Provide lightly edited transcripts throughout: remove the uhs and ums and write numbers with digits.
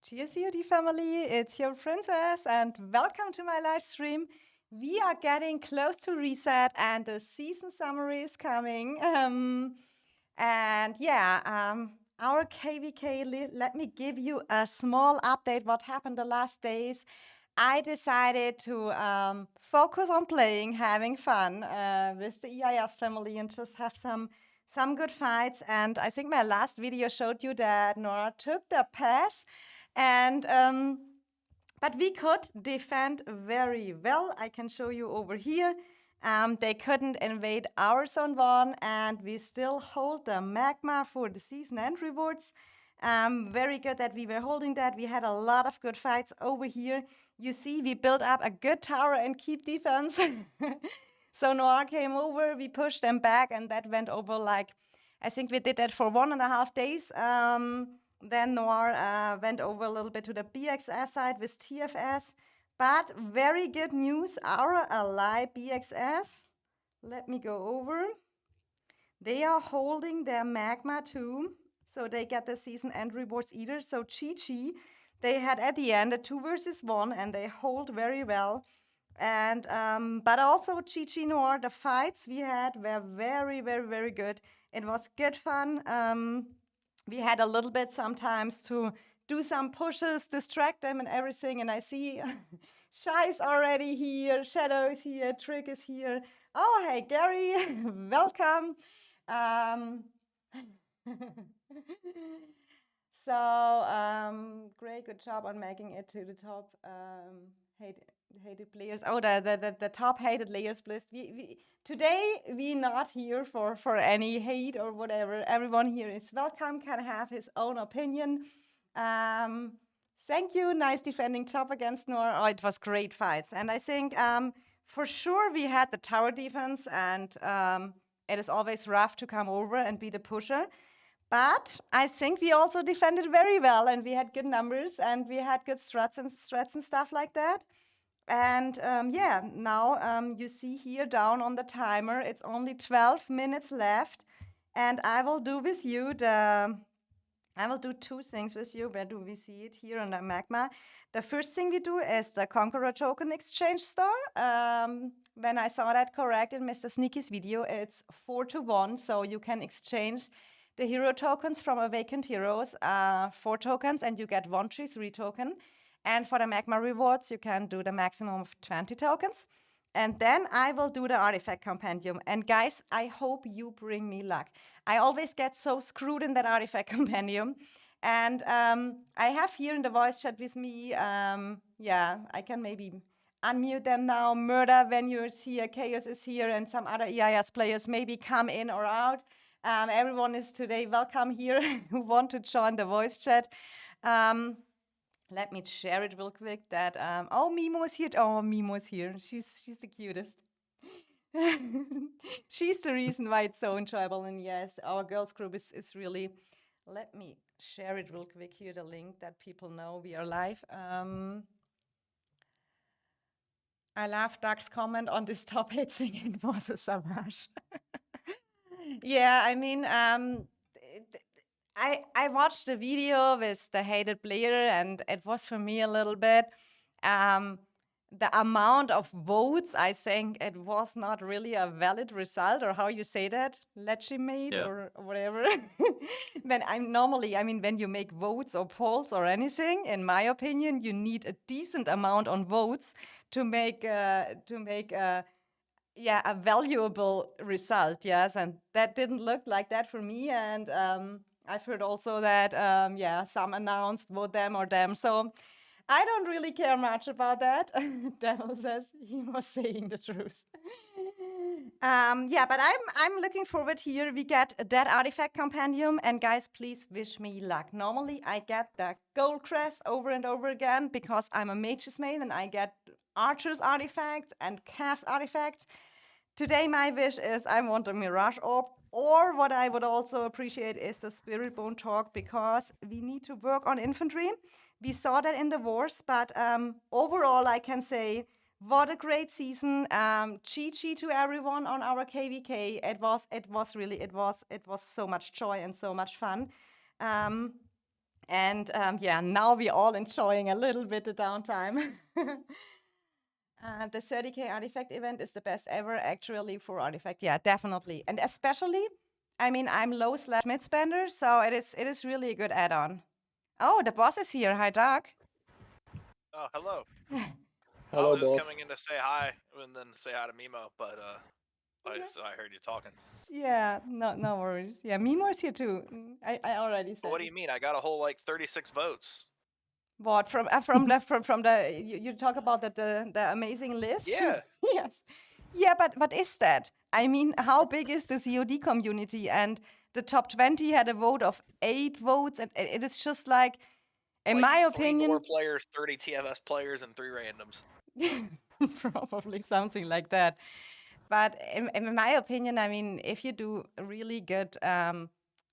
Cheers, COD family, it's your princess and welcome to my live stream. We are getting close to reset and the season summary is coming. Our KVK, let me give you a small update what happened the last days. I decided to focus on playing, having fun with the EIS family and just have some good fights. And I think my last video showed you that Noir took the pass. But we could defend very well. I can show you over here. They couldn't invade our zone 1, and we still hold the magma for the season end rewards. Very good that we were holding that. We had a lot of good fights over here. You see, we built up a good tower and keep defense. So Noir came over, we pushed them back, and that went over like, I think we did that for 1.5 days. Then Noir went over a little bit to the BXS side with Tfs. But very good news, our ally BXS, let me go over. They are holding their magma too, so they get the season end rewards either. So Chi-Chi, they had at the end a 2 versus 1 and they hold very well. And but also Chi-Chi Noir, the fights we had were very, very, very good. It was good fun. We had a little bit sometimes to do some pushes, distract them and everything. And I see Shy's already here, Shadow is here, Trick is here. Oh, hey, Gary, welcome. Great, good job on making it to the top hated players. Oh, the top hated layers list. Today we not here for any hate or whatever. Everyone here is welcome, can have his own opinion. Thank you, nice defending top against Noir. Oh, it was great fights. And I think for sure we had the tower defense and it is always rough to come over and be the pusher. But I think we also defended very well and we had good numbers and we had good strats and stuff like that. And now you see here down on the timer, it's only 12 minutes left. And I will do with you I will do 2 things with you. Where do we see it? Here on the magma. The first thing we do is the Conqueror token exchange store. When I saw that correct in Mr. Sneaky's video, it's 4-to-1, so you can exchange the hero tokens from a vacant heroes, 4 tokens, and you get 1 3 token. And for the magma rewards, you can do the maximum of 20 tokens. And then I will do the artifact compendium. And guys, I hope you bring me luck. I always get so screwed in that artifact compendium. And I have here in the voice chat with me, I can maybe unmute them now. Murder, Venue is here, Chaos is here, and some other EIS players maybe come in or out. Everyone is today welcome here who want to join the voice chat. Let me share it real quick that, oh, Mimo is here. Oh, Mimo is here. She's the cutest. She's the reason why it's so enjoyable. And yes, our girls group is really, let me share it real quick here, the link that people know we are live. I love Doug's comment on this top hit singing. It was a savage. Yeah, I mean, I watched the video with the hated player and it was for me a little bit, the amount of votes, I think it was not really a valid result, or how you say that, legitimate or whatever. When you make votes or polls or anything, in my opinion, you need a decent amount on votes to make a valuable result, yes, and that didn't look like that for me, and I've heard also that, some announced vote them or them, so I don't really care much about that. Daniel says he was saying the truth. But I'm looking forward here. We get that artifact compendium, and guys, please wish me luck. Normally, I get the gold crest over and over again because I'm a mage's main and I get archer's artifacts and calf's artifacts. Today, my wish is I want a mirage orb, or what I would also appreciate is the spirit bone talk because we need to work on infantry. We saw that in the wars, but overall, I can say, what a great season. Chi to everyone on our KVK. It was so much joy and so much fun. And yeah, now we're all enjoying a little bit of downtime. The 30K artifact event is the best ever, actually, for artifact. Yeah, definitely. And especially, I mean, I'm low slash mid spender, so it is really a good add-on. Oh, the boss is here. Hi, Doc. Oh, hello. Hello, I was just boss. coming in to say hi and then say hi to Mimo, but so I heard you talking. Yeah, no worries. Yeah, Mimo's here too. I already But said what do it. you mean? I got a whole like 36 votes. What from the you talk about the amazing list? Yeah. Yes. Yeah, but what is that? I mean, how big is the COD community? And the top 20 had a vote of 8 votes, and it is just like, in like my 3 Noir opinion, players, 30 TFS players, and 3 randoms. probably something like that. But in my opinion, I mean, if you do really good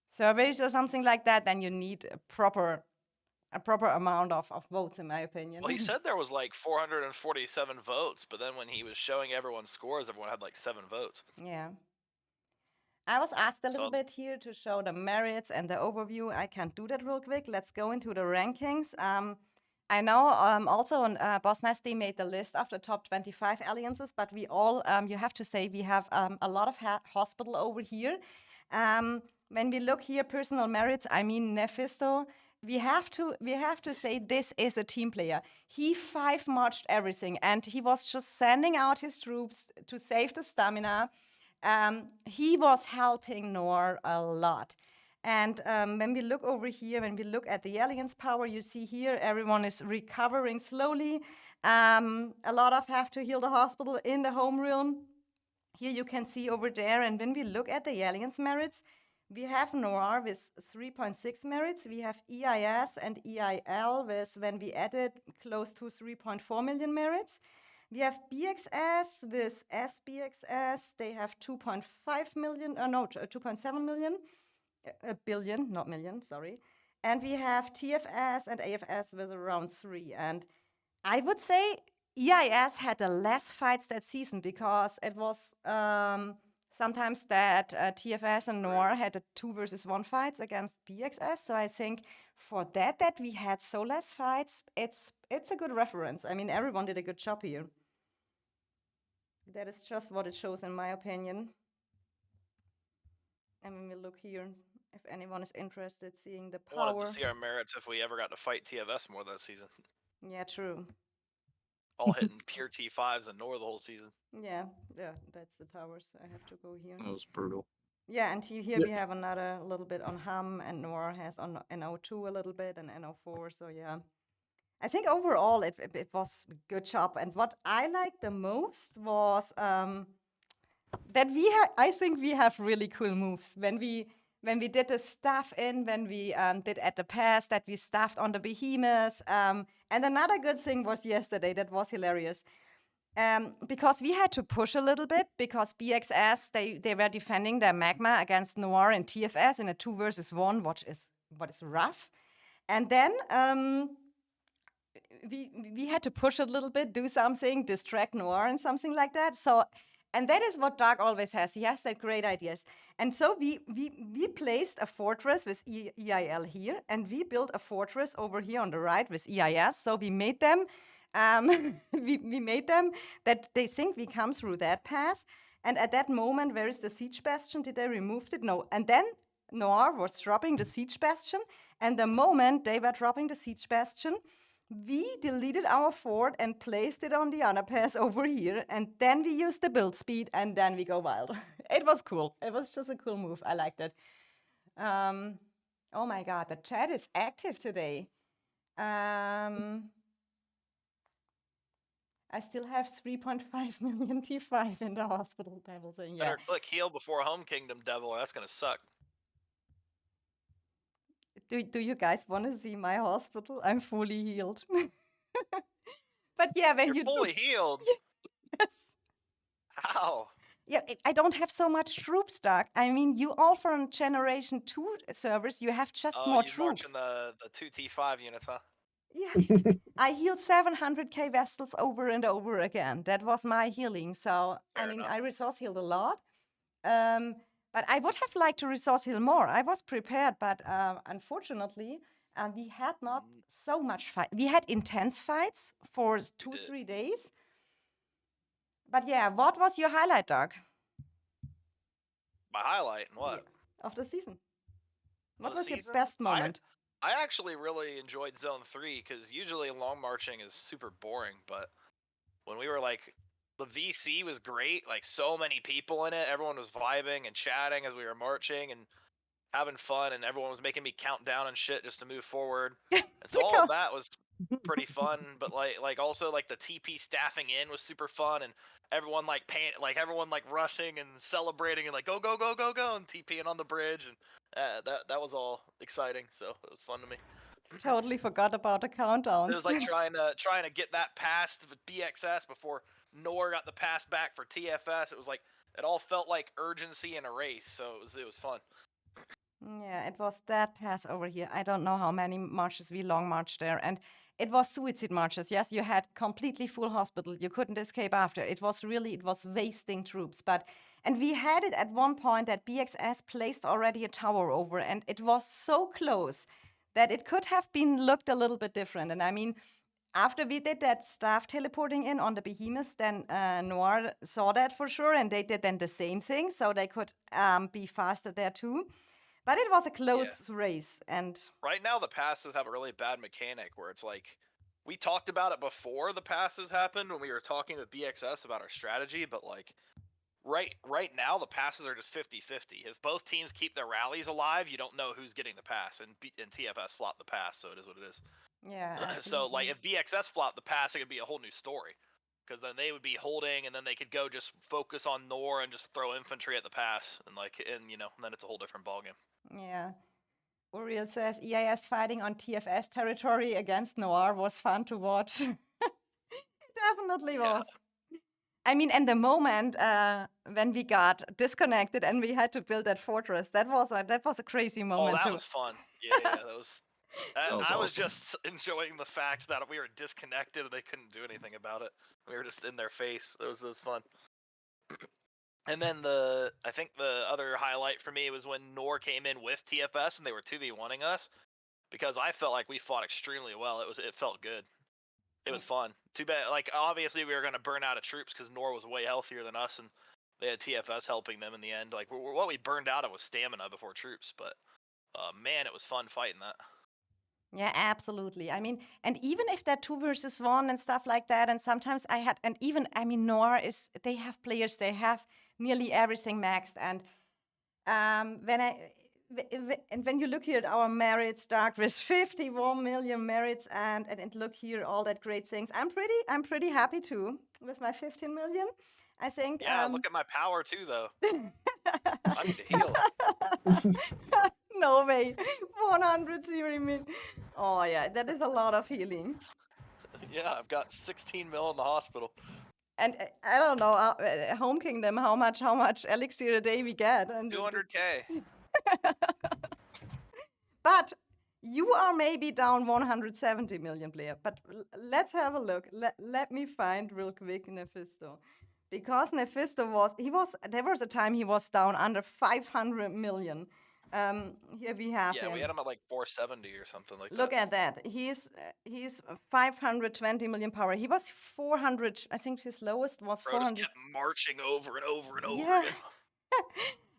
surveys or something like that, then you need a proper amount of votes, in my opinion. Well, he said there was like 447 votes, but then when he was showing everyone's scores, everyone had like 7 votes. Yeah. I was asked a little So- bit here to show the merits and the overview. I can't do that real quick. Let's go into the rankings. I know also on Boss Nasty made the list of the top 25 alliances, but we all, you have to say, we have a lot of hospital over here. When we look here, personal merits, I mean Nephisto, we have to say this is a team player. He 5-marched everything, and he was just sending out his troops to save the stamina. He was helping Noir a lot. And when we look over here, when we look at the Alliance power, you see here everyone is recovering slowly. A lot of have to heal the hospital in the home realm. Here you can see over there. And when we look at the Alliance merits, we have Noir with 3.6 merits. We have EIS and EIL with, when we added, close to 3.4 million merits. We have BXS with SBXS. They have 2.5 million, no, 2.7 million, a billion, not million, sorry. And we have TFS and AFS with around 3. And I would say EIS had the less fights that season because it was sometimes that TFS and Noir had a 2 versus 1 fights against BXS. So I think for that we had so less fights, it's a good reference. I mean, everyone did a good job here. That is just what it shows, in my opinion. And when we look here, if anyone is interested, seeing the I wanted power. to see our merits if we ever got to fight TFS more that season. Yeah, true. All hitting pure T5s and Noir the whole season. Yeah, that's the towers. I have to go here. That was brutal. Yeah, and here we have another little bit on Hum, and Noir has on NO2 a little bit, and NO4. So yeah, I think overall it was a good job. And what I liked the most was that I think we have really cool moves when we did the stuff when we did at the pass, that we stuffed on the behemoths. And another good thing was yesterday, that was hilarious. Because we had to push a little bit, because BXS, they were defending their magma against Noir and TFS in a 2 versus 1, what is rough. And then we had to push a little bit, do something, distract Noir and something like that. So, and that is what Dark always has. He has that great ideas. And so we placed a fortress with EIL here, and we built a fortress over here on the right with EIS. So we made them, we made them that they think we come through that pass. And at that moment, where is the siege bastion? Did they remove it? No. And then Noir was dropping the siege bastion. And the moment they were dropping the siege bastion, we deleted our fort and placed it on the other pass over here. And then we used the build speed, and then we go wild. It was cool. It was just a cool move. I liked it. Oh my God, the chat is active today. I still have 3.5 million T5 in the hospital, Devil saying, yeah. Better click heal before Home Kingdom, Devil. That's gonna suck. Do you guys want to see my hospital? I'm fully healed. But yeah, when You're fully healed. Yes. How? Yeah, I don't have so much troops, Doc. I mean, you all from Generation 2 servers, you have just more troops. Marching the 2 T5 units, huh? Yeah. I healed 700k Vestals over and over again. That was my healing. So, Fair I mean, enough. I resource healed a lot. But I would have liked to resource heal more. I was prepared, but unfortunately, And we had not Mm, so much fight. We had intense fights for we 2, did. 3 days. But yeah, what was your highlight, Doug? My highlight and what? Yeah, of the season. Of What the was your season? best moment? I actually really enjoyed Zone 3 because usually long marching is super boring, but when we were like, the VC was great, like so many people in it, everyone was vibing and chatting as we were marching and having fun, and everyone was making me count down and shit just to move forward. And so all of Because that was pretty fun, but like also like the TP staffing in was super fun, and everyone like everyone like rushing and celebrating and like go go go go go and TPing on the bridge, and that was all exciting. So it was fun to me. totally forgot about the It countdowns. was like trying to get that past with BXS before Noir got the pass back for TFS. It was like it all felt like urgency in a race, so it was fun. Yeah, it was that pass over here. I don't know how many marches we long marched there. And it was suicide marches. Yes, you had completely full hospital. You couldn't escape after. It was wasting troops. And we had it at one point that BXS placed already a tower over, and it was so close that it could have been looked a little bit different. And I mean, after we did that staff teleporting in on the behemoths, then Noir saw that for sure, and they did then the same thing, so they could be faster there too. But it was a Yeah. close race, and Right now, the passes have a really bad mechanic where it's like we talked about it before the passes happened when we were talking with BXS about our strategy, but like right now the passes are just 50-50. If both teams keep their rallies alive, you don't know who's getting the pass, and TFS flopped the pass, so it is what it is. yeah, So like absolutely. if BXS flopped the pass, it could be a whole new story. Because then they would be holding, and then they could go just focus on Nor and just throw infantry at the pass, and then it's a whole different ballgame. Yeah. Uriel says EIS fighting on TFS territory against Noir was fun to watch. It definitely Yeah. was. I mean, and the moment when we got disconnected and we had to build that fortress, that was a crazy Oh, moment that too. was fun. Yeah, that was. That was I was awesome. just enjoying the fact that we were disconnected and they couldn't do anything about it. We were just in their face. It was fun. And then I think the other highlight for me was when Nor came in with TFS and they were 2v1ing us, because I felt like we fought extremely well. It felt good. It was fun. Too bad, like obviously we were gonna burn out of troops because Nor was way healthier than us, and they had TFS helping them in the end. Like what we burned out of was stamina before troops, but man, it was fun fighting that. Yeah, absolutely. I mean, and even if they're 2 versus 1 and stuff like that, and sometimes I mean, Noir they have players, they have nearly everything maxed. And when you look here at our merits, Dark with 51 million merits, and look here, all that great things, I'm pretty happy too with my 15 million. I think. Yeah, look at my power too, though. I need to heal. No way, 100 min. Oh yeah, that is a lot of healing. Yeah, I've got 16 mil in the hospital. And I don't know, Home Kingdom, how much elixir a day we get, and 200k. But you are maybe down 170 million player. But let's have a look. Let me find real quick Nephisto. Because Nephisto there was a time he was down under 500 million. Here we have Yeah, him. we had him at like 470 or something like Look that. at that. He's 520 million power. He was 400. I think his lowest was Bro just 400. kept marching over and over and over Yeah. again.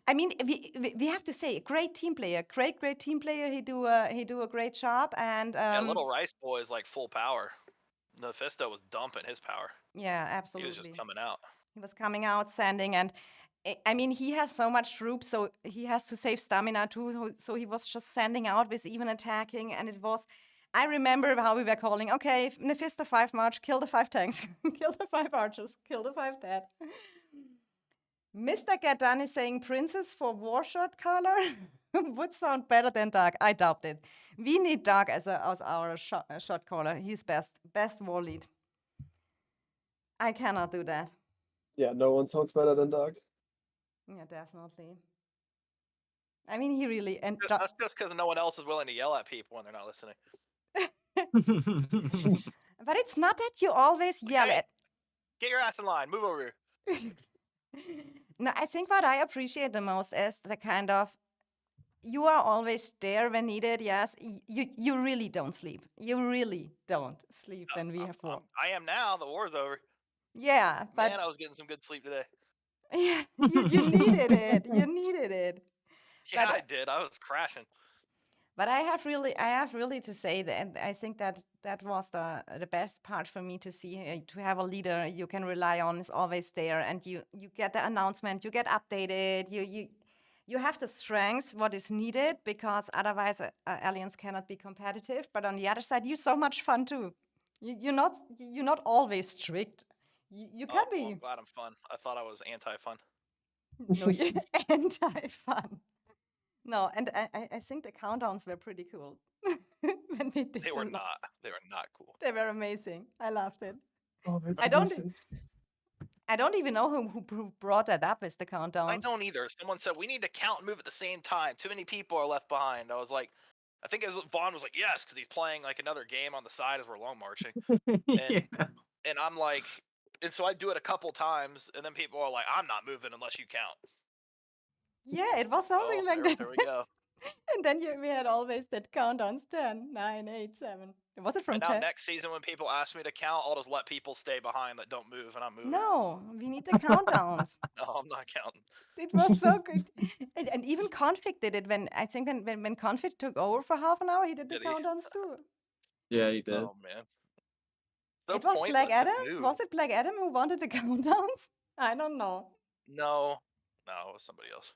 I mean, we have to say, great team player, great team player. He do a great job, and Yeah, Little Rice Boy is like full power. Mephisto was dumping his power. yeah, He absolutely. was just coming out. He was coming out, sending, and I mean, he has so much troops, so he has to save stamina too. So he was just sending out with even attacking, and it was. I remember how we were calling. Okay, Mephisto 5 march, kill the 5 tanks, kill the 5 archers, kill the 5 dead. Mr. Gadan is saying Princess for Warshot color would sound better than Dark. I doubt it. We need Dark as our shot caller. He's best war lead. I cannot do that. Yeah, no one sounds better than Doug. Yeah, definitely. I mean, he really and That's just because no one else is willing to yell at people when they're not listening. But it's not that you always yell Hey, at. get your ass in line. Move over here. No, I think what I appreciate the most is the kind of you are always there when needed. Yes, you really don't sleep. You really don't sleep when we have war. I am now. The war's over. Yeah, but Man, I was getting some good sleep today. yeah, you needed it. You needed it. Yeah, But I did. I was crashing. But I have really to say that, and I think that that was the best part for me to see, to have a leader you can rely on is always there, and you get the announcement, you get updated, you have the strengths what is needed, because otherwise Alliance cannot be competitive. But on the other side, you're so much fun too. You're not always strict. You can Oh, well, I'm be. glad I'm fun. I thought I was anti-fun. No, you're anti-fun. No, and I think the countdowns were pretty cool when we did They were them. not. They were not cool. They were amazing. I loved it. Oh, that's I don't decent. I don't even know who brought that up with the I countdowns. don't either. Someone said we need to count and move at the same time. Too many people are left behind. I was like, I think as Vaughn was like, yes, because he's playing like another game on the side as we're long marching, Yeah. and I'm like, and so I do it a couple times, and then people are like, I'm not moving unless you count. Yeah, it was something Oh, like there, that. there we go. And then we had always that countdowns 10, 9, 8, 7. Was it from And now 10? next season, when people ask me to count, I'll just let people stay behind that don't move, and I'm moving. No, we need the countdowns. No, I'm not counting. It was so good. And even Config did it when I think when Config took over for half an hour, he did the Did he? countdowns too. Yeah, he did. Oh man. So It was Black pointless to Adam? move. Was it Black Adam who wanted the countdowns? I don't know. No, it was somebody else.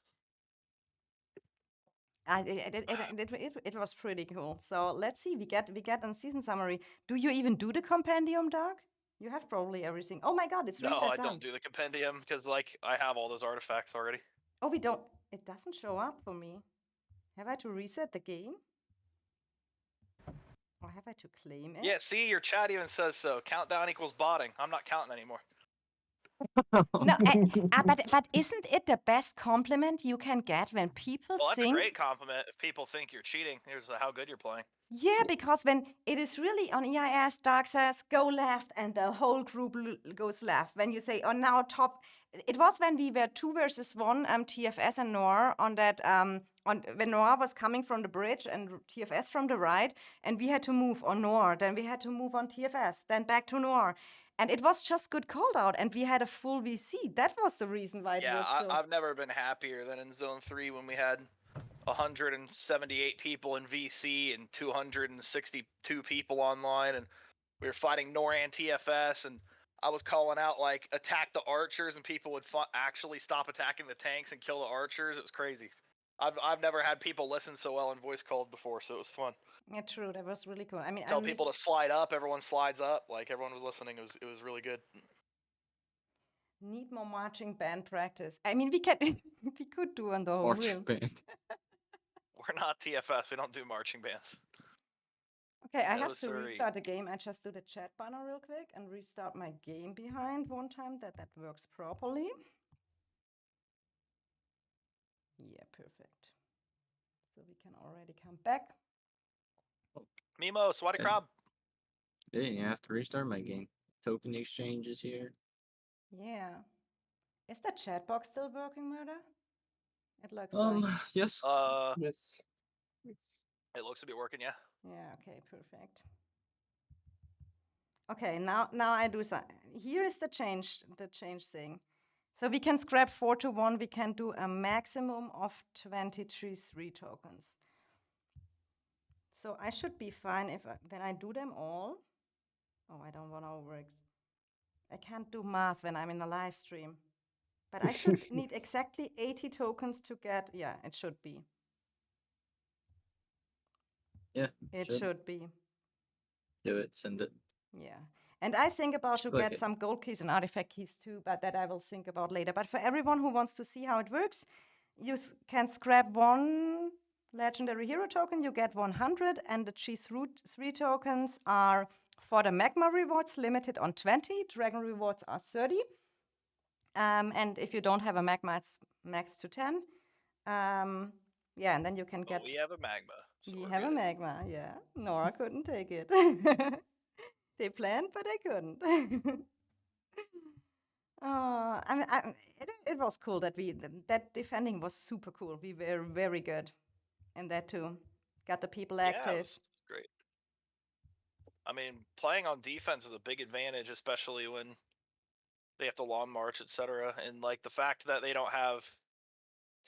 It was pretty cool. So let's see. We get a season summary. Do you even do the compendium, Doug? You have probably everything. Oh my God, it's No, reset I done. don't do the compendium because like I have all those artifacts already. Oh, we don't. It doesn't show up for me. Have I to reset the game? Or have I to claim it? Yeah, see, your chat even says so. Countdown equals botting. I'm not counting anymore. No, but isn't it the best compliment you can get when people Well, that's a think? great compliment if people think you're cheating. Here's how good you're playing. Yeah, because when it is really on EIS, Dark says go left and the whole group goes left. When you say, oh, now top, it was when we were 2 versus 1, TFS and Noir on that, when Noir was coming from the bridge and TFS from the right, and we had to move on Noir, then we had to move on TFS, then back to Noir. And it was just good called out, and we had a full VC. That was the reason why it Yeah, worked so. I've never been happier than in Zone 3 when we had 178 people in VC and 262 people online, and we were fighting Noir and TFS, and I was calling out like attack the archers, and people would actually stop attacking the tanks and kill the archers. It was crazy. I've never had people listen so well in voice calls before, so it was fun. Yeah, true. That was really cool. I mean, Tell people to slide up, everyone slides up. Like everyone was listening. It was really good. Need more marching band practice. I mean, we could do on the whole March wheel. band. We're not TFS. We don't do marching bands. Okay, I No, have to sorry. restart the game. I just do the chat banner real quick and restart my game behind one time that works properly. Yeah, perfect. So we can already come back. Mimo, Swatty Yeah. Crab. Yeah, you have to restart my game. Token exchanges here. Yeah. Is the chat box still working, Murder? It looks like. Yes. Yes. It's It looks to be working, yeah. Yeah, okay, perfect. Okay, now I do some. Here is the change thing. So we can scrap 4 to 1. We can do a maximum of 23 3 tokens. So I should be fine if when I do them all. Oh, I don't want to overwork. I can't do math when I'm in a live stream. But I should need exactly 80 tokens to get. Yeah, it should be. Yeah. It should be. Do it. Send it. Yeah. And I think about to Click get it. some gold keys and artifact keys too, but that I will think about later. But for everyone who wants to see how it works, you can scrap 1 legendary hero token, you get 100, and the cheese root 3 tokens are for the magma rewards limited on 20, dragon rewards are 30. And if you don't have a magma, it's max to 10. Yeah, and then you can get. We have a magma. So We we're have a good. magma, yeah. Nora couldn't take it. They planned, but they couldn't. I mean, it was cool that that defending was super cool. We were very good. in that too. Got the people Yeah, it active. was great. I mean, playing on defense is a big advantage, especially when they have to long march, etc. And like the fact that they don't have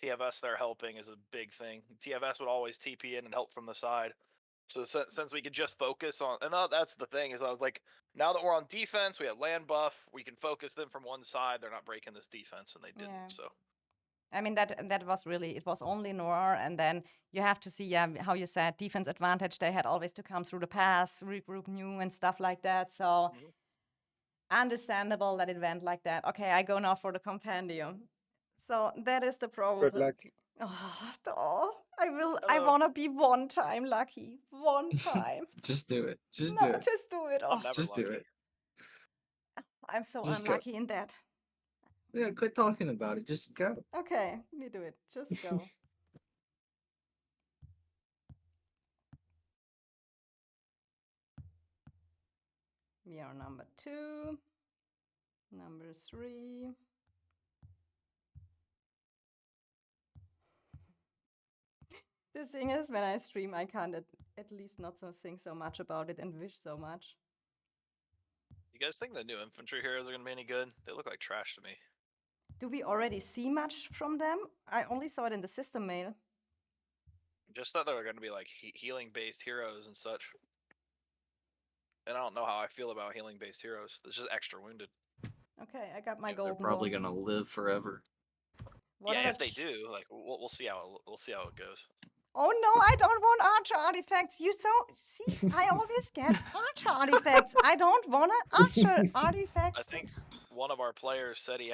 TFS there helping is a big thing. TFS would always TP in and help from the side. So since we could just focus on, and that's the thing is I was like, now that we're on defense, we have land buff, we can focus them from one side. They're not breaking this defense, and they didn't. Yeah. So I mean, that was really, it was only Noir, and then you have to see, yeah, how you said, defense advantage. They had always to come through the pass, regroup new and stuff like that. So understandable that it went like that. Okay, I go now for the compendium. So that is the Good luck. probability. Oh, I will. I Hello. want to be one time lucky. One time. Just do it. Just No, do it. just do it. I'm Oh, never Just lucky. do it. I'm so Just go. unlucky in that. Yeah, quit talking about it. Just go. Okay, we do it. Just go. We are number 2, number 3. The thing is, when I stream, I can't at least not so think so much about it and wish so much. You guys think the new infantry heroes are gonna be any good? They look like trash to me. Do we already see much from them? I only saw it in the system mail. Just thought they were gonna be like healing based heroes and such. And I don't know how I feel about healing based heroes. It's just extra wounded. Okay, I got my Yeah, golden They're probably ball. gonna live forever. What yeah, are if the they do, like we'll see how it goes. Oh no, I don't want archer artifacts. You see, I always get archer artifacts. I don't want archer artifacts. I think one of our players said he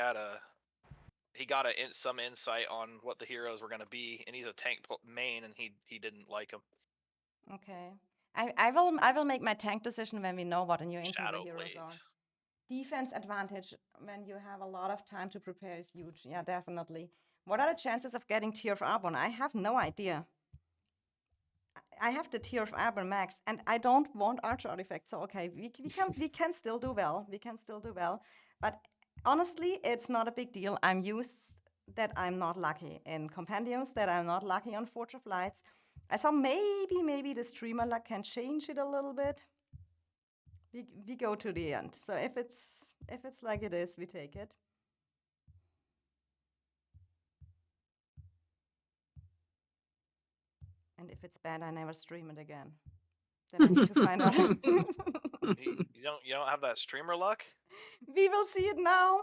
got some insight on what the heroes were gonna be, and he's a tank main, and he didn't like them. Okay. I will make my tank decision when we know what the new infantry Shadow heroes blades. are. Defense advantage when you have a lot of time to prepare is huge. Yeah, definitely. What are the chances of getting tier of Arbon? I have no idea. I have the tier of Arbon max, and I don't want archer artifacts. So okay, we can still do well. We can still do well. But honestly, it's not a big deal. I'm used that I'm not lucky in compendiums, that I'm not lucky on Forge of Lights. I saw maybe the streamer luck can change it a little bit. We go to the end. So if it's like it is, we take it. And if it's bad, I never stream it again. Then I need to find out. You don't have that streamer luck? We will see it now.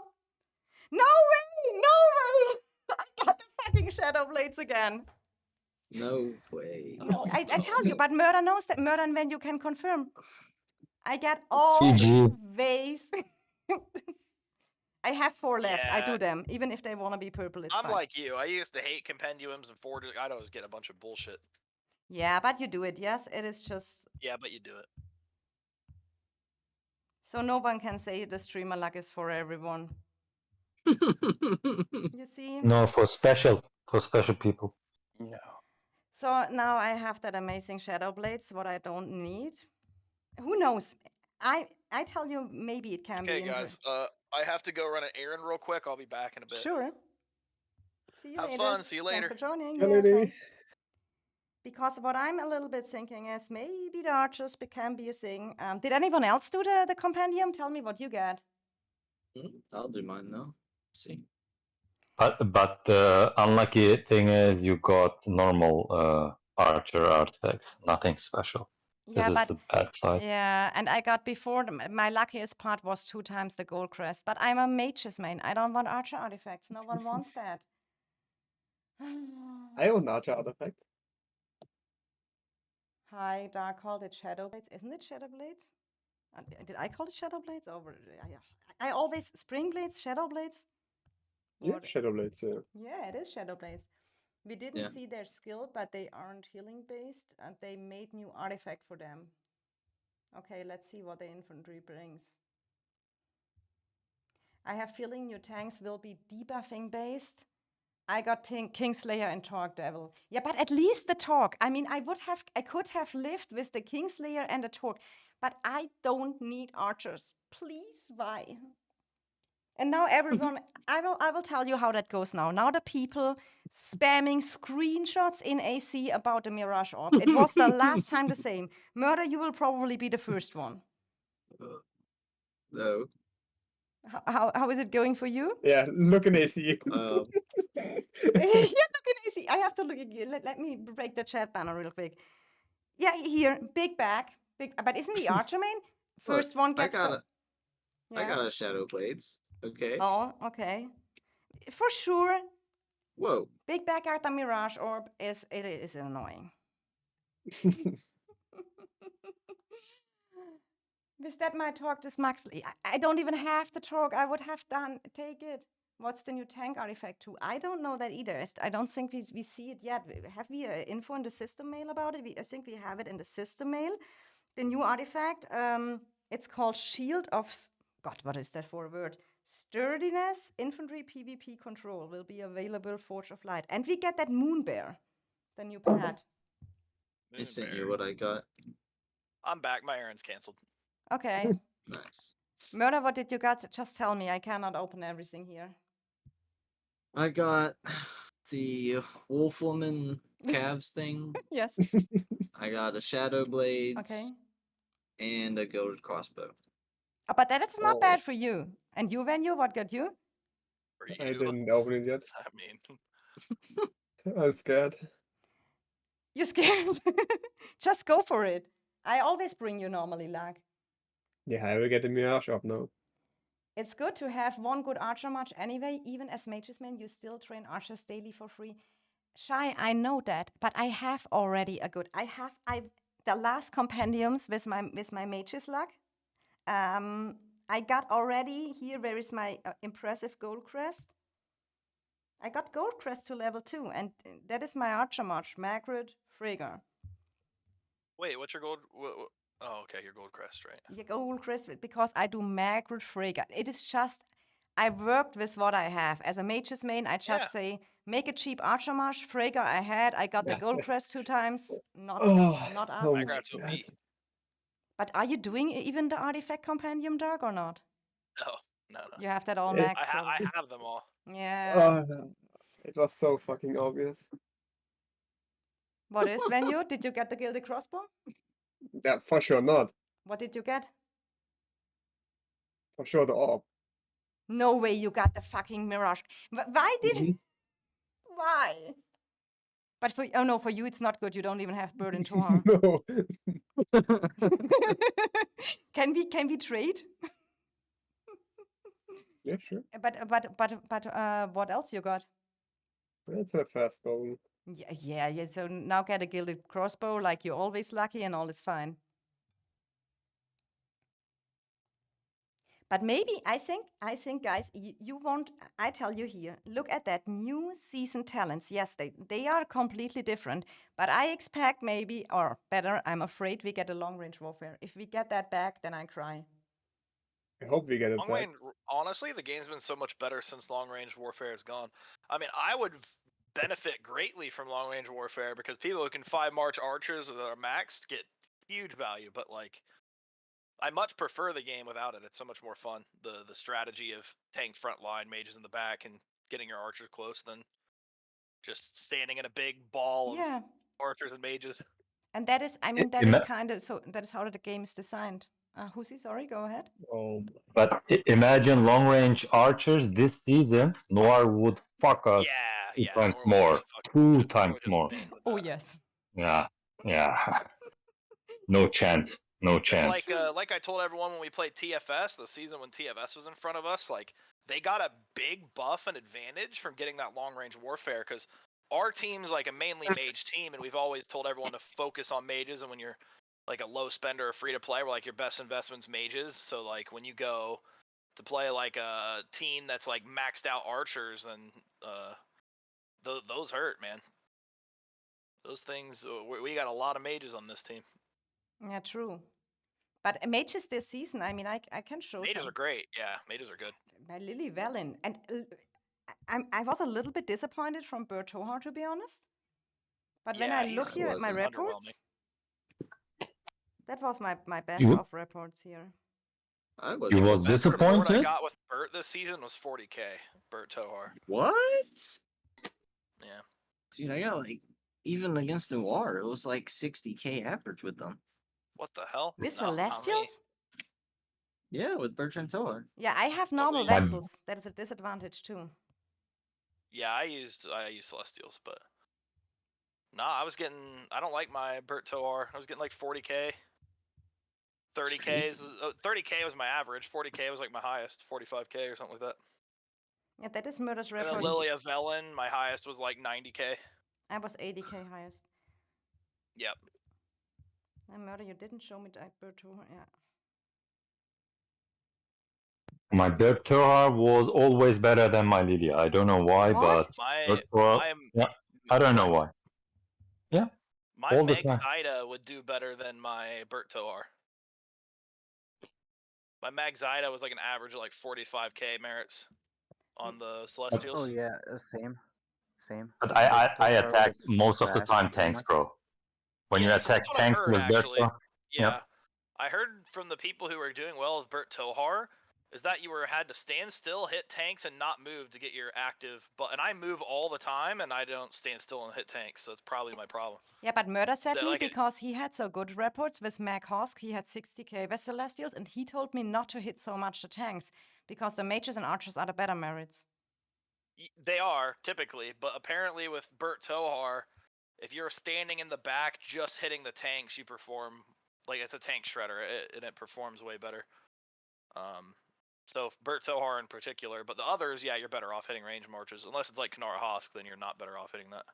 No way! No way! I got the fucking Shadow Blades again. No way. No, I tell you, but Murder knows that. Murder, and when you can confirm. I get all GG. ways. I have 4 left. I do Yeah. them, even if they want to be purple. It's I'm fine. like you. I used to hate compendiums and forges. I'd always get a bunch of bullshit. Yeah, but you do it. Yes, it is just Yeah, but you do it. so no one can say the streamer luck is for everyone. You see? No, for special people. No. So now I have that amazing Shadow Blades, what I don't need. Who knows? I tell you, maybe it can Okay, be. guys. I have to go run an errand real quick. I'll be back in a bit. Sure. See you Have later. fun. See you later. Thanks for joining. Yeah, Yeah, lady. thanks. Because what I'm a little bit thinking is maybe the archers can be a thing. Did anyone else do the compendium? Tell me what you get. I'll do mine now. Let's see. But the unlucky thing is you got normal archer artifacts, nothing special. Yeah, This is but the bad side. yeah, and I got before my luckiest part was 2 times the gold crest. But I'm a mage's main. I don't want archer artifacts. No one wants that. I own archer artifact. Hi, Dark called it Shadow Blades. Isn't it Shadow Blades? Did I call it Shadow Blades? I always Spring Blades, Shadow Blades. Yeah, What- Shadow Blades, yeah. Yeah, it is Shadow Blades. We didn't Yeah. see their skill, but they aren't healing based, and they made new artifact for them. Okay, let's see what the infantry brings. I have feeling new tanks will be debuffing based. I got Kingslayer and Torque Devil. Yeah, but at least the Torque. I mean, I could have lived with the Kingslayer and the Torque, but I don't need archers. Please, why? And now everyone, I will tell you how that goes now. Now the people spamming screenshots in AC about the Mirage Orb. It was the last time the same. Murder, you will probably be the first one. No. How is it going for you? Yeah, look in AC. Um, Yeah, look at AC. I have to look again. Let me break the chat banner real quick. Yeah, here, big bag. But isn't the Archer main? First one I gets got the... a, I Yeah. got a Shadow Blades. Okay. Oh, okay. For sure, Whoa. big bag at the Mirage Orb is annoying. With that, my talk to Maxley. I don't even have the talk. I would have done. Take it. What's the new tank artifact too? I don't know that either. I don't think we see it yet. Have we info in the system mail about it? I think we have it in the system mail. The new artifact. It's called Shield of... God, what is that for a word? Sturdiness, infantry PvP control will be available. Forge of Light. And we get that Moon Bear, the new pet. I sent you what I got. I'm back. My errand's canceled. Okay. Nice. Murder, what did you got? Just tell me. I cannot open everything here. I got the Wolf Woman calves thing. Yes. I got a Shadow Blades. Okay. And a gold crossbow. But that is not Oh. bad for you. And you, Venue, what got you? For you, I didn't open it yet. I mean, I'm scared. You're scared? Just go for it. I always bring you normally luck. Yeah, I will get the Mirage up now. It's good to have one good archer match anyway. Even as mages main, you still train archers daily for free. Shy, I know that, but I have already a good. The last compendiums with my mages luck. I got already here. Where is my impressive gold crest? I got gold crest to level 2, and that is my archer match, Margaret Frigga. wait, what's your gold? Oh, okay, your gold crest, right? Yeah, gold crest because I do Margaret Frigga. It is just I worked with what I have as a mage's main. I just say make a cheap archer marsh. Frigga I had. I got the Yeah. gold crest 2 times. Not Oh asking. my Congrats, God. OP. But are you doing even the artifact compendium, Dark, or not? No. You have that all It- maxed. I probably. have them all. Yeah. It was so fucking obvious. What is Venue? Did you get the gilded crossbow? Yeah, for sure not. What did you get? For sure the orb. No way you got the fucking mirage. Why did? Mhm. Why? But for you it's not good. You don't even have bird and Tohar. No. Can we trade? Yeah, sure. But what else you got? That's a fast stone. Yeah. So now get a gilded crossbow, like you're always lucky, and all is fine. But maybe I think, guys, you won't. I tell you here, look at that new season talents. Yes, they are completely different. But I expect maybe, or better, I'm afraid we get a long range warfare. If we get that back, then I cry. I hope we get it Long back. range, honestly, the game's been so much better since long range warfare is gone. I mean, I would benefit greatly from long range warfare because people who can 5 March archers that are maxed get huge value. But like, I much prefer the game without it. It's so much more fun. The strategy of tank front line, mages in the back, and getting your archer close than just standing in a big ball Yeah. of archers and mages. And that is, I mean, that is kind of, so that is how the game is designed. Husi, sorry, go ahead. Oh, But imagine long range archers this season. Noir would fuck us Yeah, times Noir would more. just fucking- 2 Noir times would just more. bang the Oh, bat. yes. Yeah. No chance. No It's chance. like I told everyone when we played TFS, the season when TFS was in front of us, like they got a big buff and advantage from getting that long range warfare because our team's like a mainly mage team, and we've always told everyone to focus on mages. And when you're like a low spender or free to play, we're like your best investment's mages. So like when you go to play like a team that's like maxed out archers, then those hurt, man. Those things, we got a lot of mages on this team. Yeah, true. But mages this season, I mean, I can show Mages some. are great. Yeah, mages are good. By Lily Velen. And I was a little bit disappointed from Bert Tohar, to be honest. But when Yeah, I look he's here at my underwhelming. reports, that was my best You- of reports here. I was. You The was best reward I disappointed? got with Bert this season was 40k. Bert Tohar. What? Yeah. Dude, I got like even against Noir, it was like 60k average with them. What the hell? With No, not me. Celestials? Yeah, with Bertrand Tohar. Yeah, I have normal we- My- vessels. That is a disadvantage too. Yeah, I used Celestials, but nah, I don't like my Bert Tohar. I was getting like 40k. 30k 30k was my average. 40k was like my highest. 45k or something like that. Yeah, that is Murder's And then reference. Lilia Velen, my highest was like 90k. I was 80k highest. Yep. And Murder, you didn't show me that Berto. Yeah. My Bert Tohar was always better than my Lilia. I don't know why, What? but My Bert Tohar, my yeah, I don't know sorry. why. Yeah, My all the Meg time. Zyda would do better than my Bert Tohar. My Mag Zyda was like an average of like 45k merits on the Celestials. Oh yeah, same. But I Tohar attack was most of the fast, time pretty tanks, much. bro. When you Yeah, attack that's what I've tanks heard with Bert actually. Tohar, Yeah. I heard from the people who were doing well with Bert Tohar is that you had to stand still, hit tanks, and not move to get your active. And I move all the time, and I don't stand still and hit tanks, so that's probably my problem. Yeah, but Murder said That, me like, because he had so good reports with Mag Hosk, he had 60k with Celestials, and he told me not to hit so much the tanks because the mages and archers are the better merits. They are typically, but apparently with Bert Tohar, if you're standing in the back just hitting the tanks, you perform like it's a tank shredder, and it performs way better. So Bert Tohar in particular, but the others, yeah, you're better off hitting range marches. Unless it's like Kanara Hosk, then you're not better off hitting that.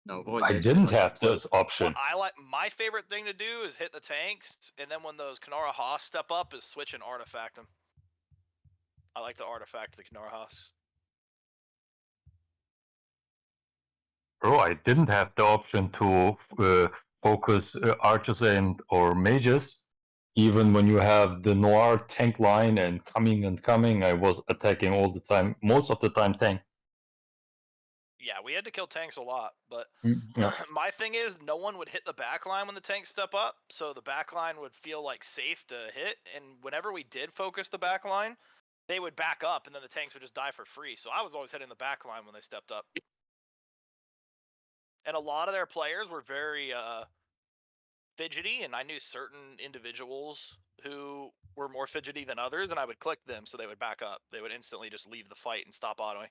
No, avoid I that shit didn't like the have plague. this option. What I like, my favorite thing to do is hit the tanks, and then when those Kanara Hosk step up, is switch and artifact them. I like to artifact the Kanara Hosks. Bro, I didn't have the option to focus archers and or mages. Even when you have the Noir tank line and coming, I was attacking all the time. Most of the time, tank. Yeah, we had to kill tanks a lot, but Yeah. my thing is no one would hit the back line when the tanks step up, so the back line would feel like safe to hit, and whenever we did focus the back line, they would back up, and then the tanks would just die for free, so I was always hitting the back line when they stepped up. And a lot of their players were very fidgety, and I knew certain individuals who were more fidgety than others, and I would click them so they would back up. They would instantly just leave the fight and stop autoing.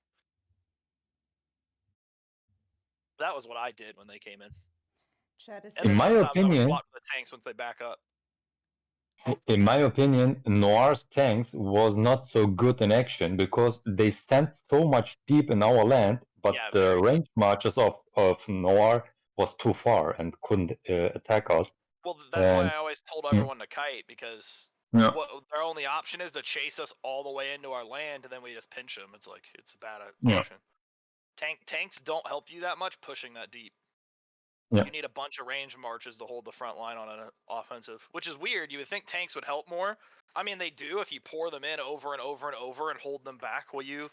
That was what I did when they came in. Chat is And In then my sometimes I would opinion- swap to the tanks once they back up. In my opinion, Noir's tanks was not so good in action because they stand so much deep in our land, but Yeah, the very deep. range marches of Noir was too far and couldn't attack us. Well, that's why And- I always told everyone to kite, because Yeah. their only option is to chase us all the way into our land, and then we just pinch them. It's like, it's a bad Yeah. option. Tanks don't help you that much pushing that deep. Yeah. You need a bunch of range marches to hold the front line on an offensive, which is weird. You would think tanks would help more. I mean, they do if you pour them in over and over and over and hold them back while you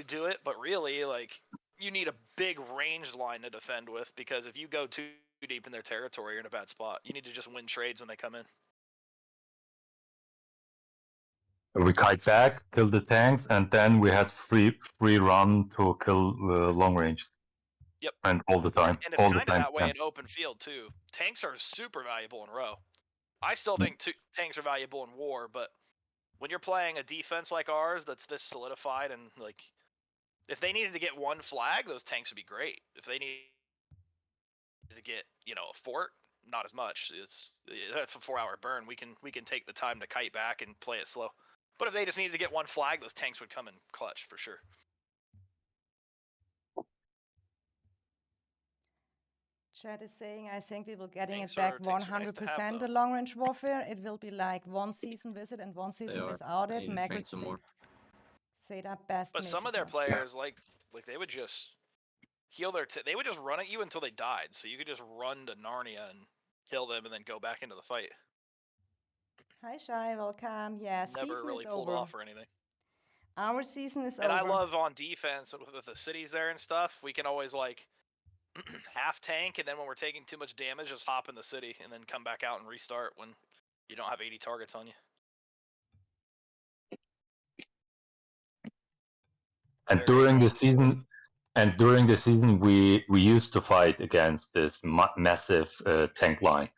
do it. But really, like, you need a big ranged line to defend with, because if you go too deep in their territory, you're in a bad spot. You need to just win trades when they come in. We kite back, kill the tanks, and then we had free run to kill long range. Yep. And all the time. And it's all kind the of time. that way yeah. in open field too. Tanks are super valuable in row. I still think tanks are valuable in war, but when you're playing a defense like ours that's this solidified, and like, if they needed to get one flag, those tanks would be great. If they need to get, a fort, not as much. That's a 4-hour burn. We can take the time to kite back and play it slow. But if they just needed to get one flag, those tanks would come in clutch for sure. Chat is saying, I think we will getting Tanks it back are nice to have, 100% though. the long range warfare. It will be like one season with it and one They season are. without I it. need to Mag train would some say, more. say that best. But some mages of their match. players, like they would just heal they would just run at you until they died. So you could just run to Narnia and kill them and then go back into the fight. Hi Shai, welcome. Yeah, Never season really is pulled over. off or anything. Our season is And over. I love on defense with the cities there and stuff. We can always like half tank, and then when we're taking too much damage, just hop in the city and then come back out and restart when you don't have 80 targets on you. And Very during the influential. season, we used to fight against this massive tank line.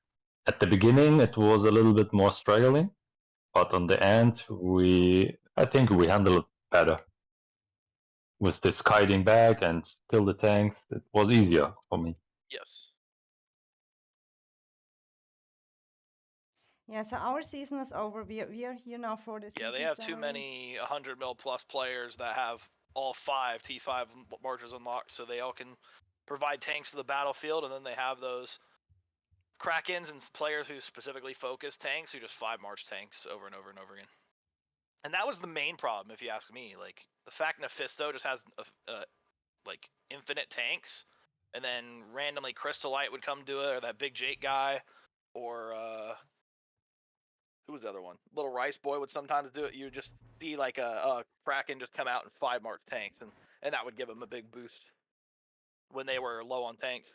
At the beginning, it was a little bit more struggling, but on the end, I think we handled it better. With this kiting back and kill the tanks, it was easier for me. Yes. Yeah, so our season is over. We are here now for the season. Yeah, they have too summary. many 100 mil plus players that have all 5 T5 marches unlocked, so they all can provide tanks to the battlefield, and then they have those Krakens and players who specifically focus tanks who just 5 march tanks over and over and over again. And that was the main problem, if you ask me. Like, the fact Mephisto just has like infinite tanks, and then randomly Crystallite would come do it, or that Big Jake guy, or who was the other one? Little Rice Boy would sometimes do it. You would just see like a Kraken just come out and 5 march tanks, and that would give them a big boost when they were low on tanks.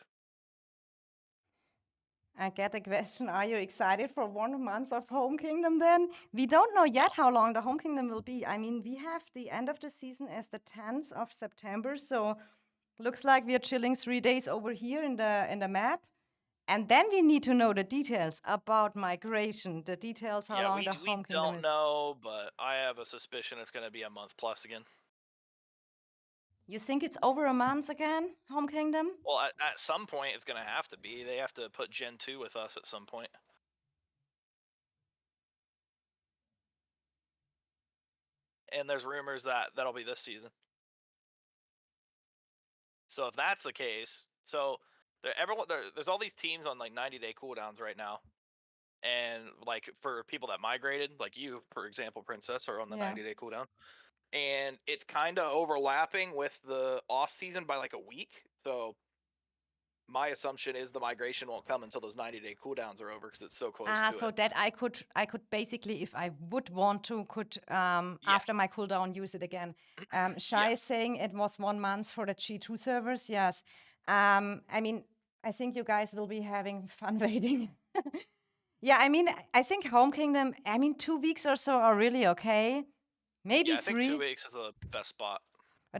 I get the question, are you excited for 1 month of Home Kingdom then? We don't know yet how long the Home Kingdom will be. I mean, we have the end of the season as the 10th of September, so looks like we are chilling 3 days over here in the map. And then we need to know the details about migration, the details how long the Home Kingdom don't is. know, but I have a suspicion it's going to be a month plus again. You think it's over a month again, Home Kingdom? Well, at some point it's going to have to be. They have to put Gen 2 with us at some point. And there's rumors that that'll be this season. So if that's the case, so there's all these teams on like 90-day cooldowns right now. And like for people that migrated, like you, for example, Princess, are on the 90-day cooldown. And it's kind of overlapping with the off season by like a week. So my assumption is the migration won't come until those 90-day cooldowns are over because it's so close to so it. that I could basically, if I would want to, after my cooldown use it again. Shai is saying it was 1 month for the G2 servers. Yes. I mean, I think you guys will be having fun waiting. Yeah, I mean, I think Home Kingdom, 2 weeks or so are really okay. Maybe 3. I think 2 weeks is the best spot.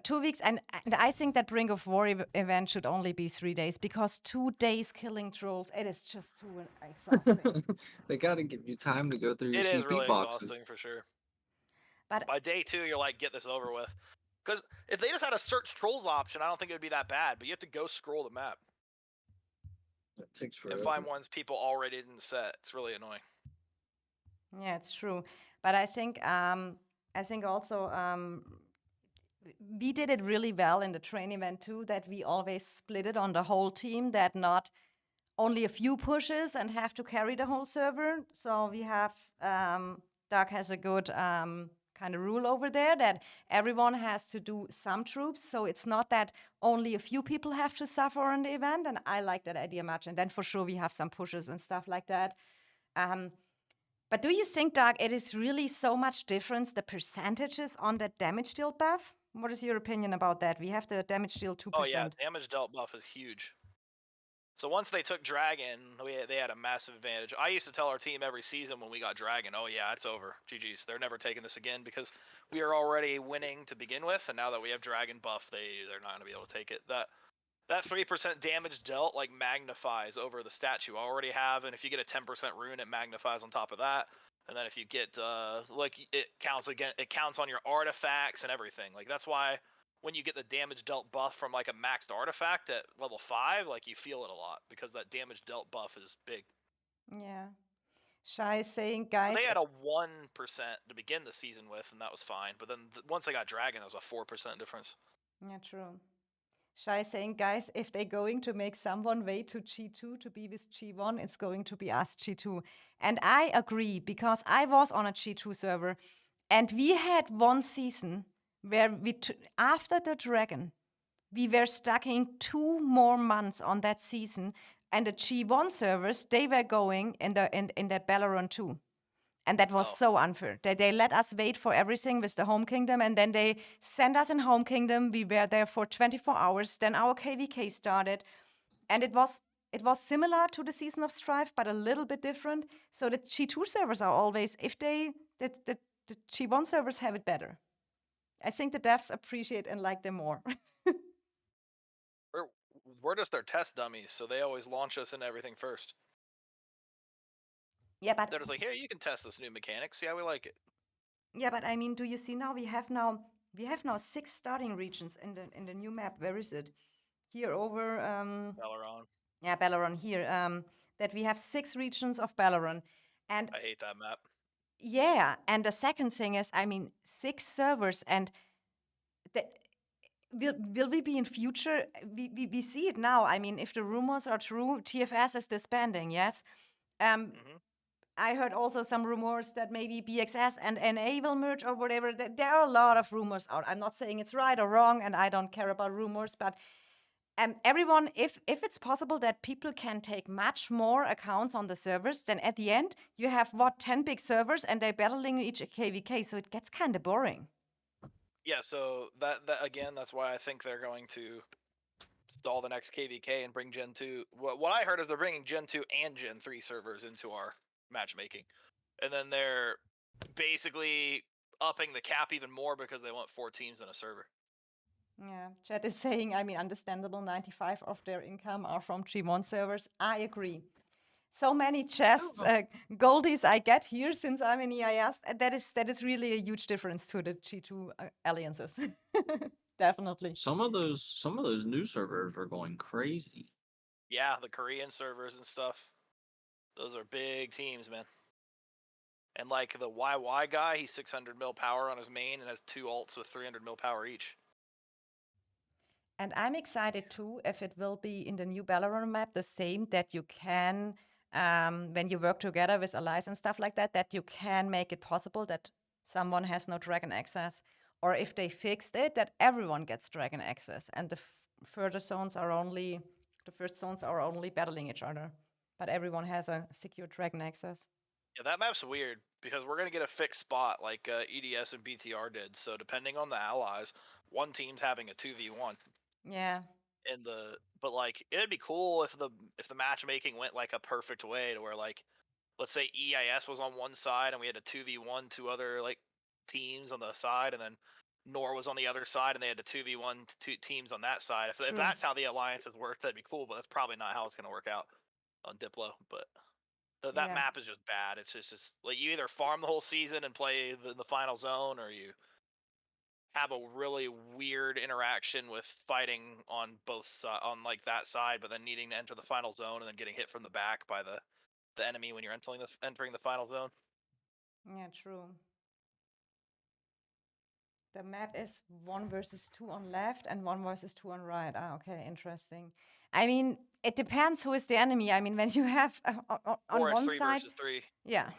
2 weeks, and I think that Ring of War event should only be 3 days, because 2 days killing trolls, it is just too exhausting. They gotta give you time to go through your It is CP really boxes. exhausting for sure. But by day 2, you're like, get this over with. Because if they just had a search trolls option, I don't think it would be that bad. But you have to go scroll the map. That takes forever. And find ones people already didn't set. It's really annoying. Yeah, it's true. But I think also we did it really well in the train event too, that we always split it on the whole team, that not only a few pushes and have to carry the whole server. So we have, Doug has a good kind of rule over there that everyone has to do some troops. So it's not that only a few people have to suffer on the event. And I like that idea much. And then for sure we have some pushes and stuff like that. But do you think, Doug, it is really so much difference, the percentages on the damage deal buff? What is your opinion about that? We have the damage deal 2%. Oh yeah, damage dealt buff is huge. So once they took Dragon, they had a massive advantage. I used to tell our team every season when we got Dragon, oh yeah, it's over. GG's. They're never taking this again because we are already winning to begin with, and now that we have Dragon buff, they're not going to be able to take it. That 3% damage dealt like magnifies over the stat you already have, and if you get a 10% rune, it magnifies on top of that. And then if you get it counts on your artifacts and everything. Like that's why when you get the damage dealt buff from like a maxed artifact at level 5, like you feel it a lot because that damage dealt buff is big. Yeah. Shai is saying, guys, they had a 1% to begin the season with, and that was fine. But then once they got Dragon, there was a 4% difference. Yeah, true. Shai is saying, guys, if they're going to make someone wait to G2 to be with G1, it's going to be us G2. And I agree, because I was on a G2 server, and we had one season where after the Dragon, we were stacking 2 more months on that season, and the G1 servers, they were going in that Valorant 2. And that was so unfair. They let us wait for everything with the Home Kingdom, and then they sent us in Home Kingdom. We were there for 24 hours. Then our KVK started, and it was similar to the Season of Strife, but a little bit different. So the G2 servers are always, the G1 servers have it better. I think the devs appreciate and like them more. We're just their test dummies, so they always launch us into everything first. Yeah, but They're just like, here, you can test this new mechanic, see how we like it. yeah, but I mean, do you see now we have now 6 starting regions in the new map. Where is it? Here over Valeron. yeah, Balaron here. That we have 6 regions of Balaron. And I hate that map. yeah, and the second thing is, I mean, 6 servers, and that will we be in future? We see it now. I mean, if the rumors are true, TFS is disbanding. Yes. hmm I heard also some rumors that maybe BXS and NA will merge or whatever. There are a lot of rumors out. I'm not saying it's right or wrong, and I don't care about rumors, but everyone, if it's possible that people can take much more accounts on the servers, then at the end you have 10 big servers and they're battling each KVK, so it gets kind of boring. Yeah, so that again, that's why I think they're going to stall the next KVK and bring Gen 2. What I heard is they're bringing Gen 2 and Gen 3 servers into our matchmaking. And then they're basically upping the cap even more because they want 4 teams in a server. Yeah, chat is saying, I mean, understandable, 95 of their income are from G1 servers. I agree. So many chests, goldies I get here since I'm in EIS. That is really a huge difference to the G2 alliances. Definitely. Some of those new servers are going crazy. Yeah, the Korean servers and stuff. Those are big teams, man. And like the YY guy, he's 600 mil power on his main and has 2 ults with 300 mil power each. And I'm excited too if it will be in the new Valorant map the same, that you can, when you work together with allies and stuff like that, that you can make it possible that someone has no dragon access. Or if they fixed it, that everyone gets dragon access and the further zones are only, the first zones are only battling each other. But everyone has a secure dragon access. Yeah, that map's weird because we're gonna get a fixed spot like EDS and BTR did. So depending on the allies, one team's having a 2v1. Yeah. But like it'd be cool if the matchmaking went like a perfect way to where like let's say EIS was on one side and we had a 2v1 2 other like teams on the side, and then Noir was on the other side and they had a 2v1 2 teams on that side. If True. that's how the alliances work, that'd be cool, but that's probably not how it's gonna work out on Diplo. But that Yeah. map is just bad. It's just like you either farm the whole season and play the final zone, or you have a really weird interaction with fighting on both on like that side, but then needing to enter the final zone and then getting hit from the back by the enemy when you're entering the final zone. Yeah, true. The map is 1 versus 2 on left and 1 versus 2 on right. Ah, okay, interesting. I mean, it depends who is the enemy. I mean, when you have on Or it's one 3 side, versus 3. yeah.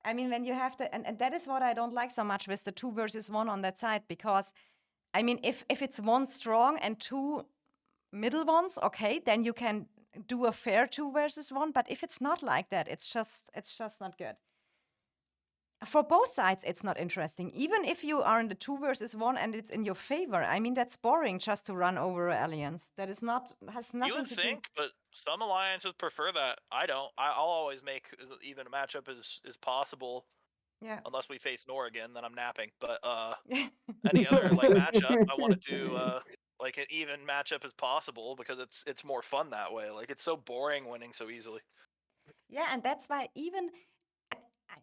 I mean, when you have and that is what I don't like so much with the 2 versus 1 on that side, because I mean, if it's 1 strong and 2 middle ones, okay, then you can do a fair 2 versus 1. But if it's not like that, it's just not good. For both sides, it's not interesting. Even if you are in the 2 versus 1 and it's in your favor, I mean, that's boring just to run over an alliance. That is not, has nothing You would to think, but some alliances prefer that. I don't. I'll always make as even a matchup as possible. Yeah. Unless we face Noir again, then I'm napping. But any other like matchup, I want to do like an even matchup as possible because it's more fun that way. Like it's so boring winning so easily. Yeah, and that's why even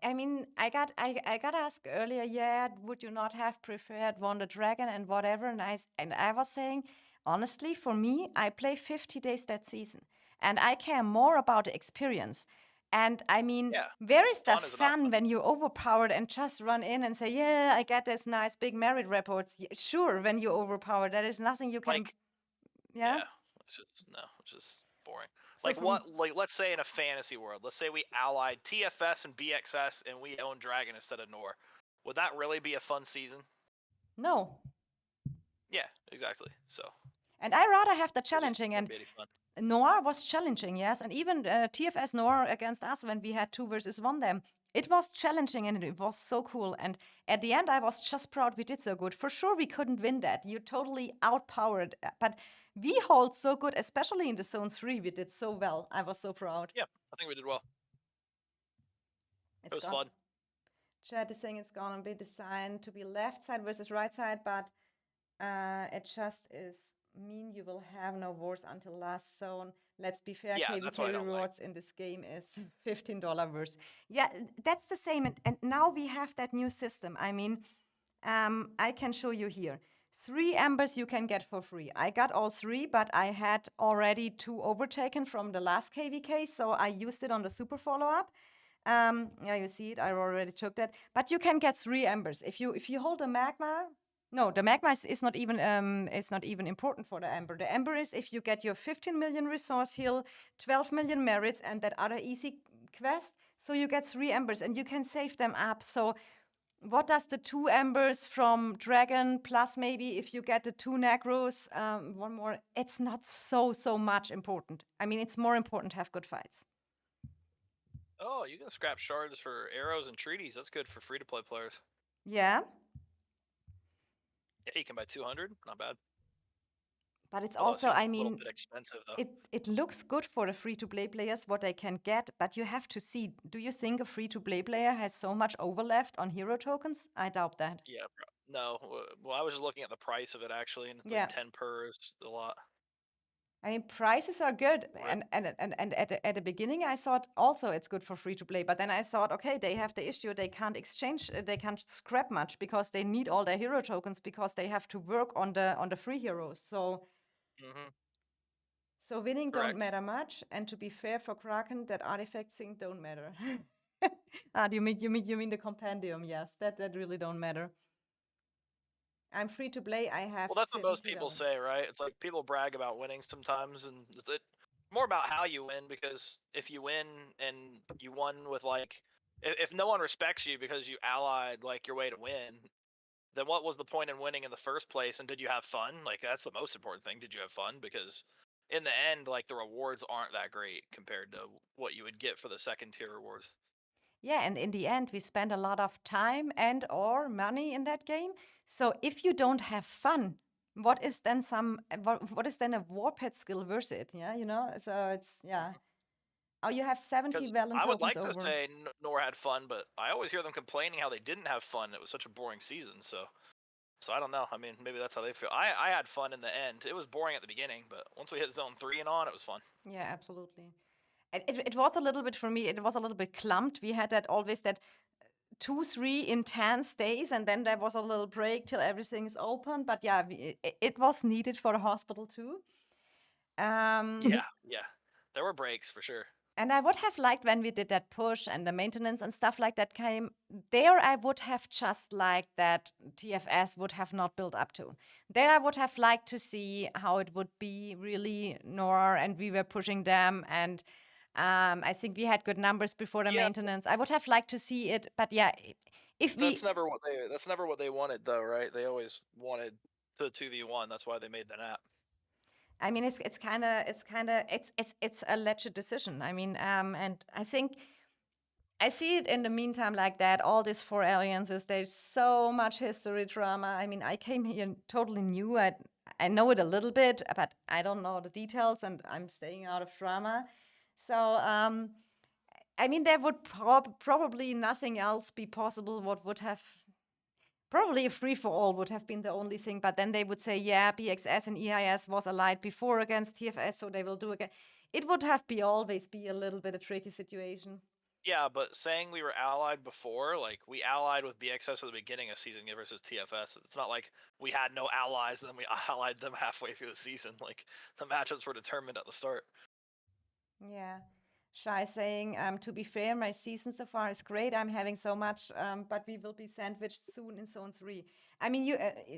I mean, I got asked earlier, yeah, would you not have preferred Wonder Dragon and whatever? And I was saying, honestly, for me, I play 50 days that season, and I care more about the experience. And I mean, Yeah, where is the fun is enough, fun when you're overpowered and just run in and say, yeah, I get this nice big merit reports? Sure, when you're overpowered, there is nothing you can. Like, yeah. it's just boring. So Like for what? Like let's say in a fantasy world, let's say we allied TFS and BXS and we own Dragon instead of Noir. Would that really be a fun season? No. Yeah, exactly. So. And I rather have the challenging, and It'd be fun. Noir was challenging, yes, and even TFS Noir against us when we had 2 versus 1 them. It was challenging and it was so cool. And at the end, I was just proud we did so good. For sure, we couldn't win that. You totally outpowered, but we hold so good, especially in the zone 3. We did so well. I was so proud. Yeah, I think we did well. It was fun. Chat is saying it's gonna be designed to be left side versus right side, but it just is mean you will have no wars until last zone. Let's be fair, Yeah, that's what I KVK don't like. rewards in this game is $15 verse. Yeah, that's the same. And now we have that new system. I mean, I can show you here. 3 embers you can get for free. I got all 3, but I had already 2 overtaken from the last KVK, so I used it on the super follow-up. Yeah, you see it. I already took that. But you can get 3 embers if you hold a magma. No, the magma is not even important for the ember. The ember is if you get your 15 million resource heal, 12 million merits, and that other easy quest. So you get 3 embers, and you can save them up. So what does the 2 embers from dragon plus maybe if you get the 2 negros, one more? It's not so much important. I mean, it's more important to have good fights. Oh, you can scrap shards for arrows and treaties. That's good for free-to-play players. Yeah. Yeah, you can buy 200. Not bad. But it's Although it also, seems I a little mean, bit expensive though. it looks good for the free-to-play players, what they can get, but you have to see, do you think a free-to-play player has so much overleft on hero tokens? I doubt that. Yeah, no. Well, I was just looking at the price of it actually, and Yeah. like 10 per is a lot. I mean, prices are good, Right. and at the beginning I thought also it's good for free to play, but then I thought, okay, they have the issue they can't exchange, they can't scrap much because they need all their hero tokens because they have to work on the free heroes. So winning don't Correct. matter much, and to be fair for Kraken, that artifact thing don't matter. You mean the compendium? Yes, that really don't matter. I'm free to play. I have. Well, that's what most 70 people dollars. say, right? It's like people brag about winning sometimes, and it's more about how you win, because if you win and you won with like, if no one respects you because you allied like your way to win, then what was the point in winning in the first place? And did you have fun? Like, that's the most important thing. Did you have fun? Because in the end, like, the rewards aren't that great compared to what you would get for the second tier rewards. Yeah, and in the end, we spend a lot of time and or money in that game. So if you don't have fun, what is then what is then a warped skill worth it? Yeah, you know. So it's yeah. Oh, you have 70 Because Valen I would tokens like to over. say Noir had fun, but I always hear them complaining how they didn't have fun. It was such a boring season. So I don't know. I mean, maybe that's how they feel. I had fun in the end. It was boring at the beginning, but once we hit zone 3 and on, it was fun. Yeah, absolutely. It was a little bit for me. It was a little bit clumped. We had that always that 2-3 intense days, and then there was a little break till everything is open. But yeah, it was needed for the hospital too. Yeah. There were breaks for sure. And I would have liked when we did that push and the maintenance and stuff like that came there. I would have just liked that TFS would have not built up to. There, I would have liked to see how it would be really Noir, and we were pushing them. And I think we had good numbers before the maintenance. I would have liked to see it, but yeah, if we That's never what they wanted though, right? They always wanted to 2v1. That's why they made the app. I mean, it's a legit decision. I mean, and I think I see it in the meantime like that. All these 4 alliances, there's so much history drama. I mean, I came here totally new. I know it a little bit, but I don't know the details, and I'm staying out of drama. So, I mean, there would probably nothing else be possible. What would have probably a free-for-all would have been the only thing, but then they would say, yeah, BXS and EIS was allied before against TFS, so they will do again. It would have always be a little bit a tricky situation. Yeah, but saying we were allied before, like, we allied with BXS at the beginning of season versus TFS. It's not like we had no allies and then we allied them halfway through the season. Like, the matchups were determined at the start. Yeah. Shai saying, to be fair, my season so far is great. I'm having so much, but we will be sandwiched soon in zone 3. I mean,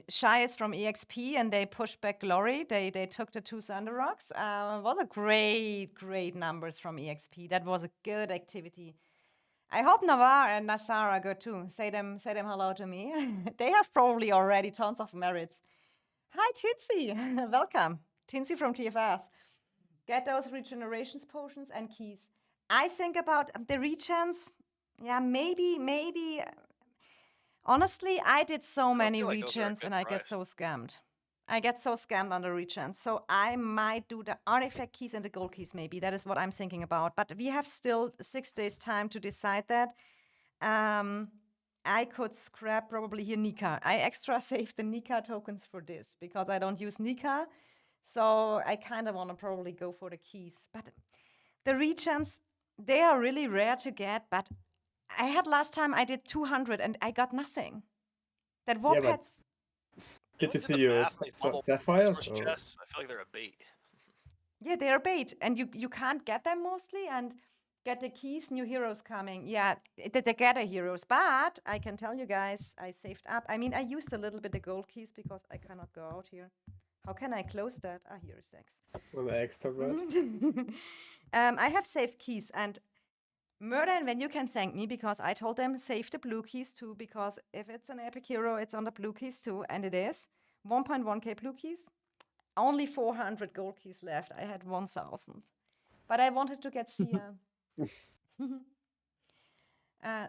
Shai is from EXP, and they pushed back Glory. They took the 2 Thunder Rocks. Was a great numbers from EXP. That was a good activity. I hope Noir and Nassar are good too. Say them hello to me. They have probably already tons of merits. Hi, Tinsy. Welcome. Tinsy from TFS. Get those regenerations potions and keys. I think about the regens. Yeah, maybe. Honestly, I did so many feel like those are a regens, good and I get price. so scammed. I get so scammed on the regens. So I might do the artifact keys and the gold keys, maybe. That is what I'm thinking about. But we have still 6 days time to decide that. I could scrap probably here Nika. I extra saved the Nika tokens for this because I don't use Nika. So I kind of want to probably go for the keys. But the regions, they are really rare to get. But I had last time I did 200 and I got nothing. That war Yeah, but pets. Did you Look at see the your math on these bubble sapphires? source Or... chests. I feel like they're a bait. Yeah, they are bait, and you can't get them mostly, and get the keys, new heroes coming. Yeah, they get a heroes, but I can tell you guys, I saved up. I mean, I used a little bit the gold keys because I cannot go out here. How can I close that? Ah, here is X. on the extrovert? I have saved keys, and Murder, when you can thank me because I told them save the blue keys too, because if it's an epic hero, it's on the blue keys too, and it is 1.1k blue keys. Only 400 gold keys left. I had 1,000. But I wanted to get Sia.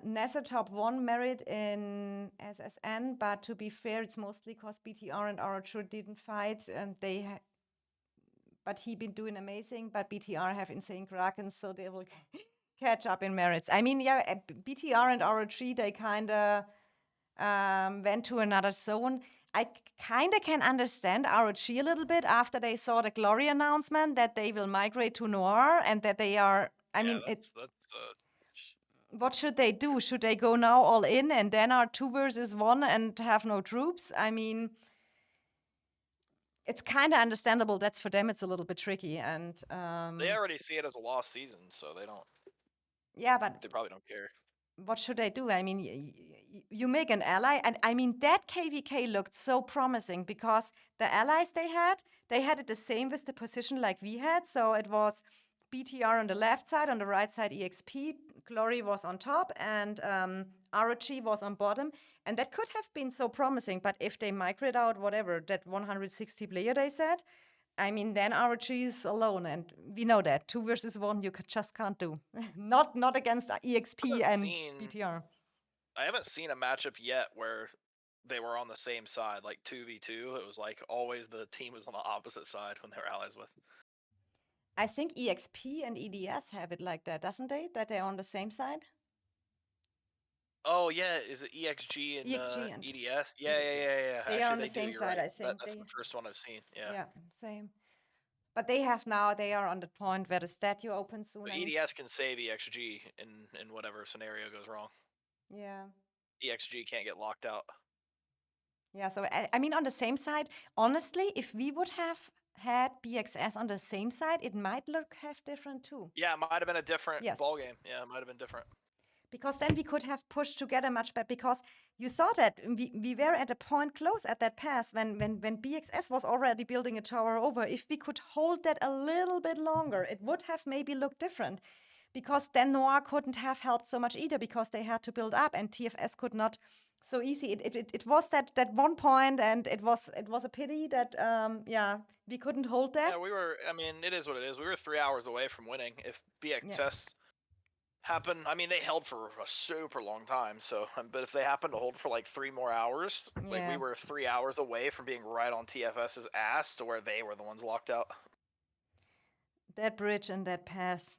Nessa top 1 merit in SSN, but to be fair, it's mostly because BTR and Archer didn't fight, and but he been doing amazing, but BTR have insane Krakens, so they will catch up in merits. I mean, yeah, BTR and RO3, they kind of went to another zone. I kind of can understand ROG a little bit after they saw the Glory announcement that they will migrate to Noir and that they are, I mean, that's what should they do? Should they go now all in and then are 2 versus 1 and have no troops? I mean, it's kind of understandable. That's for them, it's a little bit tricky. And they already see it as a lost season, so they don't. Yeah, but they probably don't care. What should I do? I mean, you make an ally, and I mean that KVK looked so promising because the allies they had it the same with the position like we had. So it was BTR on the left side, on the right side EXP, Glory was on top, and ROG was on bottom, and that could have been so promising. But if they migrate out whatever that 160 player they said, I mean, then ROG is alone, and we know that 2 versus 1 you just can't do. not against EXP and BTR. I haven't seen a matchup yet where they were on the same side, like 2v2. It was like always the team was on the opposite side when they were allies with. I think EXP and EDS have it like that, doesn't they? That they're on the same side. Oh yeah, is it EXG and EDS? Yeah. They Actually, are on the they same do. side, Right. I think. That's the first one I've seen. Yeah. Yeah, same. But they are on the point where the statue opens soon. But EDS can save EXG in whatever scenario goes wrong. Yeah. EXG can't get locked out. Yeah, so I mean, on the same side, honestly, if we would have had BXS on the same side, it might have different too. Yeah, it might have been a different ball game. Yeah, it might have been different. Because then we could have pushed together much better. Because you saw that we were at a point close at that pass when BXS was already building a tower over. If we could hold that a little bit longer, it would have maybe looked different. Because then Noir couldn't have helped so much either because they had to build up and TFS could not so easy. It was that 1 point, and it was a pity that we couldn't hold that. Yeah, we were. I mean, it is what it is. We were 3 hours away from winning. If BXS happened, I mean, they held for a super long time. So, but if they happened to hold for like 3 more hours, like we were 3 hours away from being right on TFS's ass to where they were the ones locked out. That bridge and that pass.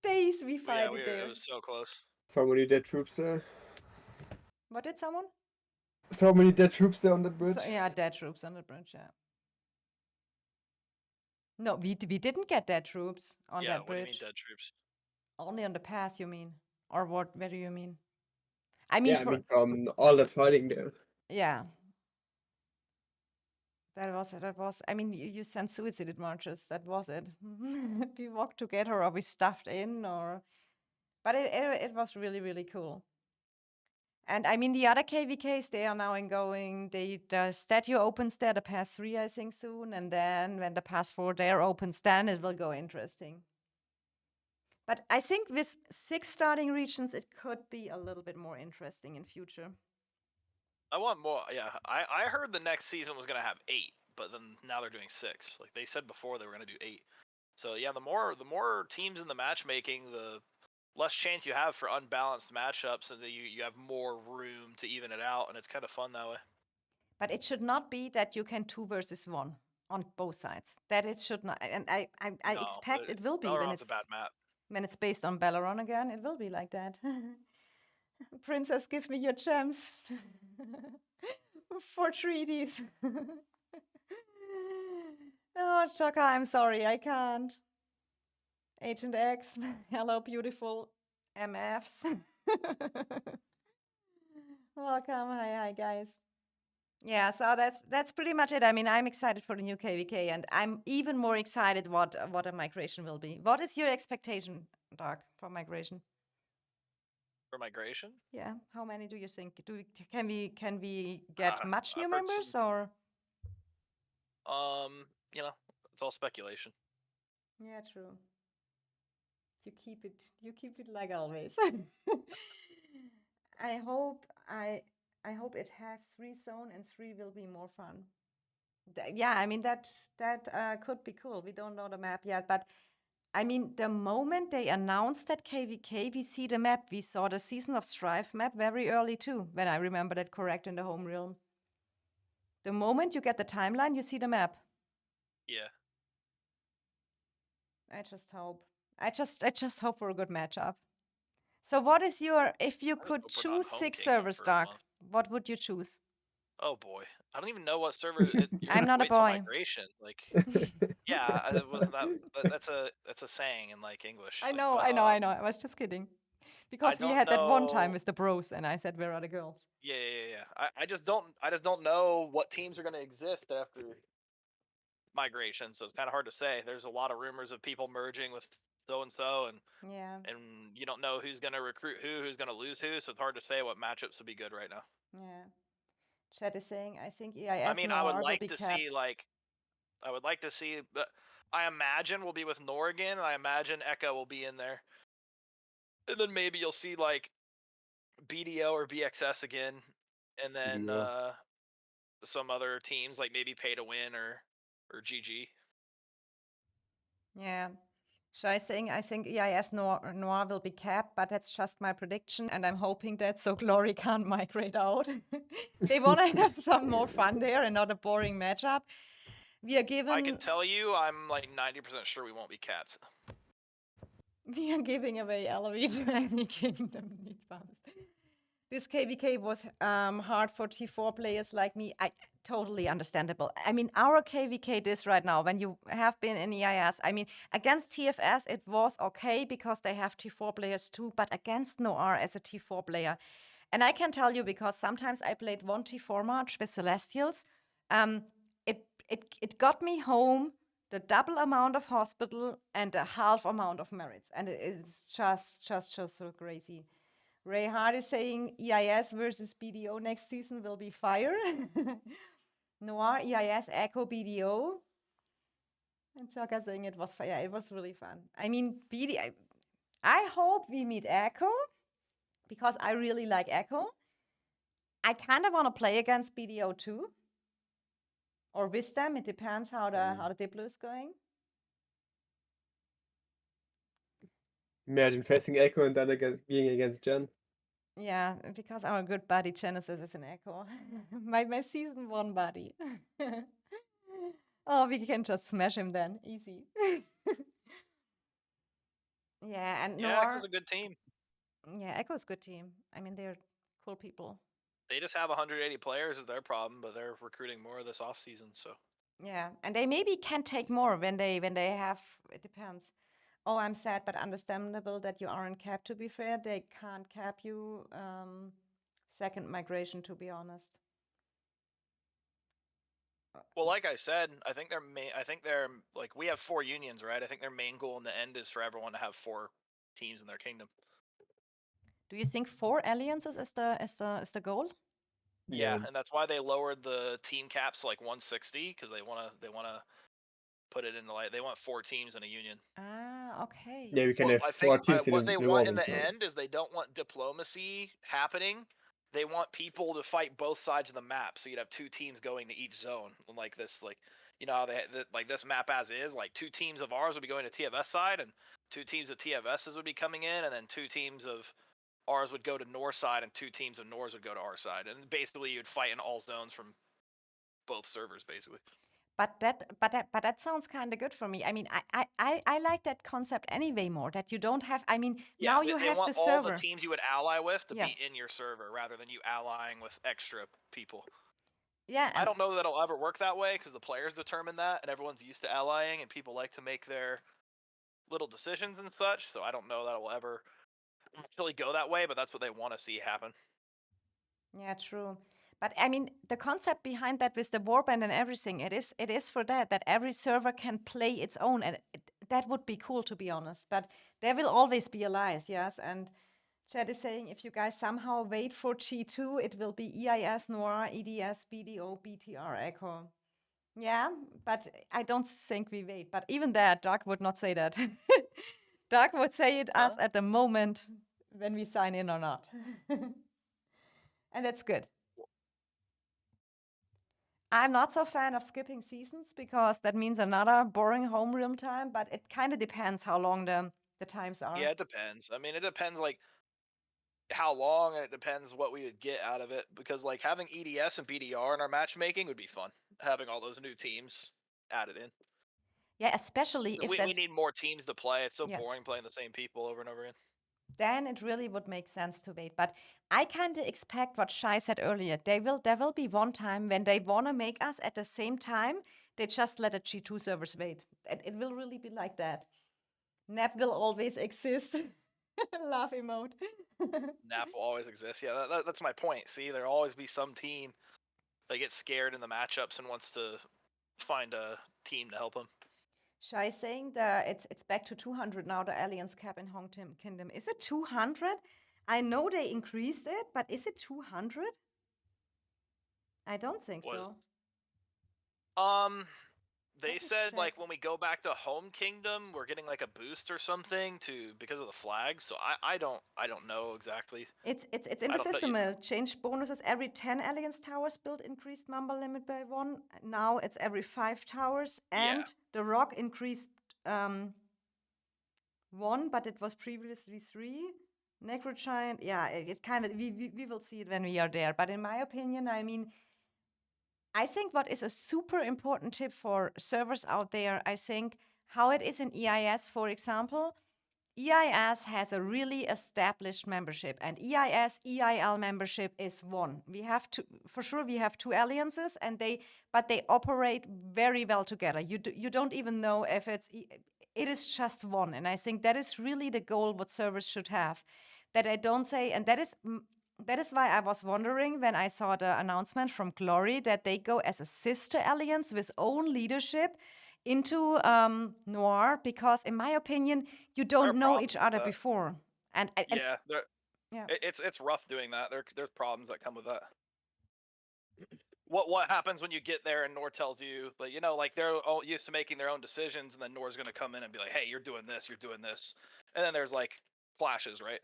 Days we fight there. It was so close. So many dead troops there. What did someone? So many dead troops there on that bridge. So, yeah, dead troops on the bridge, yeah. No, we didn't get dead troops on that bridge. What do you mean dead troops? Only on the pass, you mean? Or what? Where do you mean? I mean, from all that fighting there. Yeah. That was. I mean, you sent suicide marches. That was it. We walked together, or we stuffed in, but it was really, really cool. And I mean, the other KVKs, they are now going. The statue opens there, the pass 3, I think, soon, and then when the pass 4 there opens, then it will go interesting. But I think with 6 starting regions, it could be a little bit more interesting in future. I want more. Yeah, I heard the next season was gonna have 8, but then now they're doing 6. Like they said before, they were gonna do 8. So yeah, the more teams in the matchmaking, the less chance you have for unbalanced matchups, and then you have more room to even it out, and it's kind of fun that way. But it should not be that you can 2 versus 1 on both sides. That it should not, and I expect it will be Valorant's a bad map. When it's based on Valorant again. It will be like that. Princess, give me your gems for treaties. Oh, Chaka, I'm sorry, I can't. Agent X, hello, beautiful MFs. Welcome, hi, guys. Yeah, so that's pretty much it. I mean, I'm excited for the new KVK, and I'm even more excited what a migration will be. What is your expectation, Doc, for migration? For migration? Yeah, how many do you think? Can we get much I've new heard members some- or? You know, it's all speculation. Yeah, true. You keep it like always. I hope it have 3 zone and 3 will be more fun. Yeah, I mean that could be cool. We don't know the map yet, but I mean the moment they announced that KVK, we see the map. We saw the Season of Strife map very early too, when I remember that correct in the home realm. The moment you get the timeline, you see the map. Yeah. I just hope. I just hope for a good matchup. So what is your, if you I could hope we're not choose home 6 kingdom servers, for a Doc, month. what would you choose? Oh boy, I don't even know what server. I'm not a wait till boy. migration. Like, yeah, it wasn't that's a saying in like English. I like, know, but, I know, I know. I was just kidding. Because we don't had that one time know- with the bros and I said, where are the girls? Yeah. I just don't know what teams are going to exist after migration, so it's kind of hard to say. There's a lot of rumors of people merging with so and so, Yeah, and you don't know who's going to recruit who's going to lose who, so it's hard to say what matchups would be good right now. yeah. Chat is saying, I think I EIS mean, I would Noir will like be to capped. see but I imagine we'll be with Noir again, and I imagine Echo will be in there. And then maybe you'll see like BDO or BXS again, and then BDO. some other teams like maybe Pay to Win or GG. Yeah. So I think EIS Noir will be capped, but that's just my prediction, and I'm hoping that so Glory can't migrate out. They want to have some more fun there and not a boring matchup. We are given. I can tell you, I'm like 90% sure we won't be capped. We are giving away LOE to any kingdom need funds. This KVK was hard for T4 players like me. Totally understandable. I mean, our KVK this right now, when you have been in EIS, I mean, against TFS, it was okay because they have T4 players too, but against Noir as a T4 player. And I can tell you because sometimes I played 1 T4 match with Celestials. It got me home the double amount of hospital and a half amount of merits. And it's just so crazy. Ray Hart is saying EIS versus BDO next season will be fire. Noir, EIS, Echo, BDO. And Chaka saying it was fire. Yeah, it was really fun. I mean, I hope we meet Echo because I really like Echo. I kind of want to play against BDO too. Or with them. It depends how the Diplo is going. Imagine facing Echo and then being against Jen. Yeah, because our good buddy Genesis is an Echo. my season 1 buddy. Oh, we can just smash him then. Easy. Yeah, and Yeah, Noir. Echo's a good team. Yeah, Echo's a good team. I mean, they're cool people. They just have 180 players is their problem, but they're recruiting more this off season, so. Yeah, and they maybe can take more when they have. It depends. Oh, I'm sad, but understandable that you aren't capped. To be fair, they can't cap you. Second migration, to be honest. Well, like I said, I think they're like we have 4 unions, right? I think their main goal in the end is for everyone to have 4 teams in their kingdom. Do you think 4 alliances is the goal? Yeah, and that's why they lowered the team caps to like 160 because they wanna put it into like they want 4 teams in a union. Ah, okay. Yeah, we can Well, have I 4 think teams what they want in revolving, the so. end is they don't want diplomacy happening. They want people to fight both sides of the map, so you'd have 2 teams going to each zone, like this, like you know how like this map as is, like 2 teams of ours would be going to TFS side, and 2 teams of TFS's would be coming in, and then 2 teams of ours would go to Noir side, and 2 teams of Noirs would go to our side, and basically you'd fight in all zones from both servers, basically. But that sounds kind of good for me. I mean, I like that concept anyway more. That you don't have. I mean, Yeah, now you they have want the all the server. teams you would ally with to Yes. be in your server rather than you allying with extra people. Yeah, I and don't know that it'll ever work that way because the players determine that, and everyone's used to allying, and people like to make their little decisions and such. So I don't know that it will ever actually go that way, but that's what they want to see happen. yeah, true. But I mean, the concept behind that with the warband and everything, it is for that every server can play its own, and that would be cool, to be honest. But there will always be allies, yes. And Chad is saying if you guys somehow wait for G2, it will be EIS, Noir, EDS, BDO, BTR, Echo. Yeah, but I don't think we wait. But even that, Doug would not say that. Doug would say it us Huh? at the moment when we sign in or not. And that's good. I'm not so fan of skipping seasons because that means another boring homeroom time, but it kind of depends how long the times are. Yeah, it depends. I mean, it depends like how long, and it depends what we would get out of it. Because like having EDS and BDR in our matchmaking would be fun. Having all those new teams added in. Yeah, especially if We need more teams to play. It's so Yes. boring playing the same people over and over again. Then it really would make sense to wait. But I kind of expect what Shai said earlier. There will be one time when they want to make us at the same time. They just let the G2 servers wait. It will really be like that. Nap will always exist. Laugh emote. Nap will always exist. Yeah, that's my point. See, there'll always be some team that gets scared in the matchups and wants to find a team to help them. Shai saying that it's back to 200 now, the Alliance cap in Hong Kingdom. Is it 200? I know they increased it, but is it 200? I don't think so. They me said check. like when we go back to Home Kingdom, we're getting like a boost or something because of the flags. So I don't know exactly. It's in I the don't know. system. Change bonuses every 10 Alliance towers built increased number limit by 1. Now it's every 5 towers. Yeah. And the rock increased 1, but it was previously 3. Necro Giant, yeah, it kind of, we will see it when we are there. But in my opinion, I mean, I think what is a super important tip for servers out there, I think how it is in EIS, for example, EIS has a really established membership, and EIS EIL membership is one. We have for sure we have 2 alliances, and they operate very well together. You don't even know if it is just one, and I think that is really the goal what servers should have. That I don't say, and that is why I was wondering when I saw the announcement from Glory that they go as a sister alliance with own leadership into Noir, because in my opinion, you don't know problems each with other that. before. And Yeah, yeah. it's rough doing that. There's problems that come with that. What happens when you get there and Nor tells you, but you know, like they're all used to making their own decisions, and then Nor's gonna come in and be like, "Hey, you're doing this, and then there's like flashes, right?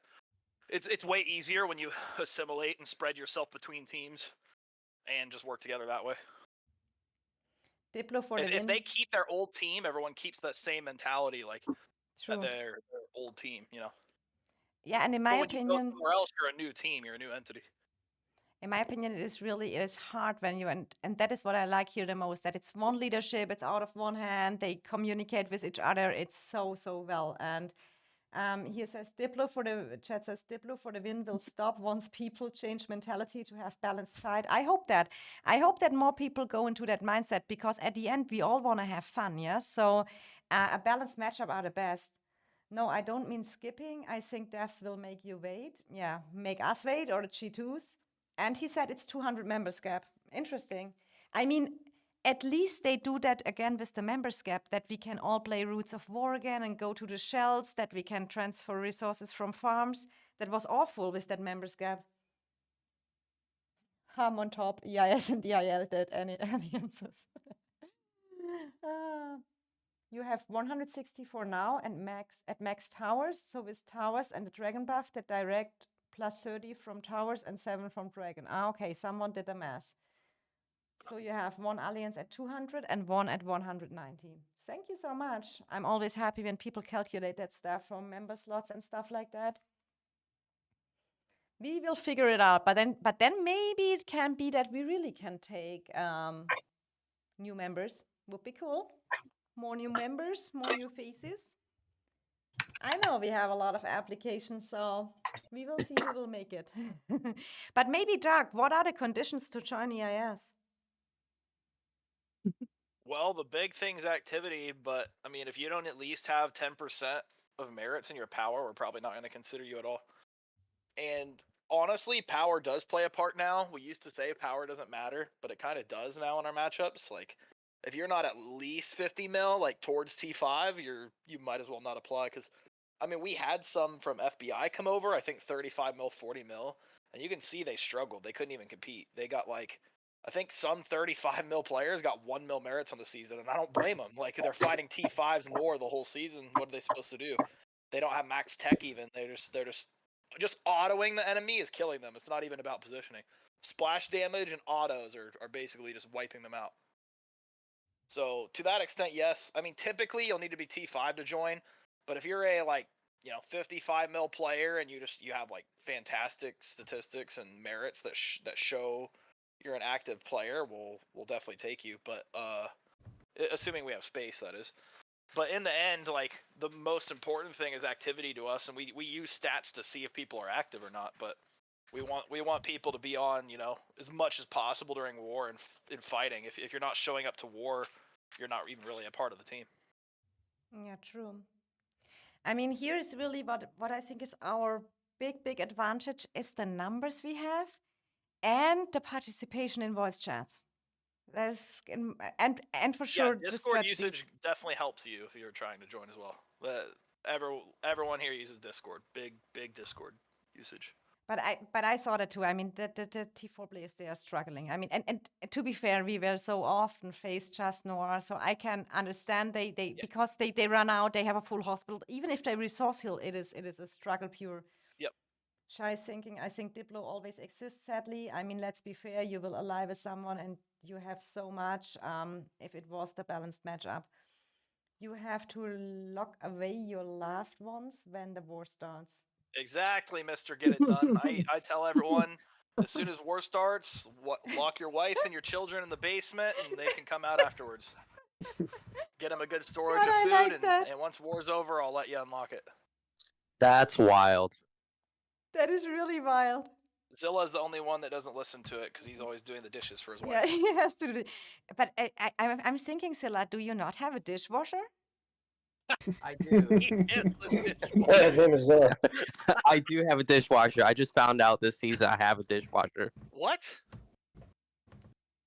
It's way easier when you assimilate and spread yourself between teams, and just work together that way. Diplo for the If win. they keep their old team, everyone keeps that same mentality, like True. their old team, you know. Yeah, and in my But when you go opinion, somewhere else, you're a new team, you're a new entity. it is hard when you and that is what I like here the most, that it's one leadership, it's out of one hand, they communicate with each other, it's so well. And here says Diplo for the chat says Diplo for the win will stop once people change mentality to have balanced fight. I hope that more people go into that mindset, because at the end we all want to have fun, yeah. So a balanced matchup are the best. No, I don't mean skipping. I think devs will make you wait. Yeah, make us wait, or the G2s. And he said it's 200 members gap. Interesting. I mean, at least they do that again with the members gap, that we can all play Roots of War again and go to the shells, that we can transfer resources from farms. That was awful with that members gap. Ham on top, EIS and EIL dead any alliances. You have 164 now and max towers. So with towers and the dragon buff, that direct plus 30 from towers and 7 from dragon. Okay, someone did the math. So you have 1 alliance at 200 and 1 at 190. Thank you so much. I'm always happy when people calculate that stuff from member slots and stuff like that. We will figure it out, but then maybe it can be that we really can take new members. Would be cool. More new members, more new faces. I know we have a lot of applications, so we will see who will make it. But maybe, Doug, what are the conditions to join EIS? Well, the big thing's activity, but I mean, if you don't at least have 10% of merits in your power, we're probably not going to consider you at all. And honestly, power does play a part now. We used to say power doesn't matter, but it kind of does now in our matchups. Like, if you're not at least 50 mil, like towards T5, you might as well not apply. Because, I mean, we had some from FBI come over. I think 35 mil, 40 mil, and you can see they struggled. They couldn't even compete. They got like, I think some 35 mil players got 1 mil merits on the season, and I don't blame them. Like, they're fighting T5s Noir the whole season. What are they supposed to do? They don't have max tech even. They're just autoing the enemy is killing them. It's not even about positioning. Splash damage and autos are basically just wiping them out. So to that extent, yes. I mean, typically you'll need to be T5 to join, but if you're a 55 mil player and you have like fantastic statistics and merits that show you're an active player, we'll definitely take you. But assuming we have space, that is. But in the end, like, the most important thing is activity to us, and we use stats to see if people are active or not. But we want people to be on, as much as possible during war and in fighting. If you're not showing up to war, you're not even really a part of the team. Yeah, true. I mean, here is really what I think is our big advantage is the numbers we have and the participation in voice chats. There's and for sure Yeah, the Discord strategies. usage definitely helps you if you're trying to join as well. Everyone here uses Discord. Big Discord usage. But I saw that too. I mean, the T4 players, they are struggling. I mean, and to be fair, we were so often faced just Noir, so I can understand because they run out, they have a full hospital. Even if they resource heal, it is a struggle pure. Yep. Shy thinking, I think Diplo always exists, sadly. I mean, let's be fair, you will ally with someone and you have so much, if it was the balanced matchup. You have to lock away your loved ones when the war starts. Exactly, Mr. Get It Done. I tell everyone, as soon as war starts, lock your wife and your children in the basement, and they can come out afterwards. Get them a good storage God, of I food, like that. and once war's over, I'll let you unlock it. That's wild. That is really wild. Zilla's the only one that doesn't listen to it because he's always doing the dishes for his wife. Yeah, he has to do it. But I'm thinking, Scylla, do you not have a dishwasher? I do. He is the Yeah, his name is Zilla. I do have a dishwasher. I just found out this season I have a dishwasher. What?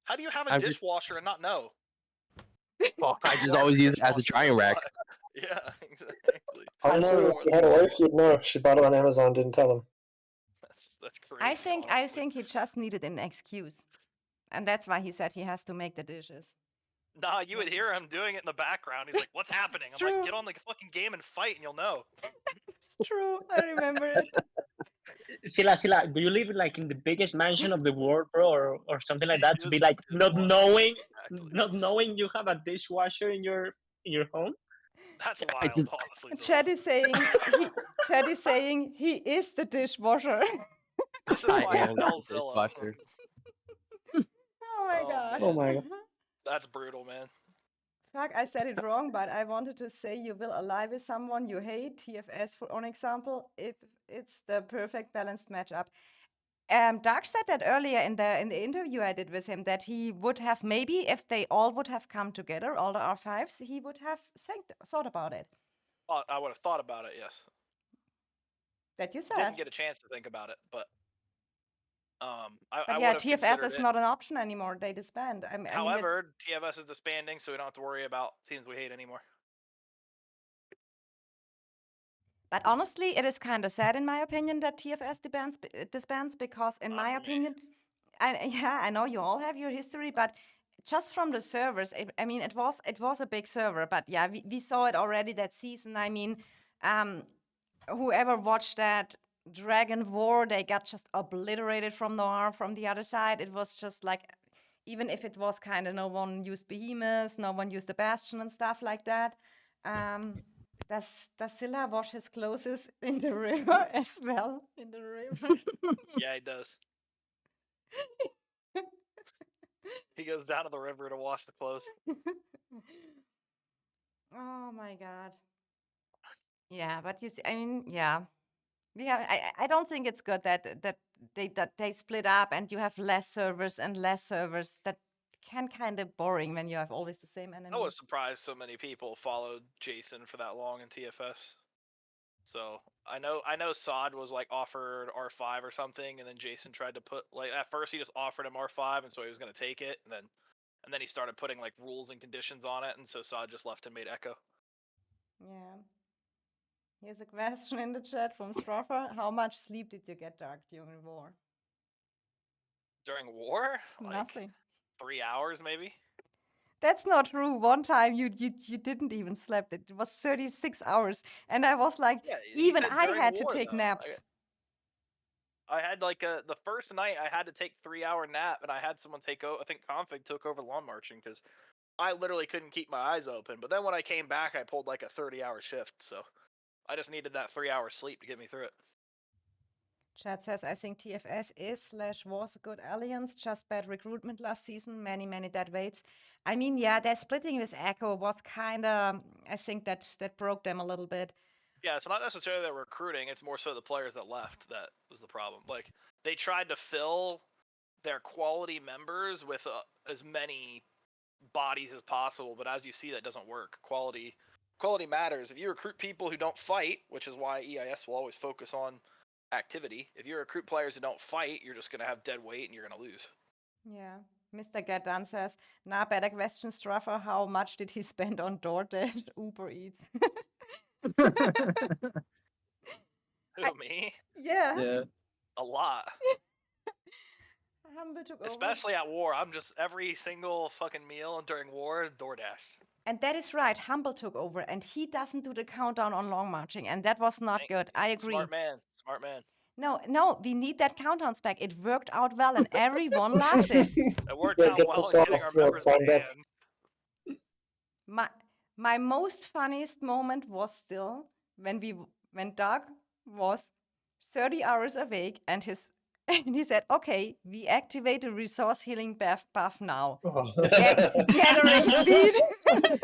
How do you have a I'm just- dishwasher and not know? Well, I just always use it as a drying rack. Yeah, exactly. Honestly, if you had a wife, you'd know. She bought it on Amazon, didn't tell him. That's crazy. I think he just needed an excuse. And that's why he said he has to make the dishes. Nah, you would hear him doing it in the background. He's like, "What's happening?" I'm True. like, "Get on the fucking game and fight, and you'll know." It's true. I remember it. Sila, do you live in the biggest mansion of the world, bro, or something like that? To be Just like not dishwasher. Exactly. knowing you have a dishwasher in your home. That's I wild, just- honestly. Zilla. Chad is saying he is the dishwasher. This is I why I am the tell Zilla. dishwasher. Oh my Oh, god. man. Oh my god. That's brutal, man. Fuck, I said it wrong, but I wanted to say you will ally with someone you hate, TFS for an example, if it's the perfect balanced matchup. Dark said that earlier in the interview I did with him that he would have maybe if they all would have come together, all the R5s, he would have thought about it. I would have thought about it, yes. That you said. Didn't get a chance to think about it, but I But would yeah, have TFS considered is it. not an option anymore. They disband. I mean, it's- However, TFS is disbanding, so we don't have to worry about teams we hate anymore. but honestly, it is kind of sad in my opinion that TFS disbands because in Not my for me. opinion, I know you all have your history, but just from the servers, I mean, it was a big server, but yeah, we saw it already that season. I mean, whoever watched that Dragon War, they got just obliterated from Noir from the other side. It was just like, even if it was kind of no one used Behemoths, no one used the Bastion and stuff like that. Does Scylla wash his clothes in the river as well? In the river. Yeah, he does. He goes down to the river to wash the clothes. Oh my god. Yeah, but you see, I mean, yeah. I don't think it's good that they split up and you have less servers and less servers. That can kind of boring when you have always the same I was enemies. surprised so many people followed Jason for that long in TFS. So I know Sod was like offered R5 or something, and then Jason tried to put like at first he just offered him R5, and so he was gonna take it, and then he started putting like rules and conditions on it, and so Sod just left and made Echo. Yeah. Here's a question in the chat from Straffer. How much sleep did you get, Dark, during war? During war, like Nothing. 3 hours maybe. That's not true. One time you didn't even sleep. It was 36 hours. And I was like, Yeah, he even said I during had to war, take though. naps. I had like the first night I had to take 3-hour nap, and I had someone take over. I think Config took over lawn marching because I literally couldn't keep my eyes open. But then when I came back, I pulled like a 30-hour shift, so I just needed that 3-hour sleep to get me through it. Chat says, I think TFS is/was a good alliance, just bad recruitment last season, many dead weights. I mean, yeah, their splitting with Echo was kind of, I think that broke them a little bit. Yeah, it's not necessarily the recruiting; it's more so the players that left that was the problem. Like they tried to fill their quality members with as many bodies as possible, but as you see, that doesn't work. Quality matters. If you recruit people who don't fight, which is why EIS will always focus on activity. If you recruit players who don't fight, you're just gonna have dead weight and you're gonna lose. Yeah. Mr. Gadan says, nah, better question, Straffer. How much did he spend on DoorDash, Uber Eats? Who, me? Yeah. Yeah. A lot. Humble took over. Especially at war. I'm just every single fucking meal during war, DoorDash. And that is right. Humble took over, and he doesn't do the countdown on long marching, and that was not good. I agree. Smart man. Smart man. No, we need that countdown spec. It worked out well, and everyone loved it. It worked Yeah, out gets well us in all getting our feel members primed up. banned. My most funniest moment was still when Doug was 30 hours awake and he said, okay, we activate the resource healing buff now. Gathering speed.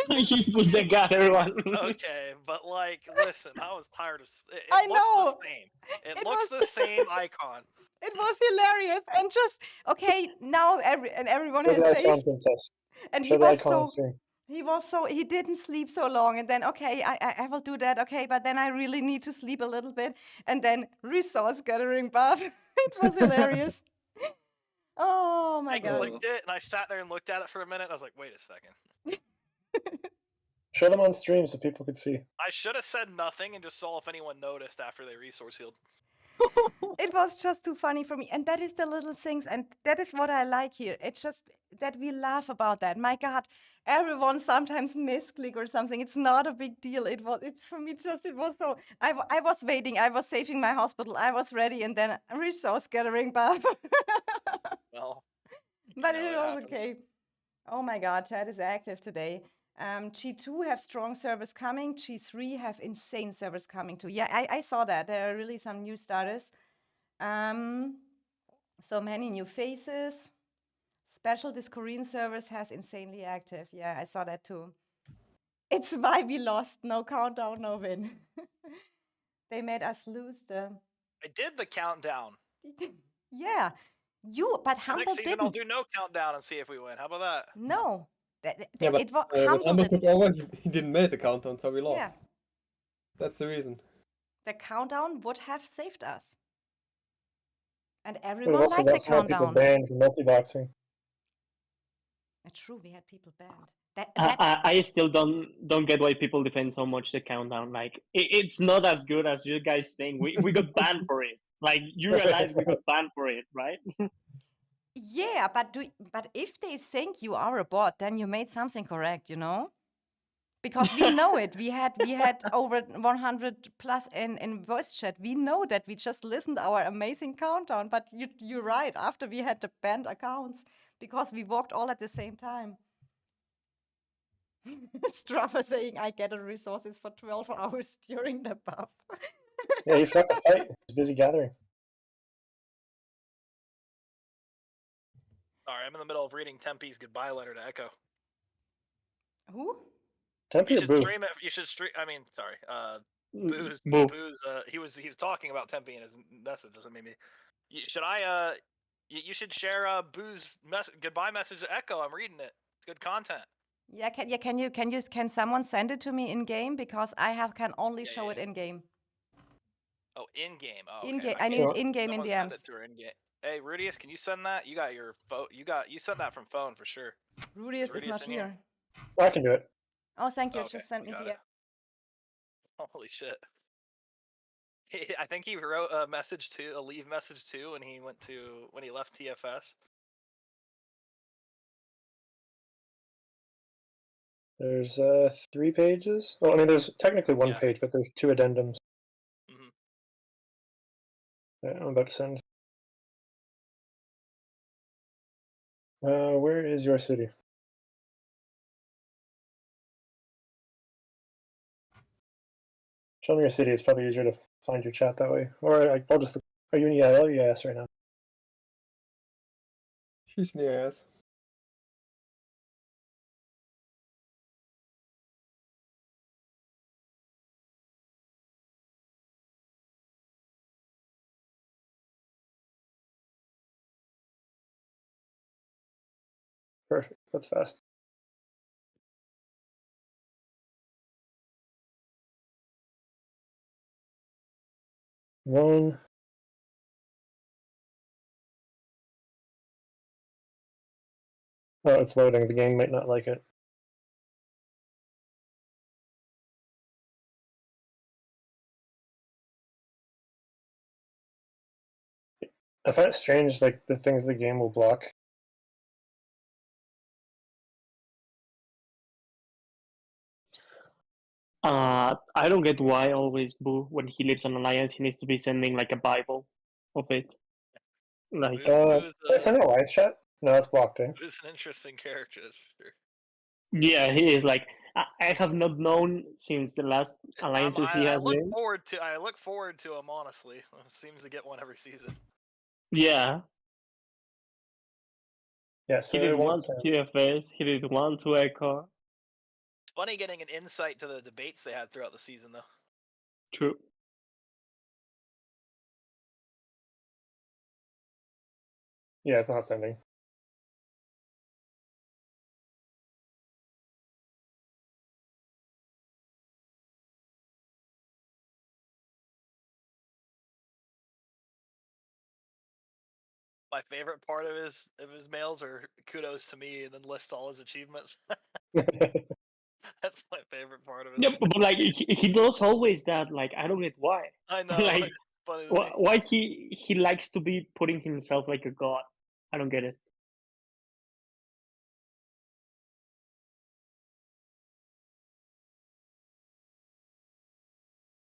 He put the gather one. Okay, but like, listen, I was tired of it. I Looks know. the same. It It looks was- the same icon. It was hilarious. And just, okay, now everyone Show is the safe. icon, princess. And Show he the was icon on so stream. he didn't sleep so long, and then okay, I will do that, okay, but then I really need to sleep a little bit, and then resource gathering buff. It was hilarious. Oh my I god. clicked it and I sat there and looked at it for a minute. And I was like, wait a second. Show them on stream so people could see. I should have said nothing and just saw if anyone noticed after they resource healed. It was just too funny for me, and that is the little things, and that is what I like here. It's just that we laugh about that. My god, everyone sometimes misclick or something. It's not a big deal. It for me just, it was so, I was waiting, I was saving my hospital, I was ready, and then resource gathering buff. Well, But know, it it was happens. okay. Oh my god, chat is active today. G2 have strong servers coming. G3 have insane servers coming too. Yeah, I saw that. There are really some new starters. So many new faces. Special this Korean servers has insanely active. Yeah, I saw that too. It's why we lost. No countdown, no win. They made us lose the. I did the countdown. Yeah, but Humble Next season, I'll didn't. do no countdown and see if we win. How about that? No, Yeah, but it was when Humble Humble took didn't. over, he didn't make the countdown, so we lost. Yeah, That's the reason. the countdown would have saved us, and But everyone also liked the got some more people countdown. banned from multi-boxing. True, we had people banned. That I still don't get why people defend so much the countdown. Like it's not as good as you guys think. We got banned for it. Like you realize we got banned for it, right? Yeah, but if they think you are a bot, then you made something correct, you know? Because we know it. We had over 100 plus in voice chat. We know that. We just listened our amazing countdown. But you're right. After we had the banned accounts, because we walked all at the same time. Straffer saying, I gathered resources for 12 hours during the buff. Yeah, he fought the fight. He was busy gathering. Sorry, I'm in the middle of reading Tempe's goodbye letter to Echo. Who? Tempe You or should Boo? stream it. You should stream. I mean, sorry. Booze. Boo. Booze. He was talking about Tempe in his messages. I mean, should I? You should share Boo's goodbye message to Echo. I'm reading it. It's good content. Yeah, can someone send it to me in game, because I can only Yeah, show yeah, it yeah. in game. Oh, in game. Oh, In okay. game, I I can't- need it in game in Someone send DMs. it to her in game. Hey, Rudius, can you send that? You got your phone. You sent that from phone for sure. Rudius is Rudius not in here? here. I can do it. Oh, thank you. Okay, Just send me got DM. it. Holy shit. I think he wrote a leave message too when he left TFS. There's 3 pages. Well, I mean, there's technically 1 Yeah. page, but there's 2 addendums. Mhm. I'm about to send. Where is your city? Show me your city. It's probably easier to find your chat that way. Or I'll just. Are you in EIL? Yes, right now. She's in the ass. Perfect. That's fast. One. Oh, it's loading. The game might not like it. I find it strange, like the things the game will block. I don't get why always Boo, when he leaves an alliance, he needs to be sending like a Bible of it. Like, I send an alliance chat? No, that's blocked, eh? Boo's an interesting character, that's for sure. yeah, he is like. I have not known since the last alliances he I has look been. forward to him, honestly. Seems to get one every season. Yeah, Yeah, so he did it won't one to send. TFS, he did one to Echo. It's funny getting an insight to the debates they had throughout the season, though. True. Yeah, it's not sending. My favorite part of his mails are kudos to me, and then list all his achievements. That's my favorite part of it. Yeah, but like he does always that. Like I don't get why. I know. like It's funny to me. why he likes to be putting himself like a god. I don't get it.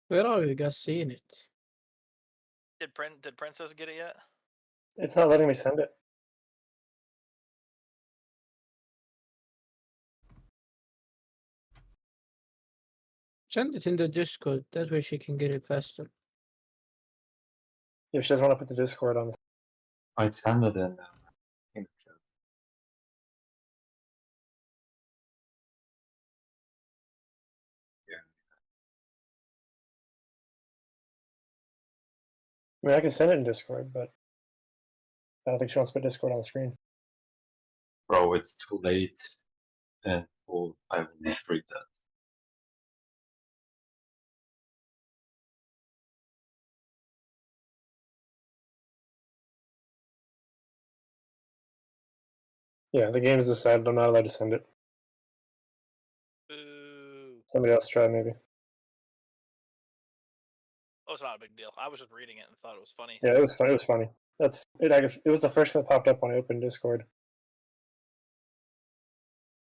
Where are you guys seeing it? Did Princess get it yet? It's not letting me send it. Send it in the Discord. That way she can get it faster. If she doesn't want to put the Discord on. I send it in the chat. I mean, I can send it in Discord, but I don't think she wants to put Discord on the screen. Bro, it's too late. And I will not read that. Yeah, the game's decided I'm not allowed to send it. Boo. Somebody else try, maybe. Oh, it's not a big deal. I was just reading it and thought it was funny. Yeah, it was funny. It was funny. That's it. I guess it was the first thing that popped up when I opened Discord.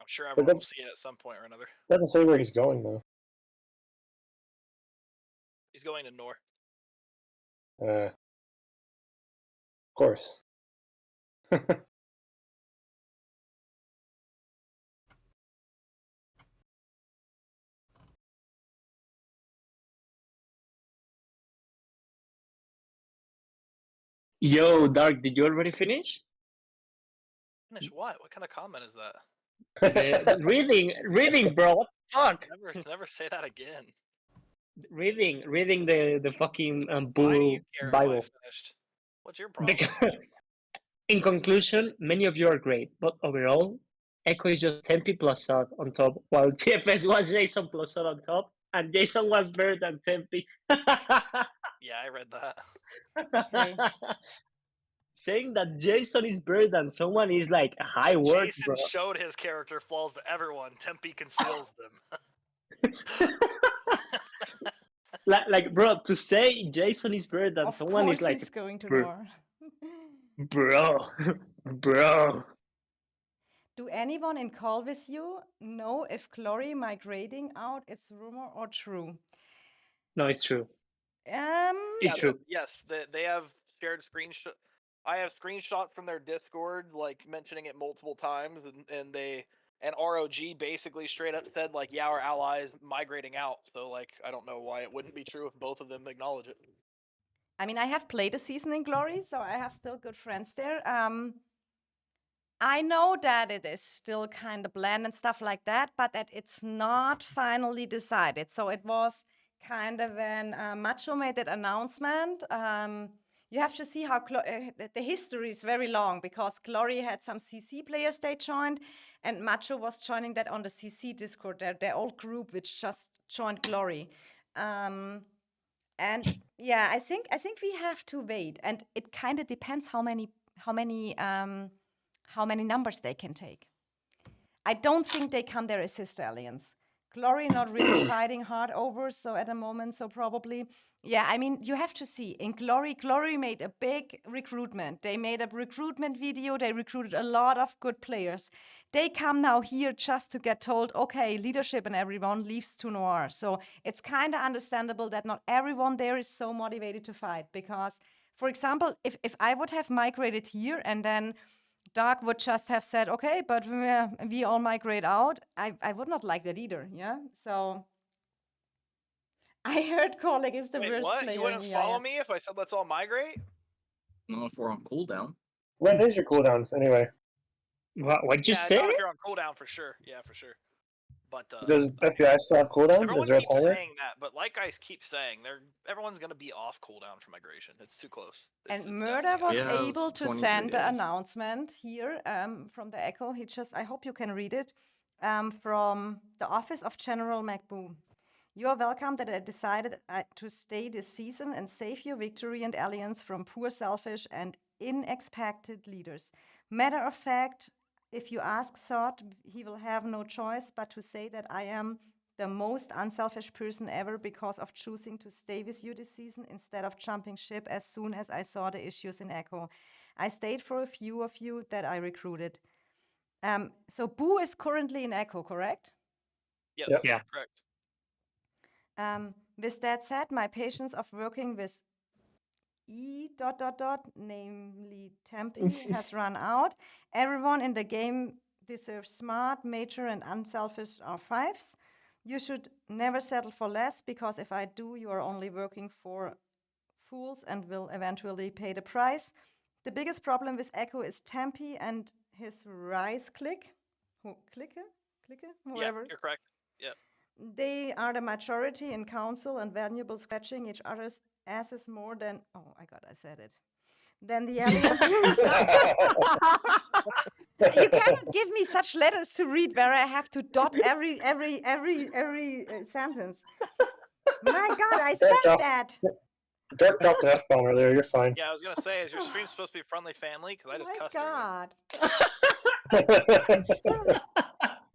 I'm sure everyone will see it at some point or another. Doesn't say where he's going though. He's going to Noir. Of course. Yo, Dark, did you already finish? Finish what? What kind of comment is that? Reading, bro. What the fuck? Never say that again. Reading the fucking Why do Boo you care if I Bible. finished? What's your problem? Because, in conclusion, many of you are great, but overall, Echo is just Tempe plus Sod on top, while TFS was Jason plus Sod on top, and Jason was better than Tempe. Yeah, I read that. Okay. Saying that Jason is better than someone is like high work, Jason bro. showed his character flaws to everyone. Tempe conceals them. Like, bro, to say Jason is better than Of someone course is like, he's going to bro, Noir. bro. Do anyone in call with you know if Glory migrating out is rumor or true? No, it's true. Um, It's true. Yes, they have shared screenshot. I have screenshots from their Discord, like mentioning it multiple times, and ROG basically straight up said like, yeah, our ally is migrating out. So like, I don't know why it wouldn't be true if both of them acknowledge it. I mean, I have played a season in Glory, so I have still good friends there. I know that it is still kind of bland and stuff like that, but that it's not finally decided. So it was kind of when Macho made that announcement. You have to see how the history is very long because Glory had some CC players they joined, and Macho was joining that on the CC Discord, their old group which just joined Glory. And yeah, I think we have to wait, and it kind of depends how many numbers they can take. I don't think they come there as sister alliance. Glory not really fighting hard over, so at the moment, so probably. Yeah, I mean, you have to see. In Glory made a big recruitment. They made a recruitment video. They recruited a lot of good players. They come now here just to get told, okay, leadership and everyone leaves to Noir. So it's kind of understandable that not everyone there is so motivated to fight. Because, for example, if I would have migrated here and then Dark would just have said, okay, but we all migrate out, I would not like that either, yeah? So I heard Kolek is the Wait, worst what? player You in wouldn't the follow IF. me if I said let's all migrate? No, if we're on cooldown. When is your cooldown anyway? What'd you Yeah, say? not if you're on cooldown for sure. Yeah, for sure. But Does FBI still have cooldown? everyone Is there a keeps timer? saying that, but like I keep saying, everyone's gonna be off cooldown for migration. It's too close. And It's Murder definitely was Yeah, able to 23 send the days. announcement here from the Echo. I hope you can read it, from the Office of General McBoo. You are welcome that I decided to stay this season and save your victory and alliance from poor, selfish, and inexpected leaders. Matter of fact, if you ask Sod, he will have no choice but to say that I am the most unselfish person ever because of choosing to stay with you this season instead of jumping ship as soon as I saw the issues in Echo. I stayed for a few of you that I recruited. So Boo is currently in Echo, correct? Yes. Yep. Yeah. Correct. With that said, my patience of working with E ... namely Tempe, has run out. Everyone in the game deserves smart, mature, and unselfish R5s. You should never settle for less, because if I do, you are only working for fools and will eventually pay the price. The biggest problem with Echo is Tempe and his Rise clique. Clique? Whoever. Yeah, you're correct. Yep. They are the majority in council and valuable scratching each other's asses more than, oh my god, I said it. Than the alliance. You cannot give me such letters to read where I have to dot every sentence. My god, I said that. Dirk dropped an F-bomb earlier, you're fine. Yeah, I was gonna say, is your stream supposed to be friendly family? Because I just My cussed earlier. god.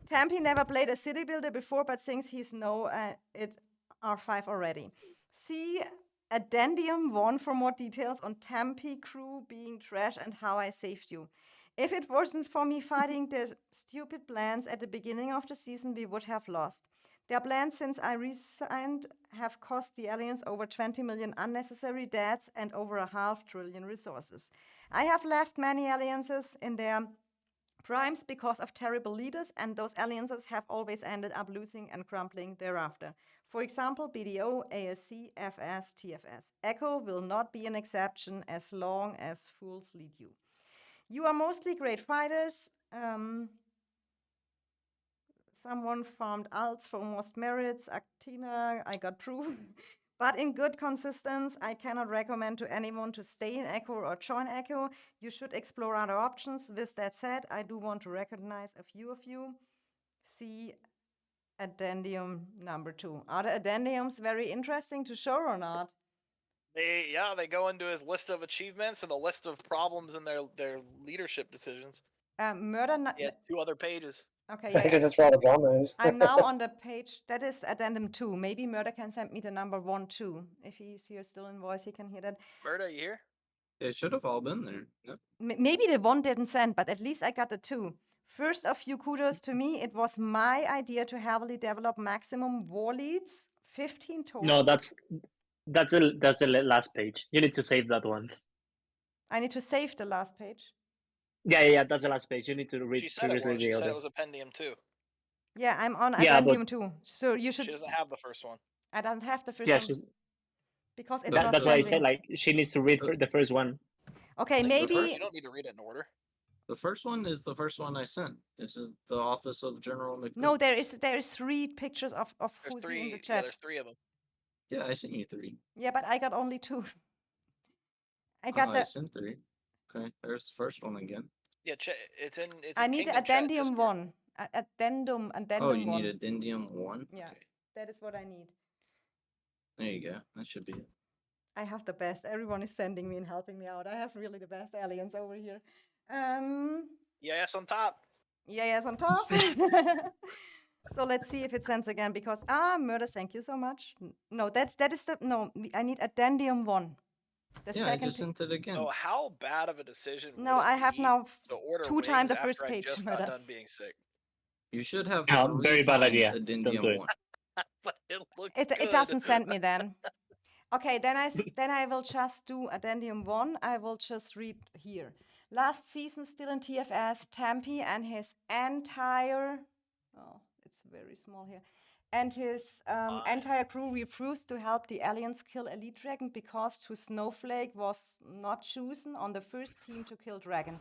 Tempe never played a city builder before, but thinks he's it R5 already. See Addendum 1 for more details on Tempe crew being trash and how I saved you. If it wasn't for me fighting the stupid plans at the beginning of the season, we would have lost. Their plans since I resigned have cost the Alliance over 20 million unnecessary deaths and over $500 billion resources. I have left many alliances in their primes because of terrible leaders, and those alliances have always ended up losing and crumbling thereafter. For example, BDO, ASC, FS, TFS. Echo will not be an exception as long as fools lead you. You are mostly great fighters. Someone farmed alts for most merits. Actina, I got proof. But in good consistency, I cannot recommend to anyone to stay in Echo or join Echo. You should explore other options. With that said, I do want to recognize a few of you. See addendum number 2. Are the addendums very interesting to show or not? They go into his list of achievements and the list of problems in their leadership decisions. Murder. He had 2 other pages. Okay, I yeah. think it's just where all the drama is. I'm now on the page. That is addendum 2. Maybe Murder can send me the number 1 too. If he's here still in voice, he can hear that. Murder, you here? It should have all been there. Yep. Maybe the 1 didn't send, but at least I got the 2. First of you, kudos to me. It was my idea to heavily develop maximum war leads, 15 total. No, that's the last page. You need to save that one. I need to save the last page. Yeah, that's the last page. You need to read She said it previously was. the She said other. it was appendium 2. Yeah, I'm on Yeah, addendum but 2. So you should. She doesn't have the first one. I don't have the first Yeah, one because it's That- not that's why I sending. said like she needs to read the first one. Okay, Like, maybe. You don't need to read it in order. The first one is the first one I sent. This is the Office of General McPhee. No, there is 3 pictures of There's who's 3. in the Yeah, chat. there's 3 of them. Yeah, I sent you 3. Yeah, but I got only 2. I Oh, got I the. sent 3. Okay, there's the first one again. Yeah, it's in. It's I in need Kingdom chat addendum Discord. 1. Addendum Oh, you 1. need addendum 1? Yeah. Okay. That is what I need. There you go. That should be it. I have the best. Everyone is sending me and helping me out. I have really the best aliens over here. Yes, on top. Yes, on top. So let's see if it sends again because Murder, thank you so much. No, that is the no. I need addendum 1. The Yeah, I second. just sent it again. Oh, how bad of a decision? No, would it I have be now to order 2 times the wings first after page. I just Murder. got done being sick. You should have Yeah, 3 very bad times idea. addendum Don't do it. 1. But it looks It good. doesn't send me then. Okay, then I will just do addendum 1. I will just read here. Last season, still in TFS, Tempe and his entire it's very small here. And his entire crew refused to help the aliens kill Elite Dragon because to Snowflake was not chosen on the first team to kill Dragon.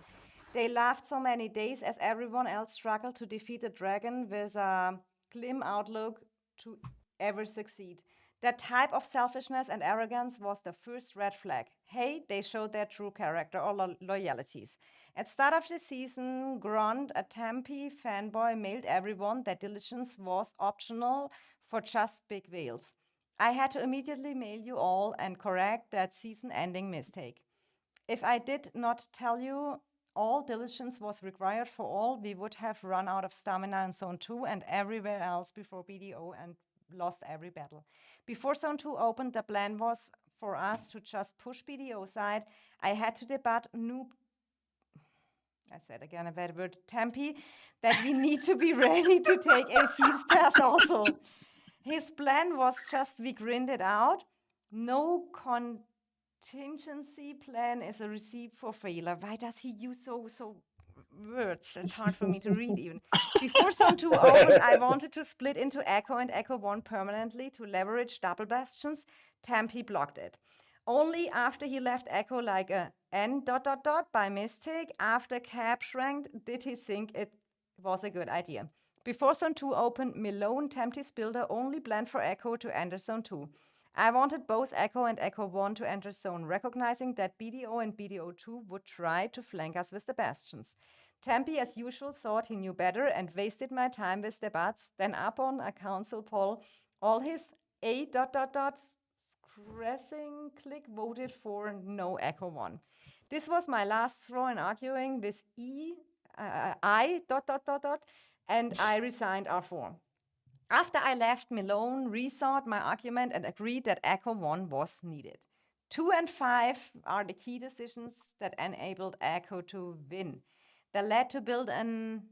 They laughed so many days as everyone else struggled to defeat the dragon with a glim outlook to ever succeed. That type of selfishness and arrogance was the first red flag. Hey, they showed their true character or loyalties. At start of the season, Grunt, a Tempe fanboy, mailed everyone that diligence was optional for just big whales. I had to immediately mail you all and correct that season-ending mistake. If I did not tell you all diligence was required for all, we would have run out of stamina in Zone 2 and everywhere else before BDO and lost every battle. Before Zone 2 opened, the plan was for us to just push BDO side. I had to debate I said again a bad word, Tempe, that we need to be ready to take AC's pass also. His plan was just we grind it out. No contingency plan is a recipe for failure. Why does he use so words? It's hard for me to read even. Before Zone 2 opened, I wanted to split into Echo and Echo 1 permanently to leverage double bastions. Tempe blocked it. Only after he left Echo like a N ... by mistake, after Cap shranked, did he think it was a good idea. Before Zone 2 opened, Malone, Tempe's builder, only planned for Echo to enter Zone 2. I wanted both Echo and Echo 1 to enter Zone, recognizing that BDO and BDO 2 would try to flank us with the bastions. Tempe, as usual, thought he knew better and wasted my time with the bats. Then upon a council poll, all his A ... Scressing click voted for no Echo 1. This was my last throw in arguing with I ... and I resigned R4. After I left, Malone rethought my argument and agreed that Echo 1 was needed. 2 and 5 are the key decisions that enabled Echo to win. That led to build an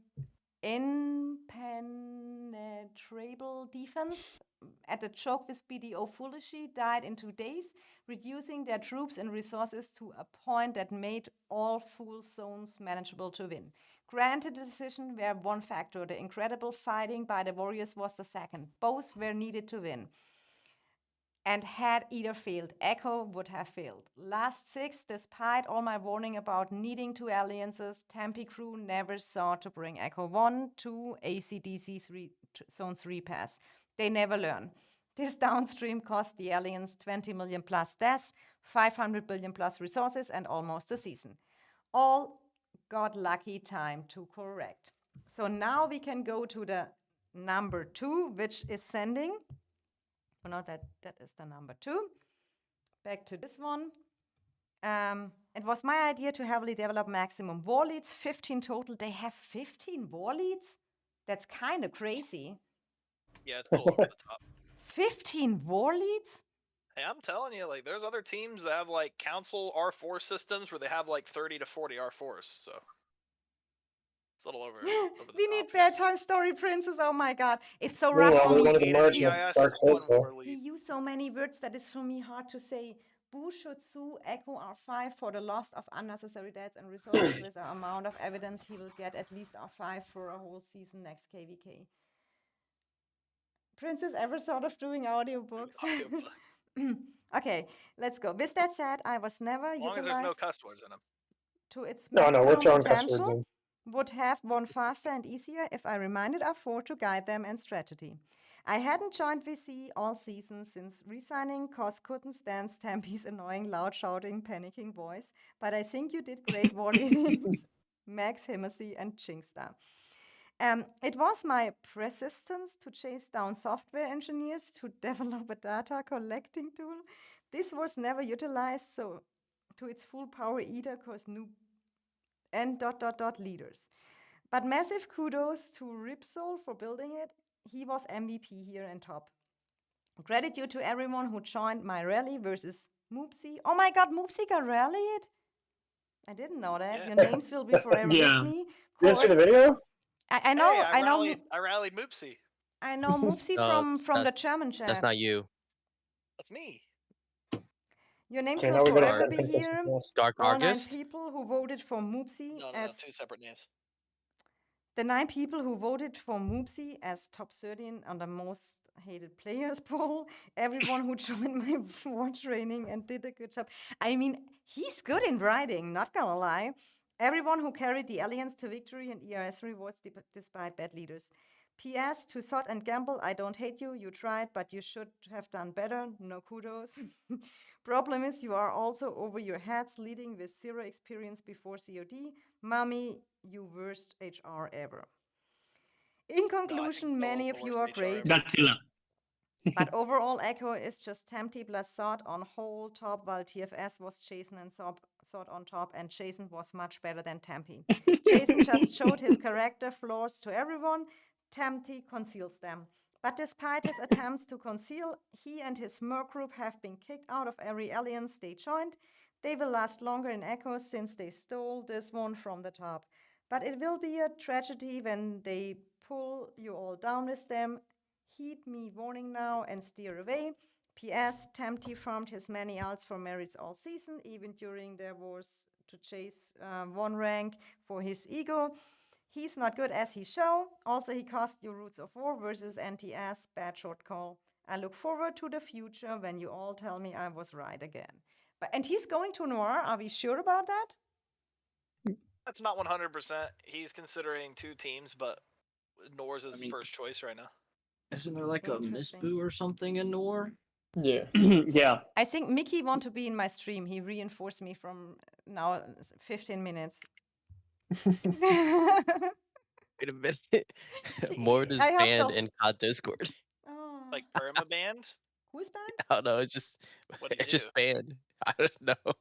impenetrable defense. At the choke with BDO foolishly died in 2 days, reducing their troops and resources to a point that made all full zones manageable to win. Granted, the decision were one factor. The incredible fighting by the warriors was the second. Both were needed to win. And had either failed, Echo would have failed. Last 6, despite all my warning about needing 2 alliances, Tempe crew never saw to bring Echo 1 to ACDC Zone 3 pass. They never learn. This downstream cost the alliance 20 million plus deaths, 500 billion plus resources, and almost a season. All got lucky time to correct. So now we can go to the number 2, which is sending. Oh, no, that is the number 2. Back to this one. It was my idea to heavily develop maximum war leads, 15 total. They have 15 war leads? That's kind of crazy. Yeah, it's a little over the top. 15 war leads? Hey, I'm telling you, like, there's other teams that have like council R4 systems where they have like 30 to 40 R4s. So it's a little over. over the We top, need yes. bedtime story princess. Oh my god, it's so Meanwhile, rough for we me. wanted to Hated merge this EIS Dark is Souls, one so war He lead. used so many words that is for me hard to say. Bu Shutsu Echo R5 for the loss of unnecessary deaths and resources with the amount of evidence he will get at least R5 for a whole season next KVK. Princess ever thought of doing audiobooks? Okay, let's go. With that said, I was never As long as there's no utilized cuss words in them. to its no, we're maximum throwing cuss words potential. in. Would have won faster and easier if I reminded R4 to guide them and strategy. I hadn't joined VC all season since resigning cause couldn't stand Stampy's annoying, loud shouting, panicking voice, but I think you did great war leading Max, Himasi, and Jinxstar. It was my persistence to chase down software engineers to develop a data collecting tool. This was never utilized so to its full power either cause noob and ... leaders. But massive kudos to Ripsol for building it. He was MVP here and top. Gratitude to everyone who joined my rally versus Moopsy. Oh my god, Moopsy got rallied? I didn't know that. Yeah. Your names will be forever Yeah. with me. You didn't see the Court, video? I know, Hey, I know, I rallied Moopsy. I know Moopsy from the German chat. That's not you. That's me. Your names Okay, will now we gotta forever send be Princess here. something else. Dark All 9 August? people who voted for Moopsy No, as 2 separate names. the 9 people who voted for Moopsy as top 13 on the most hated players poll, everyone who joined my war training and did a good job. I mean, he's good in writing, not gonna lie. Everyone who carried the Alliance to victory and ERS rewards despite bad leaders. P.S. To Sot and Gamble, I don't hate you. You tried, but you should have done better. No kudos. Problem is, you are also over your heads, leading with 0 experience before COD. Mommy, you worst HR ever. In conclusion, Zilla many is of the you worst are HR great. ever. That's Zilla. But overall, Echo is just Tempty plus Sot on whole top, while TFS was Jason and Sot on top, and Jason was much better than Tempe. Jason just showed his character flaws to everyone. Tempty conceals them. But despite his attempts to conceal, he and his merc group have been kicked out of every alliance they joined. They will last longer in Echo since they stole this one from the top. But it will be a tragedy when they pull you all down with them. Heed me warning now and steer away. P.S. Tempty farmed his many alts for merits all season, even during their wars to chase 1 rank for his ego. He's not good as he show. Also, he cost you Roots of War versus NTS. Bad short call. I look forward to the future when you all tell me I was right again. And he's going to Noir. Are we sure about that? That's not 100%. He's considering 2 teams, but Noir's his first choice right now. Isn't there like a Interesting. Misboo or something in Noir? Yeah. Yeah. I think Mickey want to be in my stream. He reinforced me from now 15 minutes. Wait a minute. Mord is I have banned the- in COD Discord. Oh. Like perma-banned? Who's banned? I don't know. It's just What did he it's just do? banned. I don't know.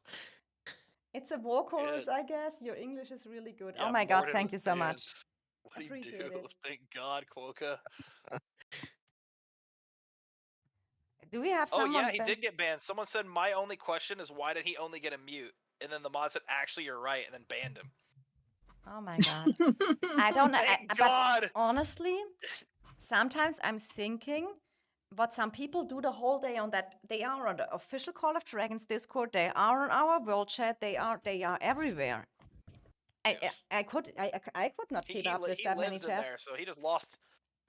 It's a war chorus, Yeah. I guess. Your English is really good. Yeah, Oh my god, Morden thank was you so banned. much. What'd he Appreciate do? it. Thank God, Quokka. Do we have Oh someone? yeah, he did get banned. Someone said my only question is why did he only get a mute? And then the mod said actually you're right, and then banned him. Oh my god. I don't know. Thank But God. honestly, sometimes I'm thinking what some people do the whole day on that. They are on the official Call of Dragons Discord. They are on our world chat. They are everywhere. Yes. I could not keep up with He that many lives in chats. there, so he just lost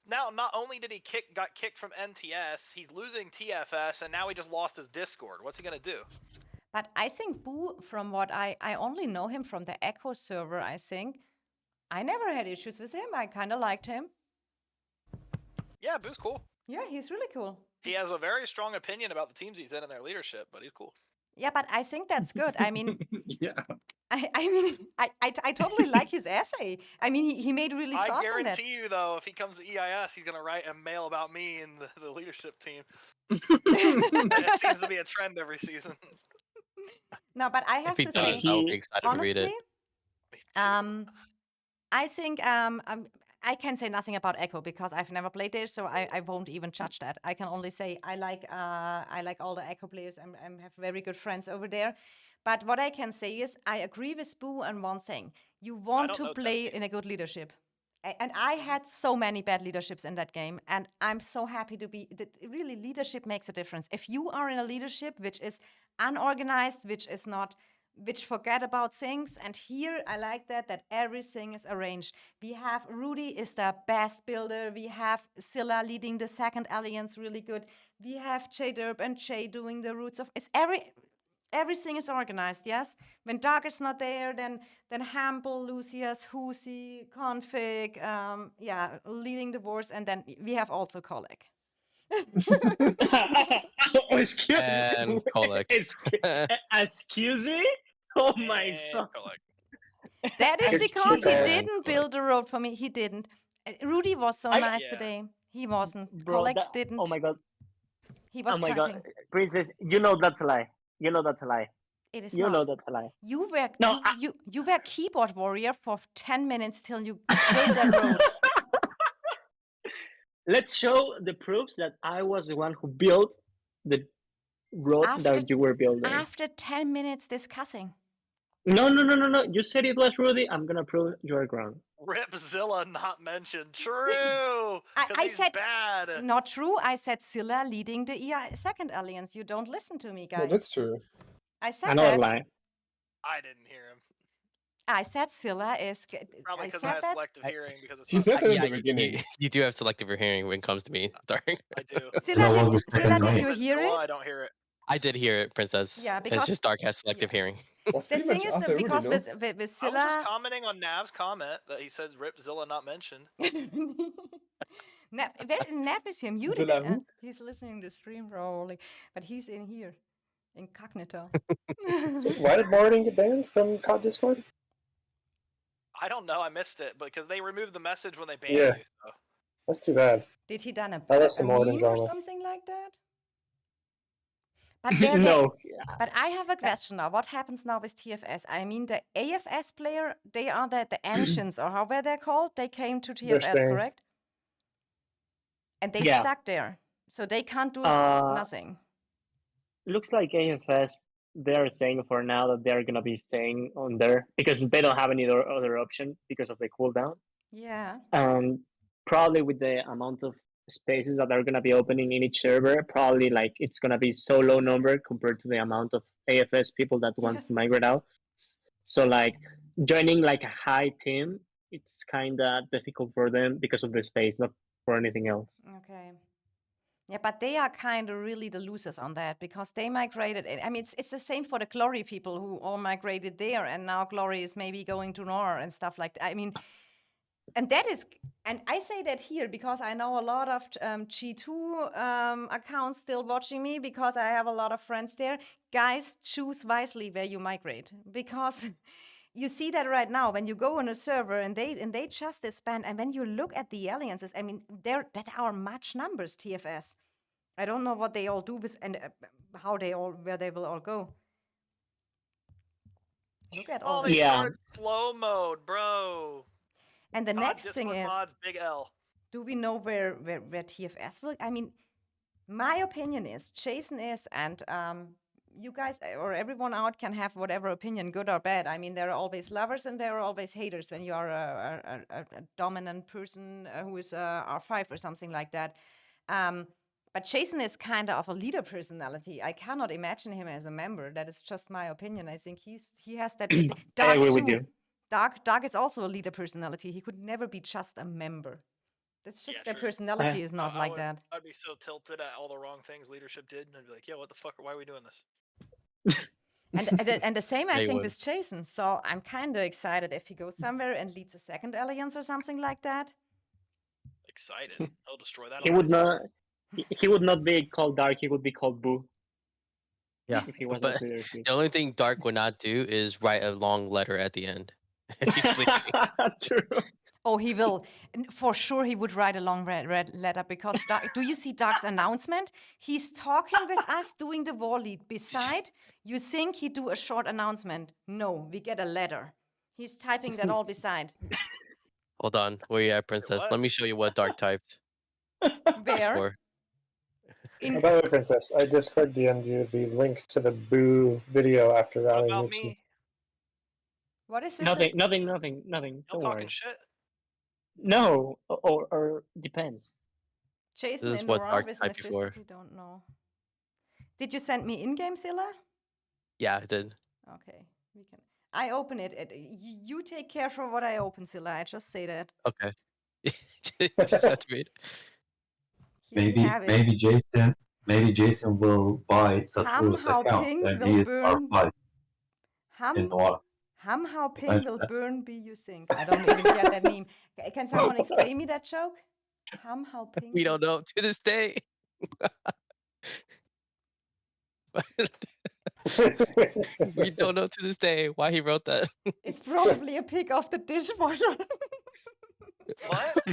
now not only did he got kicked from NTS, he's losing TFS, and now he just lost his Discord. What's he gonna do? But I think Boo, from what I only know him from the Echo server, I think. I never had issues with him. I kind of liked him. Yeah, Boo's cool. Yeah, he's really cool. He has a very strong opinion about the teams he's in and their leadership, but he's cool. Yeah, but I think that's good. I mean, Yeah. I totally like his essay. I mean, he made really I thoughts on that. guarantee you, though, if he comes to EIS, he's gonna write a mail about me and the leadership team. It seems to be a trend every season. No, but I If have he to does, say, I'll be excited to read honestly, it. I think I can say nothing about Echo because I've never played there, so I won't even judge that. I can only say I like all the Echo players. I have very good friends over there. But what I can say is I agree with Boo on one thing. You want to play in a good leadership. And I had so many bad leaderships in that game, and I'm so happy to be. Really, leadership makes a difference. If you are in a leadership which is unorganized, which forget about things, and here I like that everything is arranged. We have Rudy is the best builder. We have Scylla leading the second alliance really good. We have J-Derp and Jay doing the roots of it's everything is organized, yes? When Dark is not there, then Hamble, Lucius, Husi, Config, leading the wars, and then we have also Kolek. Oh, excuse And me. Kolek. Excuse me? Oh my god. That is Excuse because he me. didn't build a road for me. He didn't. Rudy was so nice Yeah. today. He wasn't. Bro, Kolek didn't. oh my god. He was Oh my typing. god. Princess, you know that's a lie. You know that's a lie. It is You not. know that's a lie. You were No, you were keyboard warrior for 10 minutes till you built that road. Let's show the proofs that I was the one who built the road that you were building. After 10 minutes discussing. No. You said it was Rudy. I'm gonna prove you're wrong. Rip Zilla not mentioned. True. I said bad. Not true. I said Scylla leading the second alliance. You don't listen to me, guys. No, that's true. I said Another that. lie. I didn't hear him. I said Scylla is. Probably I because said I have that. selective hearing because it's She not said that in Yeah, the beginning. you do have selective hearing when it comes to me, Dark. I do. Scylla, did If you it's hear Zilla, it? I don't hear it. I did hear it, Princess. Yeah, It's because- just Dark has selective hearing. Was The pretty thing much is after Rudy, because no? with I was Scylla. just commenting on Nav's comment that he said Rip Zilla not mentioned. Nav is here muted. Zilla who? He's listening to stream probably, but he's in here, incognito. So why did Martin get banned from COD Discord? I don't know. I missed it because they removed the message when they banned Yeah. you. So. That's too bad. Did he done a that's some more than meme or drama. something like that? But there No. But I have a question now. What happens now with TFS? I mean, the AFS player, they are the ancients, or how were they called? They came to They're TFS, staying. correct? And they Yeah. stuck there. So they can't do Uh, nothing. Looks like AFS, they're saying for now that they're gonna be staying on there because they don't have any other option because of the cooldown. Yeah. And probably with the amount of spaces that are gonna be opening in each server, probably like it's gonna be so low number compared to the amount of AFS people that wants to Yes. migrate out. So like joining like a high team, it's kinda difficult for them because of the space, not for anything else. Okay. Yeah, but they are kind of really the losers on that because they migrated. I mean, it's the same for the Glory people who all migrated there, and now Glory is maybe going to Noir and stuff like that. I mean, and that is, and I say that here because I know a lot of G2 accounts still watching me because I have a lot of friends there. Guys, choose wisely where you migrate because you see that right now when you go on a server and they just disband, and when you look at the alliances, I mean, that are much numbers. TFS, I don't know what they all do with and where they will all go. Look at all. Oh, they Yeah. started slow mode, bro. And the next thing Discord is, mods, big L. do we know where TFS will? I mean, my opinion is Jason is, and you guys or everyone out can have whatever opinion, good or bad. I mean, there are always lovers and there are always haters when you are a dominant person who is R5 or something like that. But Jason is kind of a leader personality. I cannot imagine him as a member. That is just my opinion. I think he has that. I Dark agree too. with you. Dark is also a leader personality. He could never be just a member. It's just Yeah, their true. personality is not like would, that. I'd be so tilted at all the wrong things leadership did, and I'd be like, yeah, what the fuck? Why are we doing this? And the same, I They think, would. with Jason. So I'm kind of excited if he goes somewhere and leads a second alliance or something like that. Excited. He'll destroy that He would alliance. not. He would not be called Dark. He would be called Boo. Yeah, If he was but not leadership. the only thing Dark would not do is write a long letter at the end. He's sleeping. True. Oh, he will. For sure, he would write a long red letter because do you see Dark's announcement? He's talking with us, doing the war lead. Beside, you think he do a short announcement? No, we get a letter. He's typing that all beside. Hold on, where you at, Princess? what? Let me show you what Dark typed Where? before. By the way, Princess, I Discord DM'd you the link to the Boo video after What rallying about Nixon. me? What is this? Nothing. Y'all Don't talking worry. shit? No, or depends. Jason This is and what Noir Dark with typed before. we don't know. Did you send me in-game, Zilla? Yeah, I did. Okay, we can. I open it. You take care for what I open, Zilla. I just say that. Okay. Just have to read. Here we have it. Maybe Jason will buy Satoru's How account pink and will he is burn. R5 in Noir. How pink will burn be you think? I don't even get that meme. Can someone explain me that joke? How pink? We don't know to this day. We don't know to this day why he wrote that. It's probably a pic of the dishwasher. What?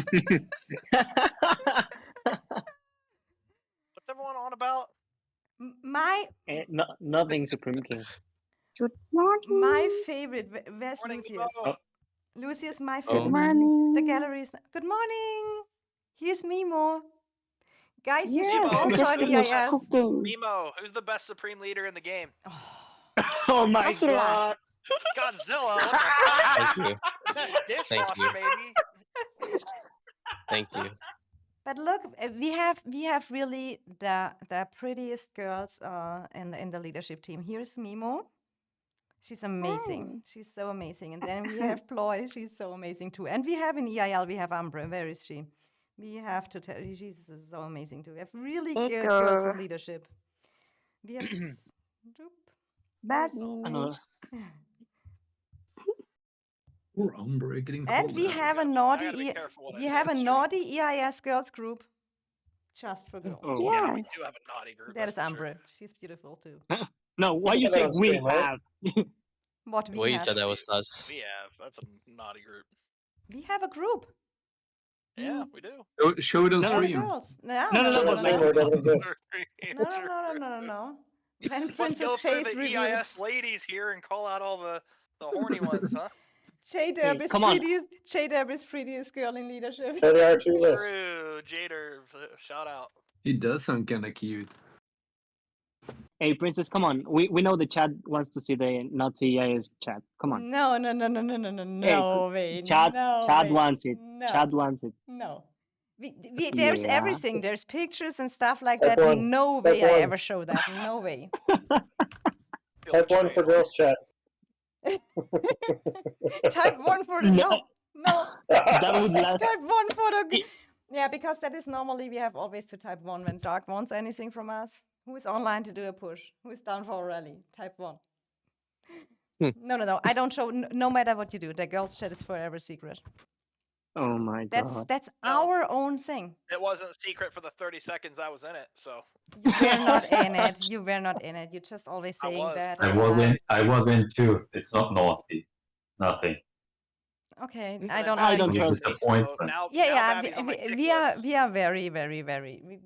What's everyone on about? My Nothing, Supreme King. my favorite. Where's Morning, Lucius? Mimo. Lucius, my Oh. favorite. Morning. The gallery is. Good morning. Here's Mimo. Guys, you should Mimo, all who's join the EIS. best- Cooking. Mimo, who's the best supreme leader in the game? Oh my Godzilla. god. Godzilla. What the Thank you. fuck? Best dishwasher, you. baby. Thank you. But look, we have really the prettiest girls in the leadership team. Here's Mimo. She's amazing. Oh. She's so amazing. And then we have Ploy. She's so amazing too. And we have in EIL, we have Umbra. Where is she? We have to tell you, she's so amazing too. We have really good girls in leadership. We have Bad Another. news. Poor Umbra getting and called we out. have a I naughty gotta be careful what I we say have a on stream. naughty EIS girls group just for girls. Oh. Yeah, we Yes. do have a naughty group. That is that's for sure. Umbra. She's beautiful too. No, why you put that say on we stream, right? have? What The we way you have. said that was sus. We have. That's a naughty group. We have a group. Yeah, we do. Show it on No, For the stream. girls. No, No, no, but like- Streamer doesn't exist. no. When Let's Princess go through Face the revealed, EIS ladies here and call out all the horny ones, huh? J-Derb is come on. prettiest girl in leadership. So there are two lists. True, Jader, shout out. He does sound kind of cute. Hey, Princess, come on. We know the chat wants to see the Nazi EIS chat. Come on. No way. Chad no Chad way. wants it. No. Chad wants it. No. There's Yeah. everything. There's pictures and stuff like Type that. one. No Type way I one. ever show that. No way. Feel Type 1 for betrayed. girls chat. Type 1 for the No. no. That would last. Type 1 for the yeah, because that is normally we have always to type 1 when Dark wants anything from us. Who is online to do a push? Who is down for a rally? Type 1. No. I don't show. No matter what you do, the girls' chat is forever secret. Oh my god. That's No. our own thing. It wasn't a secret for the 30 seconds I was in it, so. You were not in it. You were not in it. You're just always I saying was. that. I it's was in too. It's not naughty. Nothing. okay, And I then don't I like. don't You trust me, disappoint so now, Yeah, now yeah. Babby's on my kick We are list. we are very.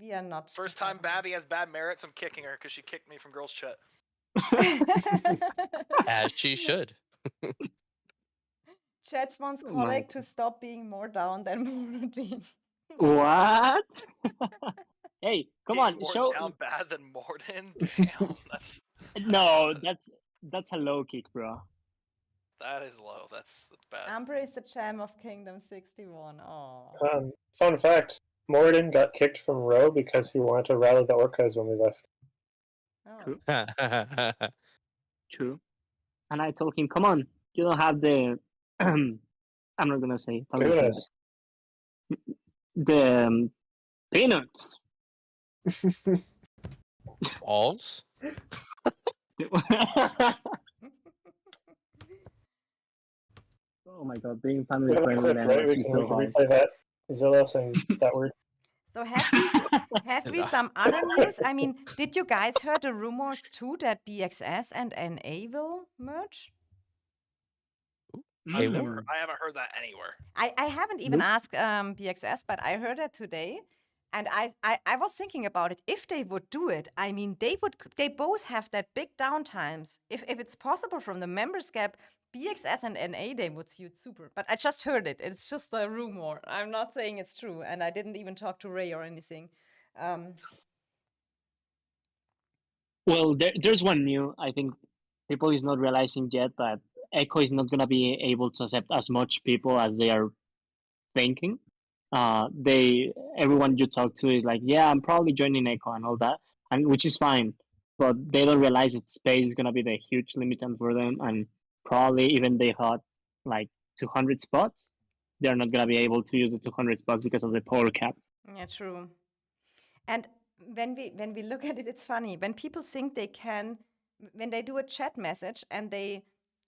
We are not. First time Babby has bad merits, I'm kicking her because she kicked me from girls' chat. As she should. Chats wants Oh my colleague to stop being more down than more routine. What? Hey, come Being on, more show. down bad than Morden? Damn, No, that's a low kick, bro. that is low. That's bad. Amber is the gem of Kingdom 61. Oh. Fun fact, Morden got kicked from Row because he wanted to rally the Orcas when we left. Oh. True. And I told him, come on, you don't have the. I'm not gonna say. Kunas. The peanuts. Alls? Oh my god, being family We have a friendly, clip, man, right? We is can, so we can hard. replay that. Zillow saying that word. So have we some other news? I mean, did you guys heard the rumors too that BXS and NA will merge? I Hey, what? haven't heard that anywhere. I haven't even asked BXS, but I heard it today. And I was thinking about it. If they would do it, I mean, they both have that big downtimes. If it's possible from the members gap, BXS and NA, they would suit super. But I just heard it. It's just a rumor. I'm not saying it's true. And I didn't even talk to Ray or anything. Well, there's one new. I think people is not realizing yet that Echo is not gonna be able to accept as much people as they are thinking. Everyone you talk to is like, yeah, I'm probably joining Echo and all that, and which is fine, but they don't realize that space is gonna be the huge limitant for them, and probably even they had like 200 spots, they're not gonna be able to use the 200 spots because of the power cap. Yeah, true. And when we look at it, it's funny when people think they can, when they do a chat message and they,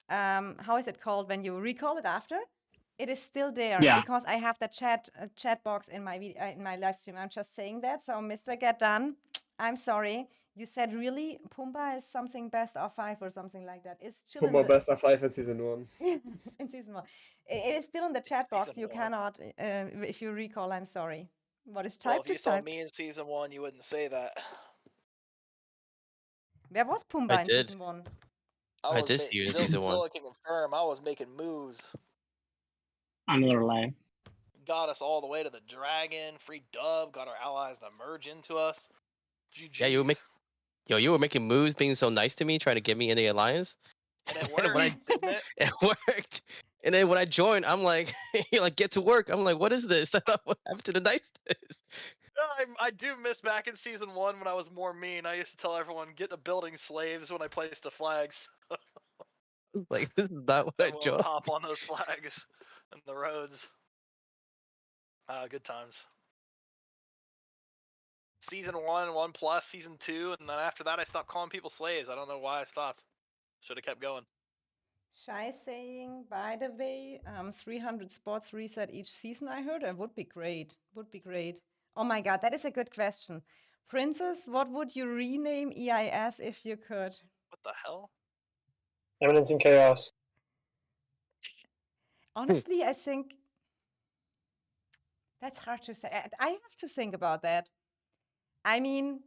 how is it called when you recall it after? It is still there because I have the chat box in my in my live stream. I'm just saying that. So, Mr. Get Done, I'm sorry. You said really Pumba is something best of 5 or something like that. It's still Pumba best of 5 in season 1. in season 1. It is still in the chat box. You cannot, if you recall. I'm sorry. What is typed Well, if you is saw typed. me in season 1, you wouldn't say that. Where was Pumba I in did. season 1? I did see you in season 1. Zilla can confirm I was making moves. Another lie. Got us all the way to the dragon, free dub, got our allies to merge into us. GG. Yeah, you were making moves, being so nice to me, trying to get me in the alliance. And it worked, didn't it? It worked. And then when I joined, I'm like, you're like, get to work. I'm like, what is this? I thought, what happened to the niceness? I do miss back in season 1 when I was more mean. I used to tell everyone, get the building slaves when I placed the flags. Like, this is not what I Everyone would joined. hop on those flags and the roads. Good times. Season 1, 1+, season 2, and then after that I stopped calling people slaves. I don't know why I stopped. Should have kept going. Shy saying, by the way, 300 spots reset each season, I heard. It would be great. Would be great. Oh my god, that is a good question. Princess, what would you rename EIS if you could? What the hell? Eminence and Chaos. Honestly, I think that's hard to say. I have to think about that. I mean,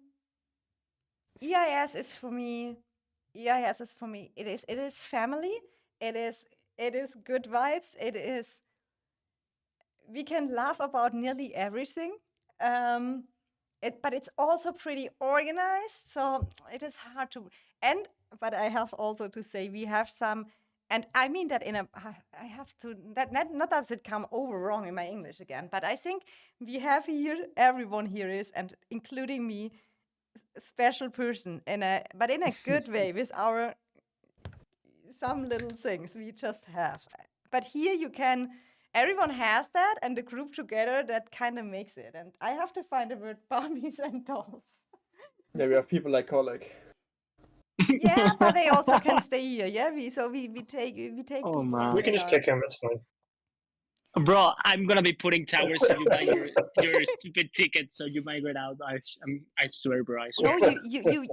EIS is for me. EIS is for me. It is family. It is good vibes. It is. We can laugh about nearly everything. But it's also pretty organized, so it is hard to. But I have also to say we have some, and I mean that in a. I have to not does it come over wrong in my English again, but I think we have here everyone here is, and including me, special person but in a good way with our some little things we just have. But here you can. Everyone has that, and the group together that kind of makes it. And I have to find the word Barbies and dolls. Yeah, we have people like Kolek. Yeah, but they also can stay here. Yeah, we take Oh people. man. We can just kick him. It's fine. Bro, I'm gonna be putting towers so you buy your stupid tickets so you migrate out. I swear, bro. I swear. No,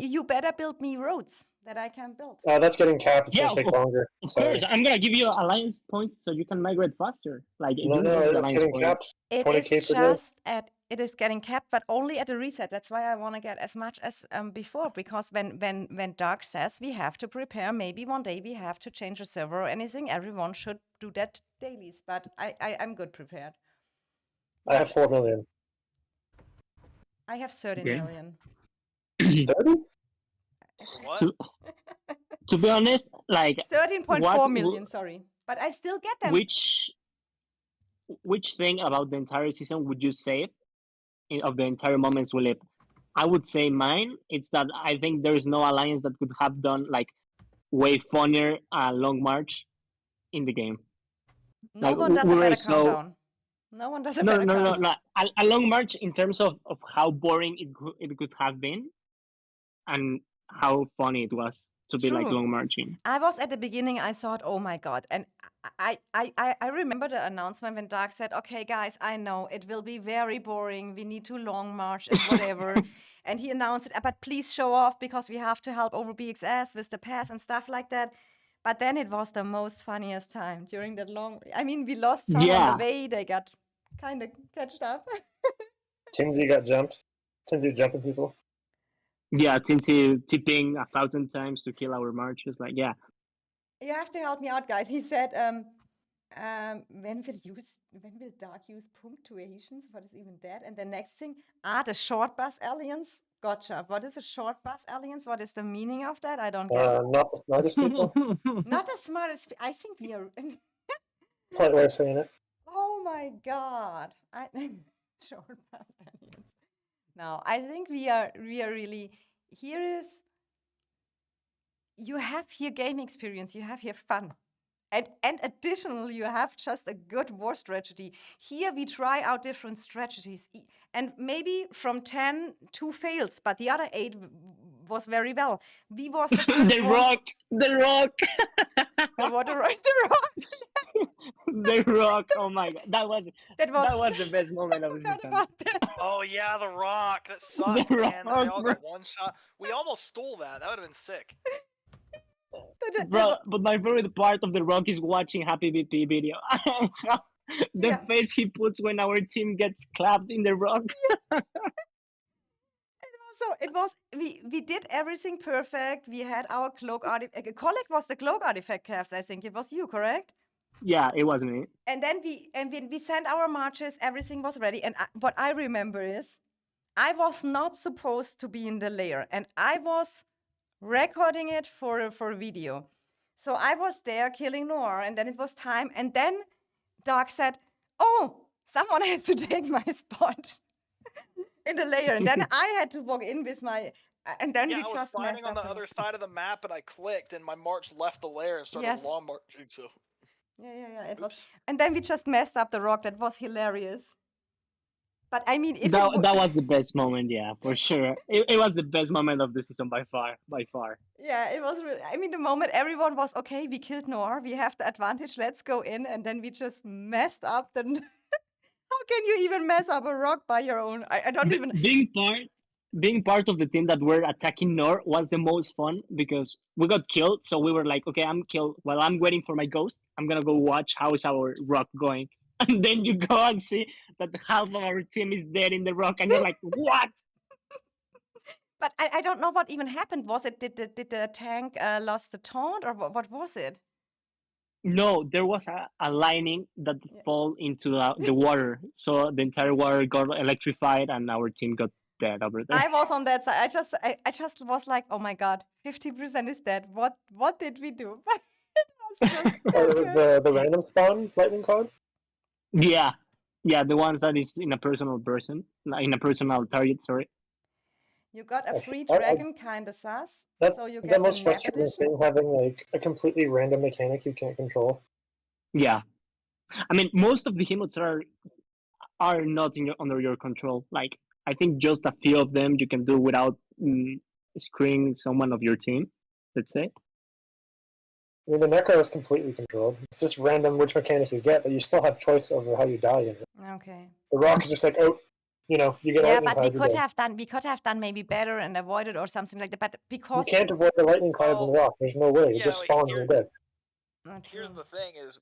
you better build me roads that I can build. That's getting capped. It's Yeah, gonna take longer. Of Sorry. course, I'm gonna give you alliance points so you can migrate faster. Like No, you have the it's alliance getting points. capped. It 20K is per day. just it is getting capped, but only at a reset. That's why I want to get as much as before, because when Dark says we have to prepare, maybe one day we have to change a server or anything, everyone should do that dailies. But I'm good prepared. I have 4 million. I have 13 Okay. million. 30? What? To be honest, like 13.4 million, sorry. But I still get them. Which thing about the entire season would you save of the entire moments we live? I would say mine. It's that I think there is no alliance that could have done like way funnier Long March in the game. No like, one does a we were better so- countdown. No one does a No, better no, no, cut. no. A long march in terms of how boring it could have been, and how funny it was to be like True. long marching. I was at the beginning, I thought, oh my God. And I remember the announcement when Dark said, okay, guys, I know it will be very boring. We need to long march and whatever. And he announced it, but please show off because we have to help over BXS with the pass and stuff like that. But then it was the most funniest time during that long. I mean, we lost some on Yeah. the way. They got kind of catched up. Tinsy got jumped. Tinsy jumping people. Yeah, Tinty tipping 1,000 times to kill our marches. Like, yeah. You have to help me out, guys. He said, when will Dark use punctuations? What is even that? And the next thing, the short bus alliance. Gotcha. What is a short bus alliance? What is the meaning of that? I don't get it. Not the smartest people. Not the smartest. I think we are. Polite way of saying it. Oh my God. Short bus alliance. No, I think we are really. Here is. You have here game experience. You have here fun. And additionally, you have just a good war strategy. Here we try out different strategies. And maybe from 10, 2 fails, but the other 8 was very well. We was the first The one. rock! The rock! The rock! The rock! Oh my God. That was the best moment of the season. Oh yeah, the rock. That sucked, man. They all got one shot. We almost stole that. That would have been sick. Bro, but my favorite part of the rock is watching Happy BP video. The face he puts when our team gets clapped in the rock. It was we did everything perfect. We had our cloak artifact. Collect was the cloak artifact, Cavs. I think it was you, correct? Yeah, it was me. And then we sent our marches. Everything was ready. And what I remember is, I was not supposed to be in the lair, and I was recording it for video. So I was there killing Noir, and then it was time. And then Dark said, "Oh, someone has to take my spot in the layer." And then I had to walk in with my. And then we I was just fighting on the messed up other side of the map, and I clicked, and my march left the lair and started Yes. long marching. So. Yeah. It was. And then we just messed up the rock. That was hilarious. But I mean, if that was the best moment, yeah, for sure. It was the best moment of the season by far. Yeah, it was really, I mean, the moment everyone was, okay, we killed Noir, we have the advantage, let's go in, and then we just messed up the... How can you even mess up a rock by your own? I don't even... Being part of the team that were attacking Noir was the most fun, because we got killed, so we were like, okay, I'm killed. While I'm waiting for my ghost, I'm gonna go watch how is our rock going. And then you go and see that half of our team is dead in the rock, and you're like, what? But I don't know what even happened. Was it, did the tank lost the taunt, or what was it? No, there was a lightning that fell into the water. So the entire water got electrified, and our team got dead over there. I was on that side. I just was like, oh my God, 50% is dead. What did we do? It was just it was the random spawn lightning cloud? Yeah, the ones that is in a personal target, sorry. You got a free dragon, kind of sus. That's so you the get most the map frustrating edition. thing, having like a completely random mechanic you can't control. Yeah, I mean, most of the emotes are not under your control. Like, I think just a few of them you can do without screening someone of your team, let's say. I mean, the Necro is completely controlled. It's just random which mechanic you get, but you still have choice over how you die in it. Okay. The Rock is just like, oh, you know, you get Yeah, lightning but clouds. we could have done maybe better and avoided or something like that. But because You can't avoid the lightning clouds in the Rock. There's no way. It just spawns and you're dead. Here's the thing: is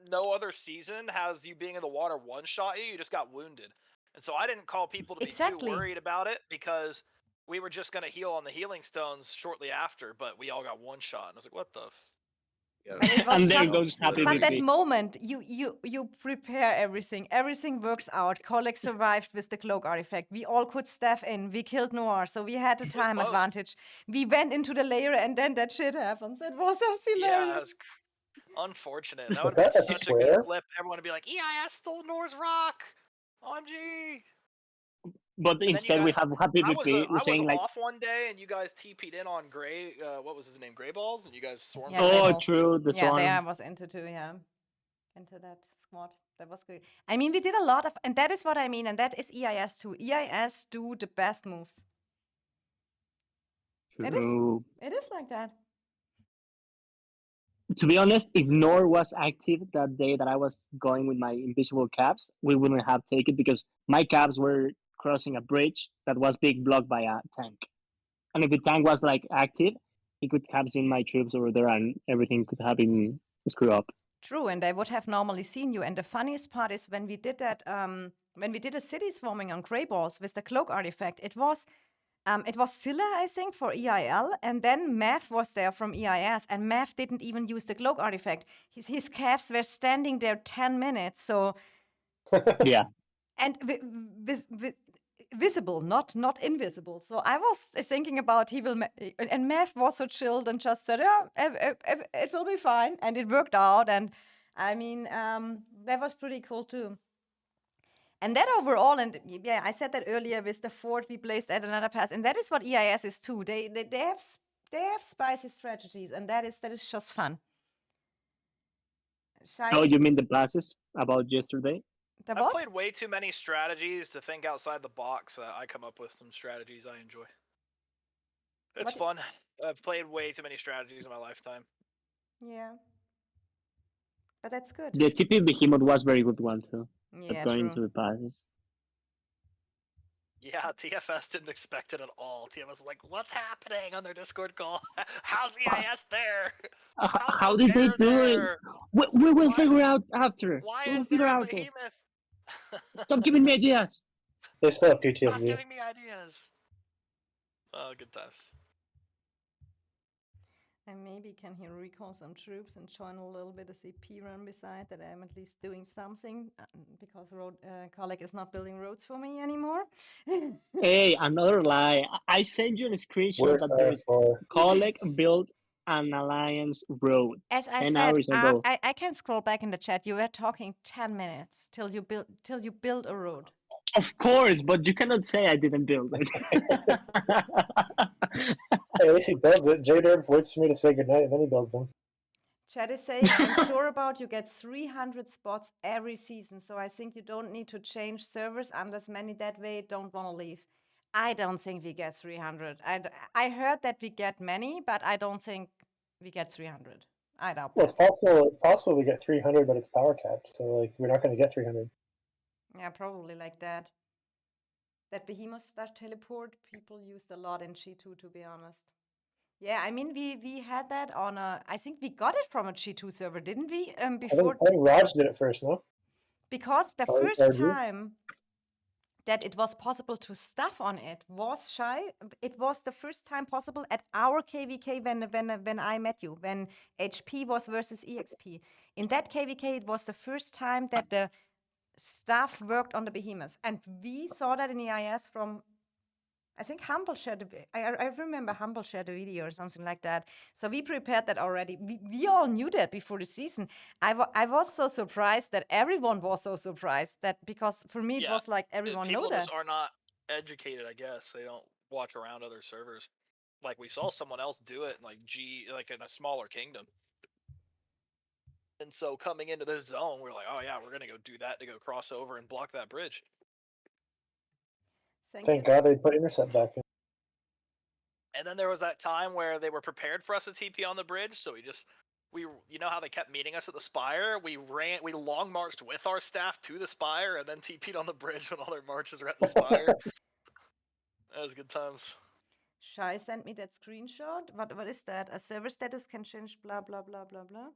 no other season has you being in the water one-shot you. You just got wounded, and so I didn't call people to be too worried about it because we were just gonna heal on the healing stones shortly after, but we all got one shot, and I was like, what the. And there goes Happy But BP. that moment, you prepare everything. Everything works out. Kolek survived with the cloak artifact. We all could staff in. We killed Noir, so we had a time advantage. We went into the layer, and then that shit happens. It was just hilarious. Yeah, it was unfortunate. That would Was have that been a such a good square? clip. Everyone would be like, EIS stole Noir's rock! OMG! But instead we have Happy I was, BP I was saying like, off one day, and you guys TP'd in on Gray, what was his name, Gray Balls? And you guys swarmed. oh, true, the Yeah, swarm. there I was into too, yeah. into that squad. That was good. I mean, we did a lot of, and that is what I mean, and that is EIS too. EIS do the best moves. True. It is like that. To be honest, if Noir was active that day that I was going with my invisible caps, we wouldn't have taken it because my caps were crossing a bridge that was being blocked by a tank. And if the tank was like active, he could have seen my troops over there and everything could have been screwed up. True, and I would have normally seen you. And the funniest part is when we did that, when we did a city swarming on Grey Balls with the cloak artifact, it was Scylla, I think, for EIL, and then Mav was there from EIS, and Mav didn't even use the cloak artifact. His calves were standing there 10 minutes, so Yeah. and visible, not invisible. So I was thinking about and Mav was so chilled and just said, "Yeah, it will be fine," and it worked out. And I mean, that was pretty cool too. And that overall, and yeah, I said that earlier with the fort we placed at another pass, and that is what EIS is too. They have spicy strategies, and that is just fun. Oh, you mean the passes about yesterday? The I've what? played way too many strategies to think outside the box. I come up with some strategies I enjoy. It's fun. I've played way too many strategies in my lifetime. Yeah. But that's good. The TP Behemoth was very good one too. Yeah, going true. to the passes. Yeah, TFS didn't expect it at all. TFS was like, what's happening on their Discord call? How's EIS there? How did they do it? We will figure out after. Why We will is figure there a out. behemoth? Stop giving me ideas. They still have Stop PTSD. giving me ideas. Oh, good times. And maybe can he recall some troops and join a little bit of CP run beside that I'm at least doing something because road colleague is not building roads for me anymore. Hey, another lie. I sent you a screenshot that there is colleague built an alliance road. As I 10 said, hours ago. I can scroll back in the chat. You were talking 10 minutes till you build a road. Of course, but you cannot say I didn't build it. Hey, at least he builds it. J-Derb waits for me to say goodnight and then he builds them. Chat is saying, I'm sure about you get 300 spots every season, so I think you don't need to change servers unless many that way don't want to leave. I don't think we get 300. I heard that we get many, but I don't think we get 300. I doubt Well, that. it's possible we get 300, but it's power capped, so like we're not going to get 300. Yeah, probably like that. That behemoth slash teleport people used a lot in G2, to be honest. Yeah, I mean we had that on a. I think we got it from a G2 server, didn't we? Before. I think Raj did it first, no? Because the first time that it was possible to stuff on it was Shy. It was the first time possible at our KVK when I met you, when HP was versus EXP. In that KVK, it was the first time that the stuff worked on the behemoths, and we saw that in EIS from. I think Humble shared. I remember Humble shared a video or something like that. So we prepared that already. We all knew that before the season. I was so surprised that everyone was so surprised that because for me it was like everyone People know that. just are not educated, I guess. They don't watch around other servers. Like we saw someone else do it, like in a smaller kingdom. And so coming into this zone, we're like, oh yeah, we're gonna go do that to go cross over and block that bridge. Thank God they put intercept back in. And then there was that time where they were prepared for us to TP on the bridge, so you know how they kept meeting us at the spire? We long marched with our staff to the spire and then TP'd on the bridge when all their marches were at the spire. That was good times. Shai sent me that screenshot. What is that? A server status can change blah blah blah blah blah.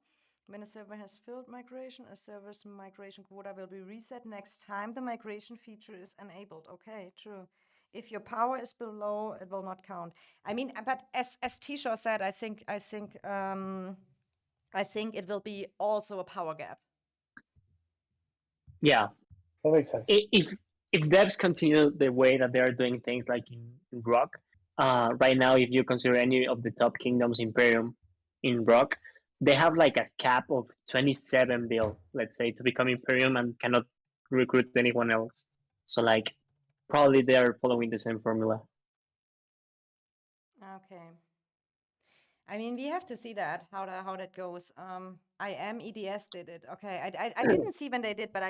When a server has filled migration, a server's migration quota will be reset next time the migration feature is enabled. Okay, true. If your power is below, it will not count. I mean, but as T-Shaw said, I think it will be also a power gap. Yeah, that makes sense. If devs continue the way that they are doing things like in Rock, right now, if you consider any of the top kingdoms Imperium in Rock, they have like a cap of 27 bill, let's say, to become Imperium and cannot recruit anyone else. So like, probably they are following the same formula. Okay. I mean, we have to see that how that goes. I am EDS did it. Okay, I didn't see when they did, but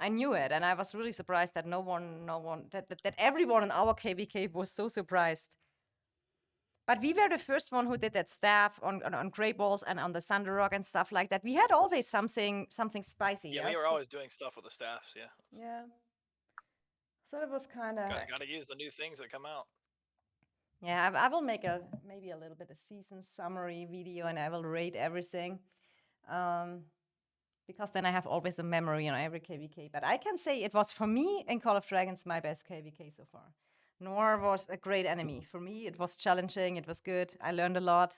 I knew it, and I was really surprised that no one that everyone in our KVK was so surprised. But we were the first one who did that staff on Grey Balls and on the Thunder Rock and stuff like that. We had always something spicy. Yeah, yes? we were always doing stuff with the staffs. Yeah. Yeah. So it was kind of. Gotta use the new things that come out. Yeah, I will make maybe a little bit of season summary video, and I will rate everything, because then I have always a memory on every KVK. But I can say it was, for me in Call of Dragons, my best KVK so far. Noir was a great enemy for me. It was challenging. It was good. I learned a lot.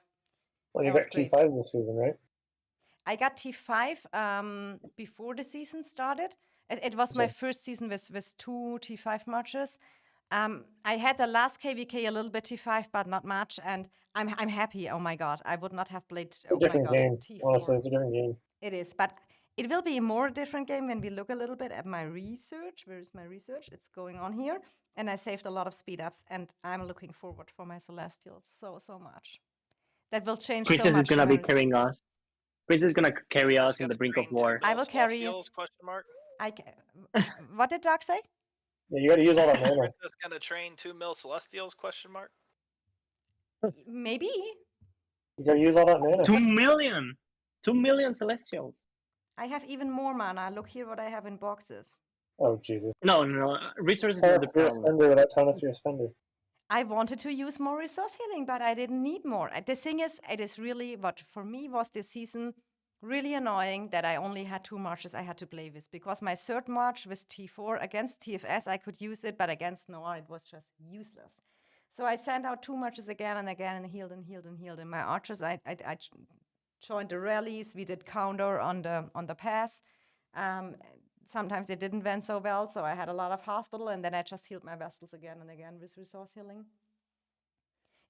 Well, you That was got great. T5 this season, right? I got T5 before the season started. It was my first season with 2 T5 marches. I had the last KVK a little bit T5, but not much, and I'm happy. Oh my god, I would not have played. It's a different game. T4. Honestly, it's a different game. It is, but it will be a more different game when we look a little bit at my research. Where is my research? It's going on here, and I saved a lot of speed ups, and I'm looking forward for my Celestials so much. That will change Princess so much. is gonna be Maris. carrying us. Princess is gonna carry us in the brink of war. I will carry you. Celestials, question mark. What did Doc say? Yeah, you got to use all that mana. Princess gonna train 2 mil Celestials, question mark. Maybe. You got to use all that mana. 2 million! 2 million Celestials. I have even more mana. Look here what I have in boxes. Oh, Jesus. No. Resources Tell are us the you're a problem. spender without telling us you're a spender. I wanted to use more resource healing, but I didn't need more. The thing is, it is really what for me was this season really annoying that I only had 2 marches I had to play with, because my third march with T4 against TFS I could use it, but against Noir it was just useless. So I sent out 2 marches again and again and healed. And my archers, I joined the rallies. We did counter on the pass. Sometimes it didn't went so well, so I had a lot of hospital, and then I just healed my vessels again and again with resource healing.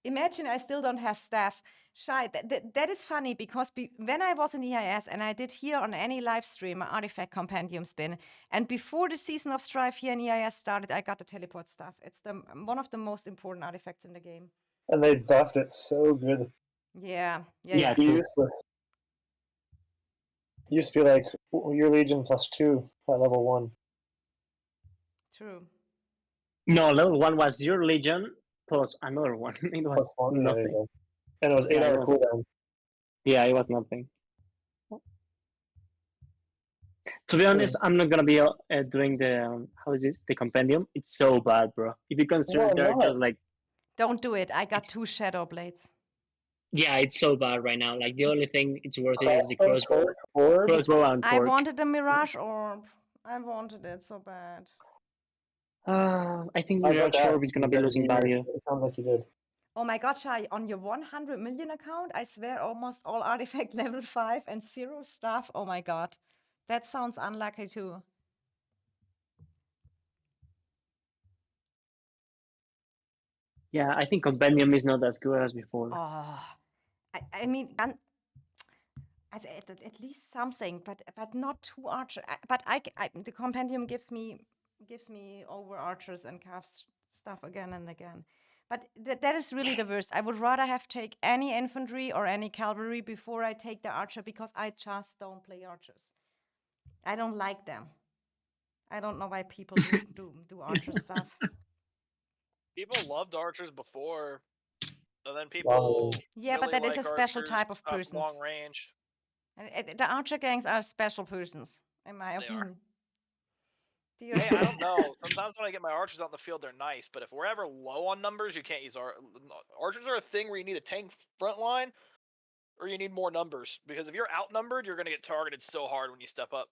Imagine I still don't have staff. Shy, that is funny, because when I was in EIS, and I did here on any live stream, an artifact compendium spin, and before the season of Strife here in EIS started, I got the teleport staff. It's one of the most important artifacts in the game. And they buffed it so good. Yeah. Useless. Used to be like your Legion +2 at level 1. True. No, level 1 was your Legion plus another one. It was +1, yeah, there you nothing. go. And it was 8 hour cooldown. Yeah, it was nothing. To be honest, I'm not gonna be doing the how is this, the compendium. It's so bad, bro. If you consider No, they're not. just like, Don't do it. I got 2 shadow blades. yeah, it's so bad right now. Like the only thing it's worth it is the crossbow, Orb. crossbow and I torque. wanted the Mirage Orb. I wanted it so bad. I think I Mirage got that. Orb is gonna be You got losing Mirage. value. It sounds like you did. Oh my god, Shai, on your 100 million account, I swear almost all artifact level 5 and 0 stuff. Oh my god. That sounds unlucky too. Yeah, I think compendium is not as good as before. Oh, I mean, at least something, but not 2 archers. But the compendium gives me over archers and calves stuff again and again. But that is really the worst. I would rather have take any infantry or any cavalry before I take the archer, because I just don't play archers. I don't like them. I don't know why people do archer stuff. People loved archers before, and then people. Yeah, but really that is a like special archers type of up persons. long range. And the archer gangs are special persons, in my They opinion. Hey, I don't know. Sometimes when I get my archers out in the field, they're nice, but if we're ever low on numbers, you can't use archers. Are a thing where you need a tank front line, or you need more numbers. Because if you're outnumbered, you're gonna get targeted so hard when you step up.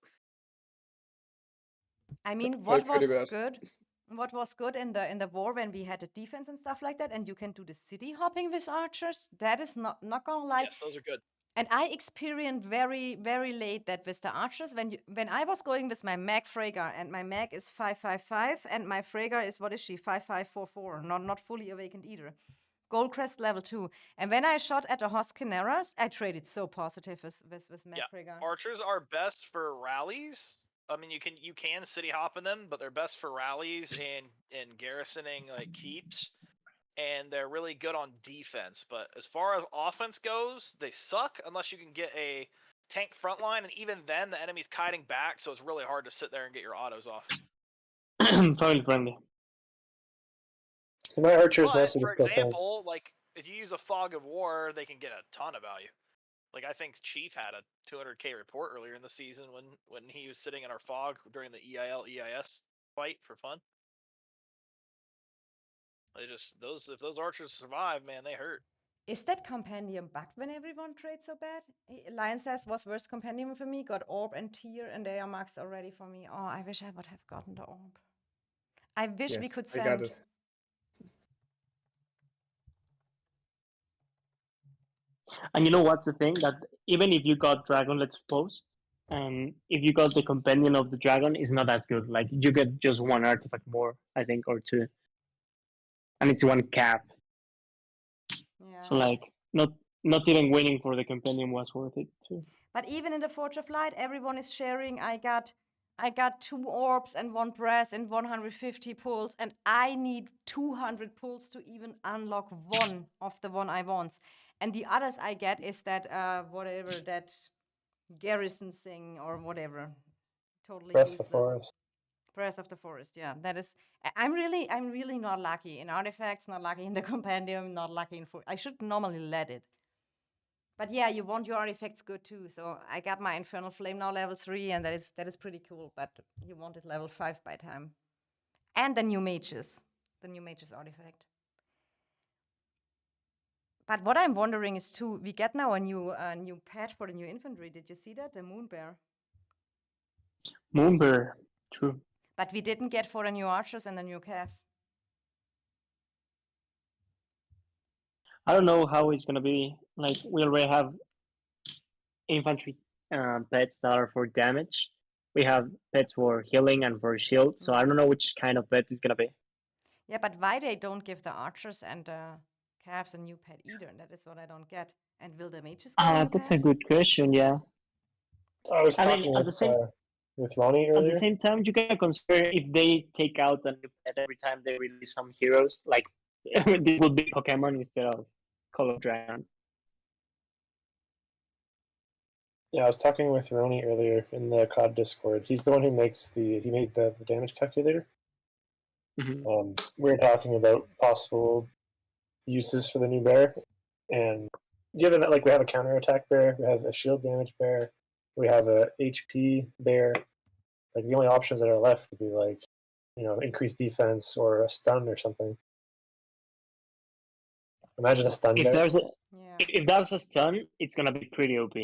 I mean, Felt what pretty was bad. good? What was good in the war when we had a defense and stuff like that, and you can do the city hopping with archers. That is not gonna lie. Yes, those are good. And I experienced very, very late that with the archers, when I was going with my mag Freygar, and my mag is 555, and my Freygar is, what is she, 5544, not fully awakened either. Goldcrest level 2. And when I shot at the Hoskineras, I traded so positive with mag Freygar. Archers are best for rallies. I mean, you can city hop in them, but they're best for rallies and garrisoning like keeps. and they're really good on defense. But as far as offense goes, they suck unless you can get a tank front line, and even then, the enemy's kiting back, so it's really hard to sit there and get your autos off. Foil friendly. So my archers But, mostly for just go tanks. example, like, if you use a Fog of War, they can get a ton of value. Like, I think Chief had a 200k report earlier in the season when he was sitting in our fog during the EIS fight for fun. They just if those archers survive, man, they hurt. Is that compendium bugged when everyone trades so bad? Lion says was worst compendium for me, got orb and tier, and they are maxed already for me. Oh, I wish I would have gotten the orb. I wish we Yes, could I send. got it. And you know what's the thing? That even if you got dragon, let's suppose, if you got the companion of the dragon, is not as good. Like you get just one artifact more, I think, or two, and it's one cap. Yeah. So like not even winning for the companion was worth it too. But even in the Forge of Light, everyone is sharing. I got 2 orbs and 1 brass and 150 pulls, and I need 200 pulls to even unlock one of the one I want. And the others I get is that whatever that garrison thing or whatever. Totally Breath of useless. the Forest. Breath of the Forest, yeah. That is I'm really not lucky in artifacts, not lucky in the compendium, not lucky in I should normally let it. But yeah, you want your artifacts good too. So I got my Infernal Flame now level 3, and that is pretty cool. But you want it level 5 by time. And the new mages artifact. But what I'm wondering is too, we get now a new pet for the new infantry. Did you see that? The Moon Bear. Moonbear, true. But we didn't get for the new archers and the new calves. I don't know how it's gonna be. Like we already have infantry pets that are for damage. We have pets for healing and for shield. So I don't know which kind of pet it's gonna be. Yeah, but why they don't give the archers and the calves a new pet either? That is what I don't get. And will the mages get a new That's pet? a good question. Yeah. I was I mean, talking at the same with Ronnie at earlier. the same time, you can consider if they take out a new pet every time they release some heroes, like this would be Pokemon instead of Call of Dragons. Yeah, I was talking with Ronnie earlier in the COD Discord. He's the one who made the damage calculator. Mm-hmm. We were talking about possible uses for the new bear, and given that like we have a counterattack bear, we have a shield damage bear, we have a HP bear, like the only options that are left would be like, increased defense or a stun or something. Imagine a stun bear. If there's a stun, it's gonna be pretty OP.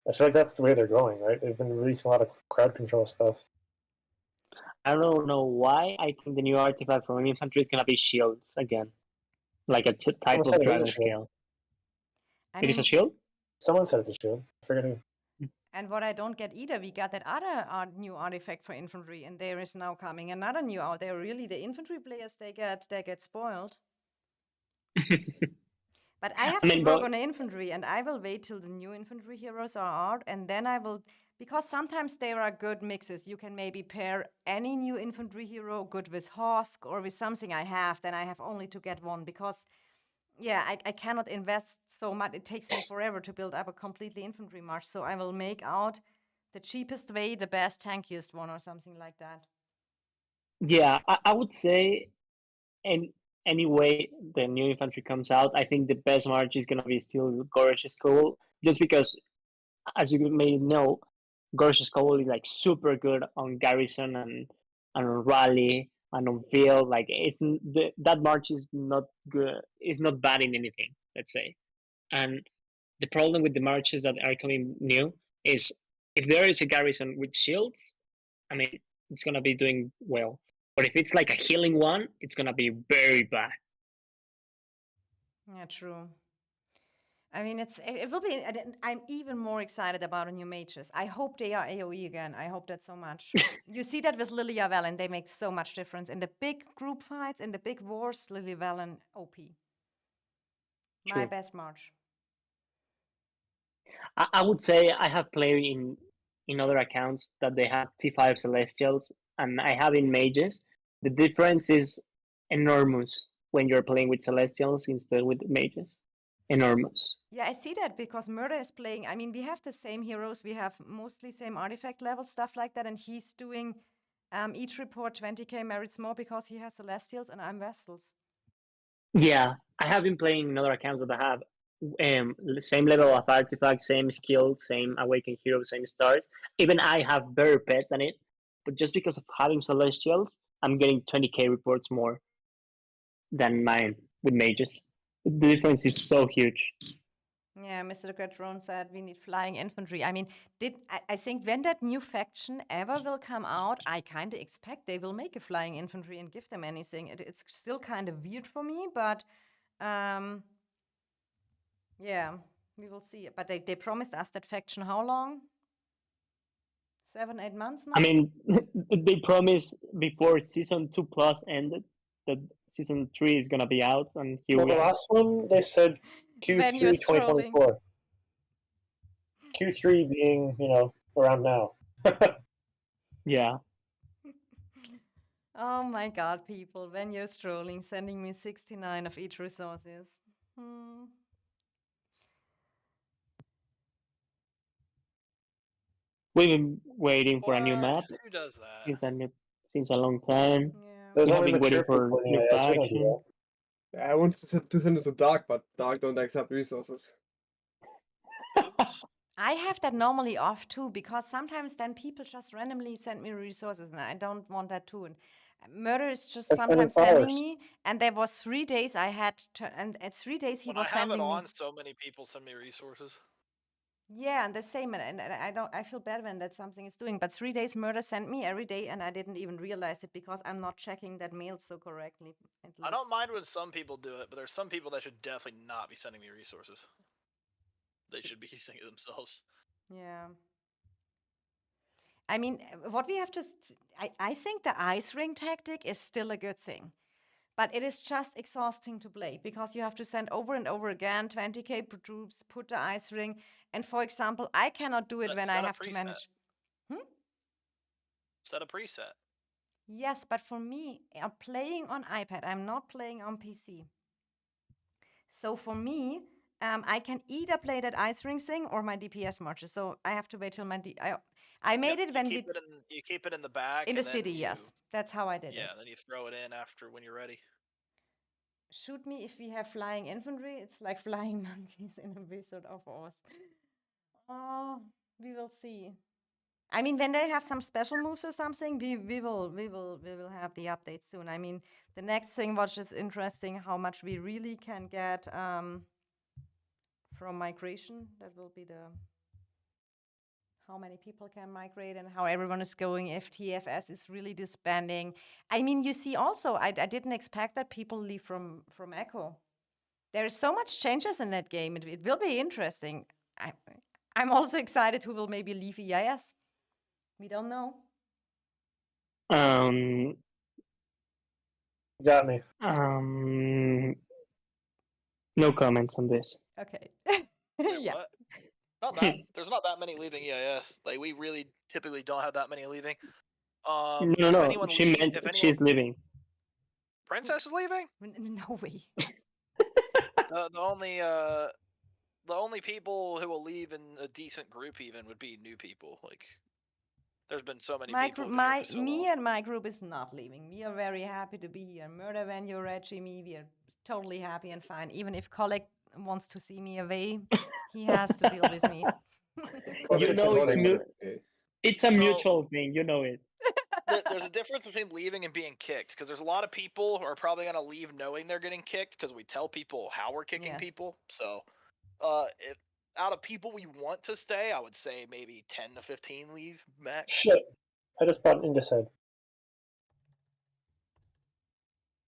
I feel like that's the way they're going, right? They've been releasing a lot of crowd control stuff. I don't know why. I think the new artifact from infantry is gonna be shields again, like a type Someone said of it is a dragon shield. scale. I It is a mean- shield. Someone said it's a shield. I forget who. And what I don't get either, we got that other new artifact for infantry, and there is now coming another new out there. Really, the infantry players they get spoiled. But I have to work on the infantry, and I will wait till the new infantry heroes are out, and then I will, because sometimes there are good mixes. You can maybe pair any new infantry hero good with Hosk or with something I have, then I have only to get one, because yeah, I cannot invest so much. It takes me forever to build up a completely infantry march, so I will make out the cheapest way, the best tankiest one or something like that. Yeah, I would say, and anyway the new infantry comes out, I think the best march is gonna be still Gorish's Cobble, just because, as you may know, Gorish's Cobble is like super good on garrison and on rally and on field. Like that march is not good. It's not bad in anything, let's say. And the problem with the marches that are coming new is if there is a garrison with shields, I mean, it's gonna be doing well. But if it's like a healing one, it's gonna be very bad. Yeah, true. I mean, it will be. I'm even more excited about the new mages. I hope they are AOE again. I hope that so much. You see that with Lily Valen, they make so much difference in the big group fights, in the big wars. Lily Valen, OP. My True. best march. I would say I have played in other accounts that they have T5 Celestials, and I have in mages. The difference is enormous when you're playing with Celestials instead with mages. Enormous. Yeah, I see that because Murder is playing. I mean, we have the same heroes. We have mostly same artifact level stuff like that, and he's doing each report 20k merits more because he has Celestials and I'm Vessels. Yeah, I have been playing in other accounts that have same level of artifact, same skill, same awakened hero, same stars. Even I have better pet than it, but just because of having Celestials, I'm getting 20k reports more than mine with mages. The difference is so huge. Yeah, Mr. Gretron said we need flying infantry. I mean, I think when that new faction ever will come out, I kind of expect they will make a flying infantry and give them anything. It's still kind of weird for me, but yeah, we will see. But they promised us that faction how long? 7, 8 months now? I mean, they promised before season 2 plus ended that season 3 is gonna be out, and here Well, we the are. last one they said When you're Q3 2024. Q3 being, around now. Yeah. Oh my god, people, when you're strolling, sending me 69 of each resources. We've been waiting for a new map Who does that? since a long time. There's We have only been waiting mature for people in new EIS. We don't do faction. that. I wanted to send it to Dark, but Dark don't accept resources. I have that normally off too, because sometimes then people just randomly send me resources, and I don't want that too. And Murder is just That's sending sometimes sending flowers. me, and there was 3 days I had to, and at 3 days he When was I have it sending me. on, so many people send me resources. Yeah, and the same, and I feel bad when that something is doing. But 3 days Murder sent me every day, and I didn't even realize it because I'm not checking that mail so correctly. I don't mind when some people do it, but there's some people that should definitely not be sending me resources. They should be using it themselves. Yeah. I mean, what we have to, I think the ice ring tactic is still a good thing. But it is just exhausting to play because you have to send over and over again 20k per troops, put the ice ring. And for example, I cannot do it when I have to manage. Set a preset. Yes, but for me, I'm playing on iPad. I'm not playing on PC. So for me, I can either play that ice ring thing or my DPS marches. So I have to wait till my I made it when you keep it in the bag in the and then city. Yes, that's how I did it. Yeah, then you throw it in after when you're ready. Shoot me if we have flying infantry. It's like flying monkeys in a Wizard of Oz. Oh, we will see. I mean, when they have some special moves or something, we will have the update soon. I mean, the next thing which is interesting, how much we really can get from migration. That will be the how many people can migrate and how everyone is going, if TFS is really disbanding. I mean, you see also, I didn't expect that people leave from Echo. There is so much changes in that game. It will be interesting. I'm also excited who will maybe leave EIS. We don't know. Got me. No comments on this. Okay. Wait, yeah. what? Not that. There's not that many leaving EIS. Like we really typically don't have that many leaving. No. She's leaving. Princess is leaving? No way. The only people who will leave in a decent group even would be new people. Like there's been so many people. Me and my group is not leaving. We are very happy to be here. Murder when you're Reggie, me, we are totally happy and fine. Even if Colleague wants to see me away, he has to deal with me. You know it's a mutual thing. You know it. There's a difference between leaving and being kicked, because there's a lot of people who are probably going to leave knowing they're getting kicked because we tell people how we're kicking people. So, if out of people we want to stay, I would say maybe 10 to 15 leave max. Shit. I just bought Indecide.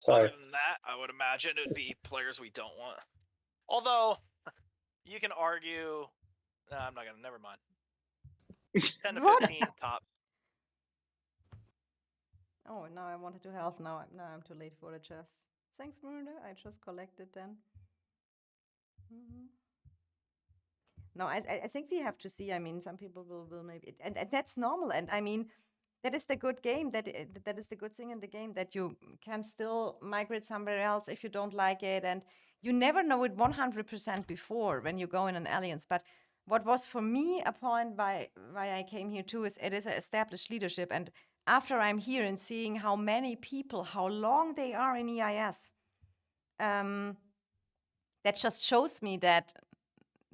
Sorry. Other than that, I would imagine it would be players we don't want. Although, you can argue... I'm not going to... Never mind. 10 to 15 top. Oh, now I wanted to help. Now I'm too late for the chess. Thanks, Murder. I just collected then. No, I think we have to see. I mean, some people will maybe... And that's normal. And I mean, that is the good game. That is the good thing in the game, that you can still migrate somewhere else if you don't like it, and you never know it 100% before when you go in an alliance. But what was for me a point why I came here too is it is an established leadership, and after I'm here and seeing how many people, how long they are in EIS, that just shows me that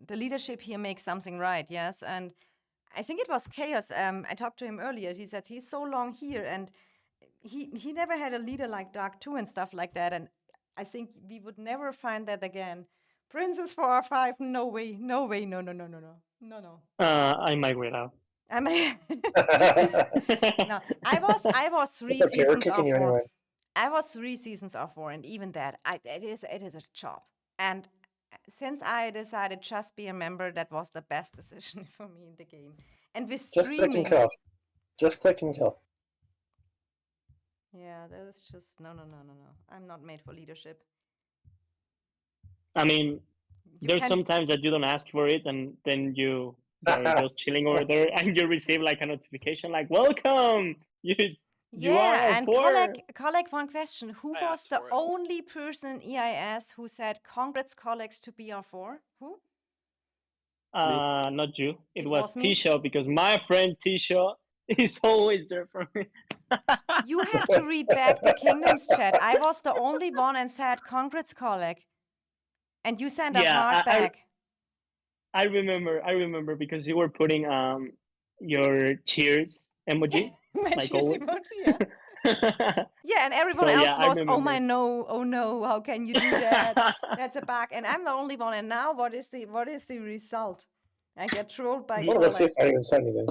the leadership here makes something right. Yes, and I think it was Chaos. I talked to him earlier. He said he's so long here, and he never had a leader like Dark 2 and stuff like that. And I think we would never find that again. Princess 4 or 5, no way, no way, no. I migrate out. I mean, no, I was 3 It's okay, we're seasons kicking of you war. anyway. I was 3 seasons of war, and even that, it is a job. And since I decided just be a member, that was the best decision for me in the game. And with Just click and streaming, kill. Just click and kill. yeah, that is just no. I'm not made for leadership. I mean, You there's can- sometimes that you don't ask for it, and then you are just chilling over there, and you receive like a notification like, "Welcome, you are Yeah, and L4." Colleague, one question: who I was asked the for it. only person in EIS who said congrats, colleagues, to BR4? Who? Not you. It It was was me. Tisha, because my friend Tisha is always there for me. You have to read back the Kingdoms chat. I was the only one and said congrats, colleague, and you sent a Yeah, heart back. I remember because you were putting your cheers emoji. My like cheers always. emoji, yeah. Yeah, and everyone So, yeah, else I was, oh my remember. no, oh no, how can you do that? That's a bug. And I'm the only one. And now what is the result? I get trolled by I want to see colleague. if I even said anything.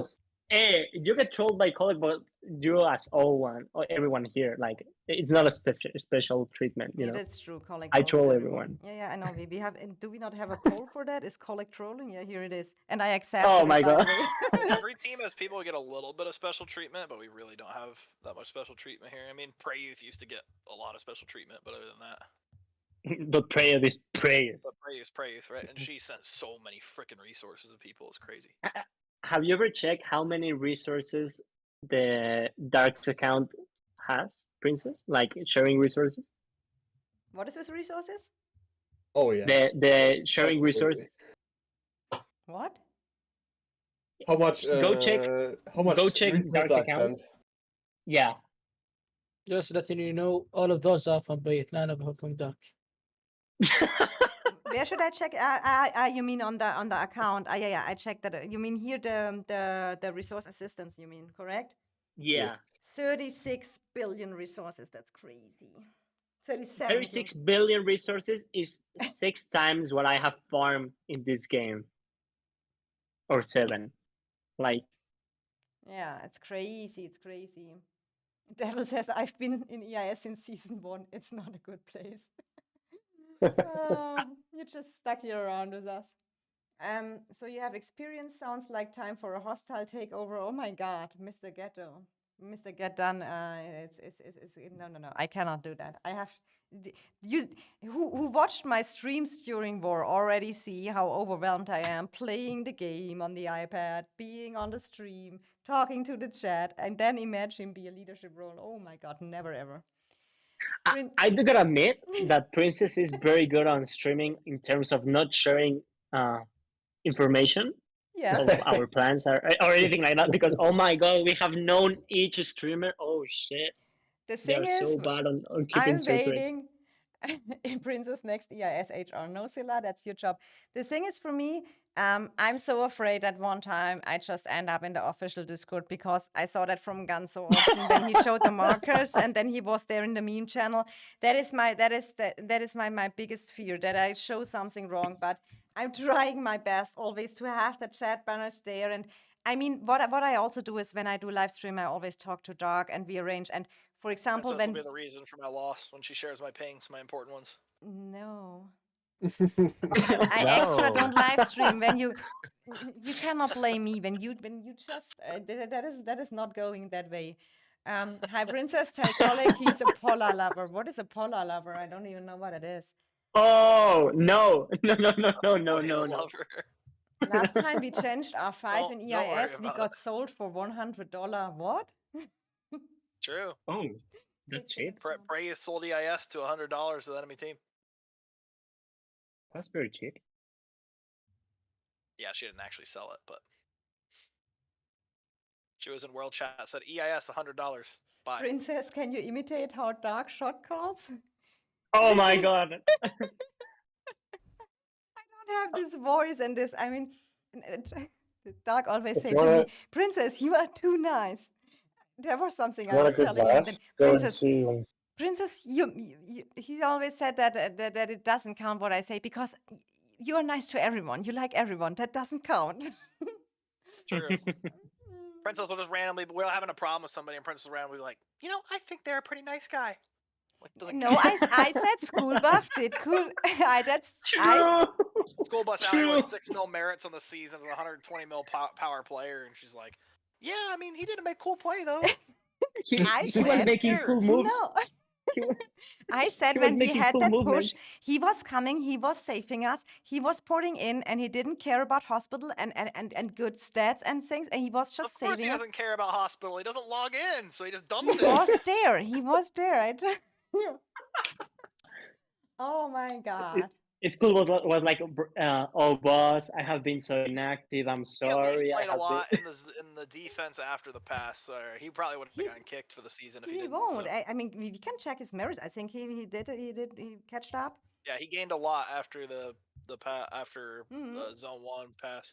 Hey, you get trolled by colleague, but you as all everyone here, like it's not a special treatment, you Yeah, know. that's true. Colleague I trolls troll everyone. everyone. Yeah, I know. We have. And do we not have a poll for that? Is colleague trolling? Yeah, here it is. And I accepted Oh it, my by the god. way. Every team has people who get a little bit of special treatment, but we really don't have that much special treatment here. I mean, Prey Youth used to get a lot of special treatment, but other than that, But prayer is prayer. but Prey Youth, right? And she sent so many freaking resources to people. It's crazy. Have you ever checked how many resources the Dark's account has, Princess? Like sharing resources? What is with resources? Oh yeah. The sharing Absolutely. resources. What? How much? Go check. How much? Go check resources Dark's I account. sent? Yeah. Just letting you know, all of those are from Bayt, none of them from Duck. Where should I check? You mean on the account? Yeah, I checked that. You mean here the resource assistance? You mean, correct? Yeah. 36 billion resources. That's crazy. 37. 36 billion resources is 6 times what I have farmed in this game. Or 7. Like, Yeah, it's crazy. It's crazy. Devil says, I've been in EIS since season 1. It's not a good place. You're just stuck here around with us. So you have experience. Sounds like time for a hostile takeover. Oh my god, Mr. Ghetto. Mr. Get Done, it's no. I cannot do that. I have you who watched my streams during war already see how overwhelmed I am playing the game on the iPad, being on the stream, talking to the chat, and then imagine be a leadership role. Oh my god, never ever. I do gotta admit that Princess is very good on streaming in terms of not sharing information of our plans or anything like that, because oh my god, we have known each streamer. Oh shit. The thing is, so bad on keeping I'm secret. waiting. In Princess next EIS HR. No, Silla, that's your job. The thing is, for me, I'm so afraid that one time I just end up in the official Discord, because I saw that from Gun so often when he showed the markers and then he was there in the meme channel. That is my biggest fear, that I show something wrong. But I'm trying my best always to have the chat banners there. And I mean, what I also do is when I do live stream, I always talk to Dark and we arrange. And for example, Princess when will be the reason for my loss when she shares my pings, my important ones. no. I extra don't live stream when you cannot blame me when you just that is not going that way. Hi Princess, tell colleague he's a polar lover. What is a polar lover? I don't even know what it is. Oh no. Last time we changed our 5 in Don't worry EIS, we about got sold for $100. What? True. Oh, that's cheap. Prey sold EIS to $100 to the enemy team. That's very cheap. Yeah, she didn't actually sell it, but she was in world chat, said EIS $100. Bye. Princess, can you imitate how Dark shot calls? Oh my god. I don't have this voice and this. I mean, Dark always If say you to wanna- me, "Princess, you are too nice." There was something You I want a was good telling him. laugh? Then, Go and Princess, see when Princess, he always said that it doesn't count what I say because you are nice to everyone. You like everyone. That doesn't count. True. Princess will just randomly, we're having a problem with somebody, and Princess will randomly be like, you know, I think they're a pretty nice guy. Like, doesn't No, count. I said school buff did cool. School bus out here with 6 mil merits on the season, 120 mil power player, and she's like, yeah, I mean, he didn't make cool play though. I He was said making cool moves. no. I said he was when we making had cool that movements. push, he was coming, he was saving us, he was pouring in, and he didn't care about hospital and good stats and things, and he was Of just course he saving us. doesn't care about hospital. He doesn't log in, so he just dumps He it. was there. He was there. Oh my god. School was like, oh boss, I have been so inactive. I'm He at least sorry. I played a have lot been... in the defense after the pass, so he probably would have gotten kicked for the season if he He didn't. won't. So. I mean, we can check his merits. I think he catched up. Yeah, he gained a lot after after Mhm. zone 1 pass.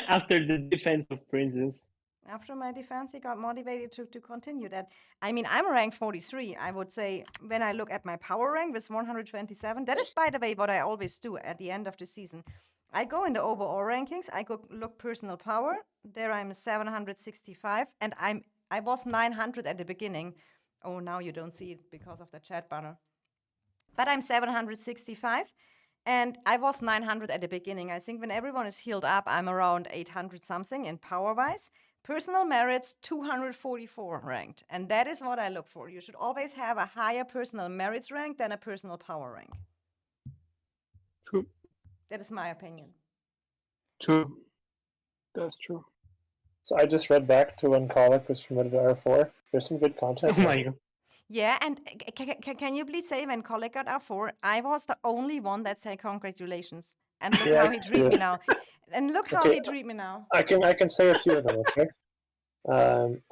After the defense of Princess. After my defense, he got motivated to continue that. I mean, I'm ranked 43. I would say when I look at my power rank with 127, that is, by the way, what I always do at the end of the season. I go in the overall rankings. I go look personal power. There I'm 765, and I was 900 at the beginning. Oh, now you don't see it because of the chat banner. But I'm 765. And I was 900 at the beginning. I think when everyone is healed up, I'm around 800 something in power-wise. Personal merits, 244 ranked. And that is what I look for. You should always have a higher personal merits rank than a personal power rank. True. That is my opinion. True. That's true. So I just read back to when Colic was promoted to R4. There's some good content. Oh my god. Yeah, and can you please say when Colic got R4, I was the only one that said congratulations. And look Yeah, how I he can treat see me it. now. And look how Okay, he treat me now. I can say a few of them, okay?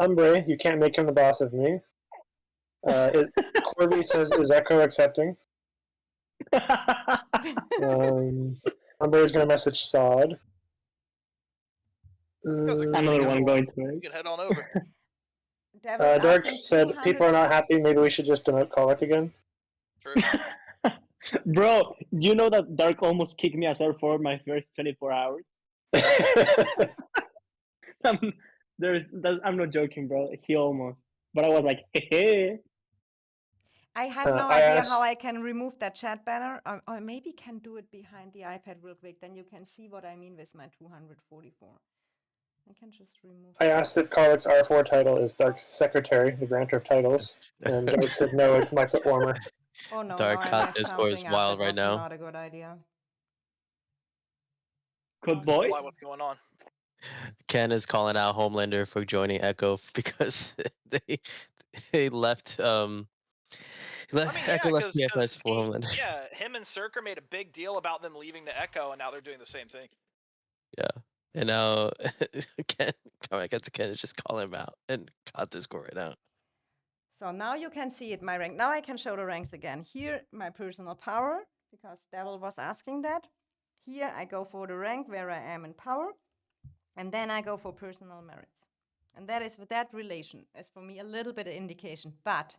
Umbre, you can't make him the boss of me. Corby says, is Echo accepting? Umbre is going to message Sod. Another one going to You it. can head on over. Devil's Dark asking said, 200 people are not happy, maybe we should just demote Colic again. True. Bro, you know that Dark almost kicked me as R4 my first 24 hours? I'm not joking, bro. He almost. But I was like, hey. I have no idea how I can remove that chat banner, or maybe can do it behind the iPad real quick. Then you can see what I mean with my 244. I can just remove. I asked if Colic's R4 title is Dark's secretary, the grantor of titles, and Dark said, no, it's my foot warmer. Oh no, Dark now I Hot messed Discord is something wild up. That right was now. not a good idea. Good boy. Why, what's going on? Ken is calling out Homelander for joining Echo because they left Echo left TFS for Homelander. Yeah, him and Circa made a big deal about them leaving the Echo, and now they're doing the same thing. Yeah. And now Ken, I guess Ken is just calling him out and Hot Discord right now. So now you can see it, my rank. Now I can show the ranks again. Here, my personal power, because Devil was asking that. Here, I go for the rank where I am in power. And then I go for personal merits. And that is, with that relation, is for me a little bit of indication. But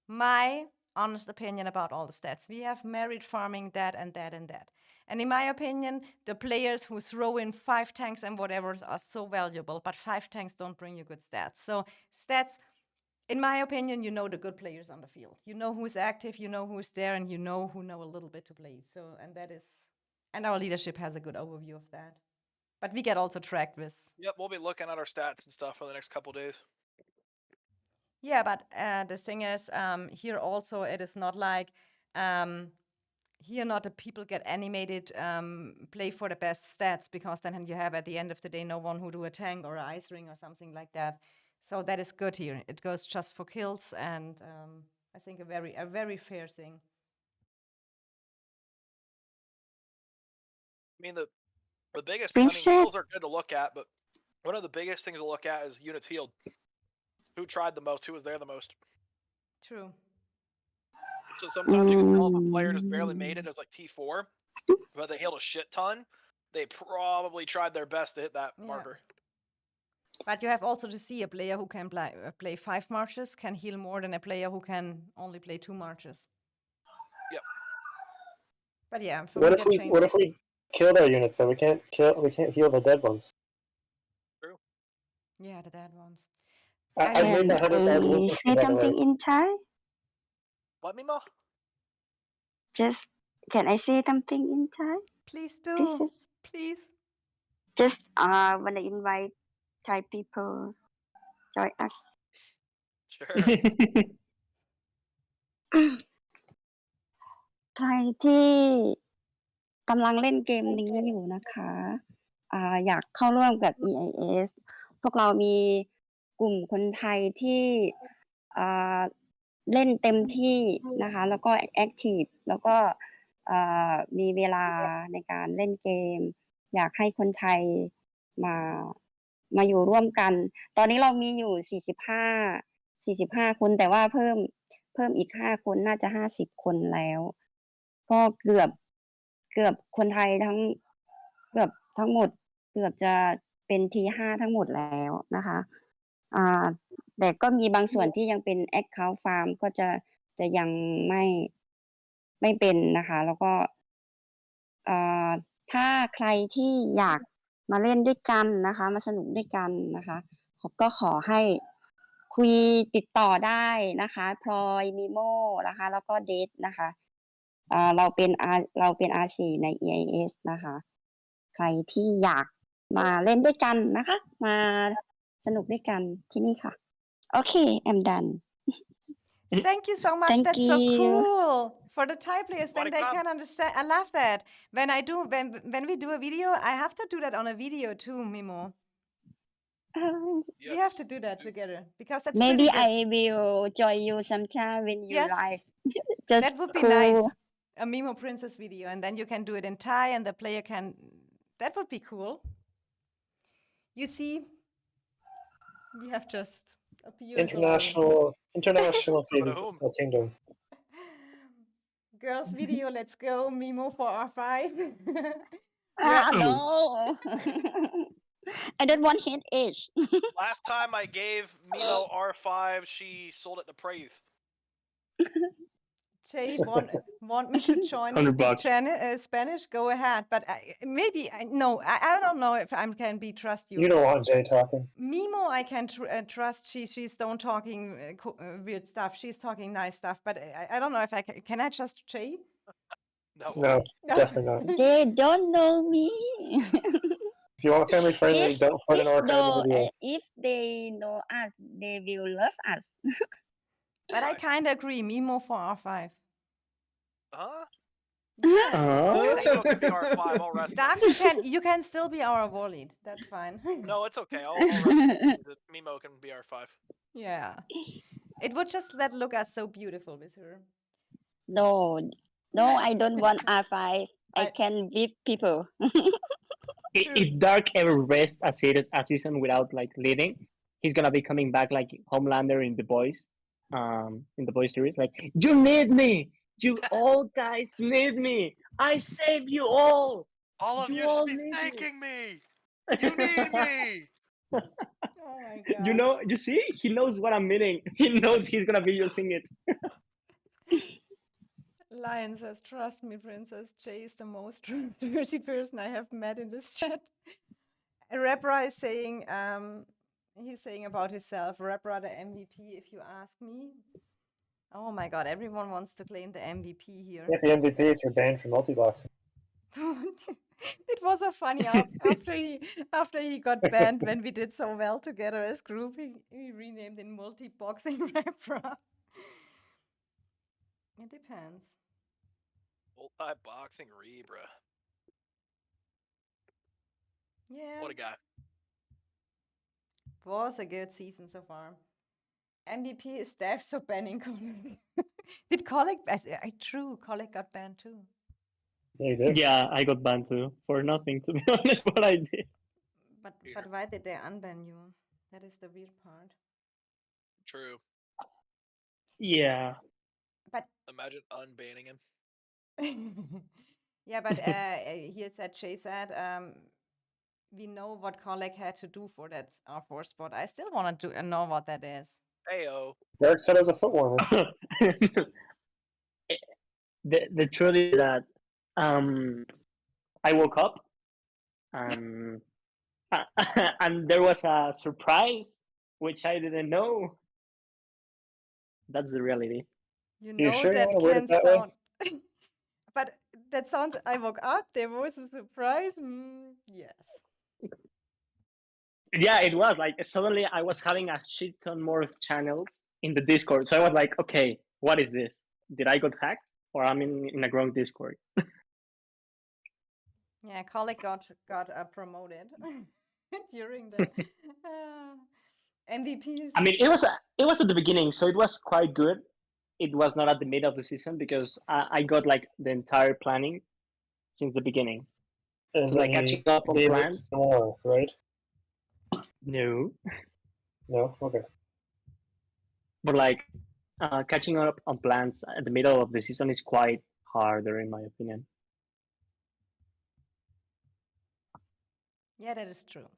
my honest opinion about all the stats, we have merit farming that and that and that. And in my opinion, the players who throw in 5 tanks and whatever are so valuable, but 5 tanks don't bring you good stats. So stats, in my opinion, you know the good players on the field. You know who's active, you know who's there, and you know who know a little bit to play. So, and that is, and our leadership has a good overview of that. But we get also tracked with. Yep, we'll be looking at our stats and stuff for the next couple days. Yeah, but the thing is, here also it is not like here not the people get animated, play for the best stats, because then you have at the end of the day no one who do a tank or a ice ring or something like that. So that is good here. It goes just for kills, and I think a very fair thing. I mean, the biggest, I mean, Princess. kills are good to look at, but one of the biggest things to look at is units healed. Who tried the most? Who was there the most? True. So sometimes you can tell if a player just barely made it as like T4, but they healed a shit ton. They probably tried their best to hit that Yeah. marker. But you have also to see a player who can play 5 marches can heal more than a player who can only play 2 marches. Yep. But yeah, for What me if that we changed. what if we killed our units though? We can't heal the dead ones. True. Yeah, the dead ones. I made my 100,000 I infantry, say by the way. something in Thai? What, Mimo? Just can I say something in Thai? Please do. Please. Just wanna invite Thai people join us. Sure. ใครที่กำลังเล่นเกมนี้อยู่นะคะอยากเข้าร่วมกับ EIS พวกเรามีกลุ่มคนไทยที่เล่นเต็มที่นะคะแล้วก็แอคทีฟแล้วก็มีเวลาในการเล่นเกมอยากให้คนไทยมาอยู่ร่วมกันตอนนี้เรามีอยู่45คนแต่ว่าเพิ่มอีก5คนน่าจะ50คนแล้วก็เกือบคนไทยเกือบทั้งหมดเกือบจะเป็น T5 ทั้งหมดแล้วนะคะแต่ก็มีบางส่วนที่ยังเป็น Account Farm ก็จะยังไม่เป็นนะคะแล้วก็ถ้าใครที่อยากมาเล่นด้วยกันนะคะมาสนุกด้วยกันนะคะก็ขอให้คุยติดต่อได้นะคะพลอยมิโมนะคะแล้วก็เดทนะคะเราเป็น RC ใน EIS นะคะใครที่อยากมาเล่นด้วยกันนะคะมาสนุกด้วยกันที่นี่ค่ะโอเค I'm done Thank you so much. Thank That's so you. cool. For the Thai players, then they Welcome. can understand. I love that. When we do a video, I have to do that on a video too, Mimo. We have to do that together because that's Maybe really good. I will join you sometime when you Yes. live. Just That would be cool. nice. A Mimo Princess video, and then you can do it in Thai, and the player can. That would be cool. You see, we have just a beautiful audience. International kingdom. Girls video, let's go. Mimo for R5. No. I don't want hit age. Last time I gave Mimo R5, she sold it to Praise. Jay want me to join and speak Spanish? Go ahead. But I don't know if I can trust you. You don't want Jay talking. Mimo, I can trust. She's don't talking weird stuff. She's talking nice stuff. But I don't know if I can I trust Jay? No, definitely not. They don't know me. If you want family friendly, don't put an orca in the video. If they know us, they will love us. But I kind of agree. Mimo for R5. Huh? Yeah. Mimo can be R5. I'll rest. Dark, you can still be our warlead. That's fine. No, it's okay. I'll rest. Mimo can be R5. Yeah. It would just look us so beautiful with her. No, I don't want R5. I can beat people. If Dark ever rests a season without like leading, he's gonna be coming back like Homelander in the Boys series. Like, you need me. You all guys need me. I save you all. All of you should be thanking me. You need me. Oh my god. You know, you see, he knows what I'm meaning. He knows he's gonna be using it. Lion says, trust me, Princess. Jay is the most trustworthy person I have met in this chat. Repra is saying, he's saying about himself, Repra the MVP, if you ask me. Oh my god, everyone wants to claim the MVP here. Get the MVP if you're banned from multi-boxing. It was so funny after he got banned when we did so well together as group. He renamed in multi-boxing Repra. It depends. Multi-boxing Rebra. Yeah, What a guy. was a good season so far. MVP is deaf, so banning Colic. Did Colic? True, Colic got banned too. Yeah, you did. Yeah, I got banned too for nothing. To be honest, what I did. But why did they unban you? That is the weird part. True. Yeah. But Imagine unbanning him. yeah, but here said Jay said we know what Colic had to do for that R4 spot. I still want to know what that is. Heyo. Derek said it was a foot warmer. The truth is that I woke up and and there was a surprise which I didn't know. That's the reality. You You know sure you that want to word can it that way? sound. But that sounds. I woke up. There was a surprise. Yes. Yeah, it was like suddenly I was having a shit ton more of channels in the Discord. So I was like, okay, what is this? Did I got hacked or I'm in a wrong Discord? Yeah, Colic got promoted during the MVPs. I mean, it was at the beginning, so it was quite good. It was not at the mid of the season because I got like the entire planning since the beginning. And Like then catching he up on gave it plans. more, right? No, No? Okay. but like catching up on plans at the middle of the season is quite harder, in my opinion. Yeah, that is true.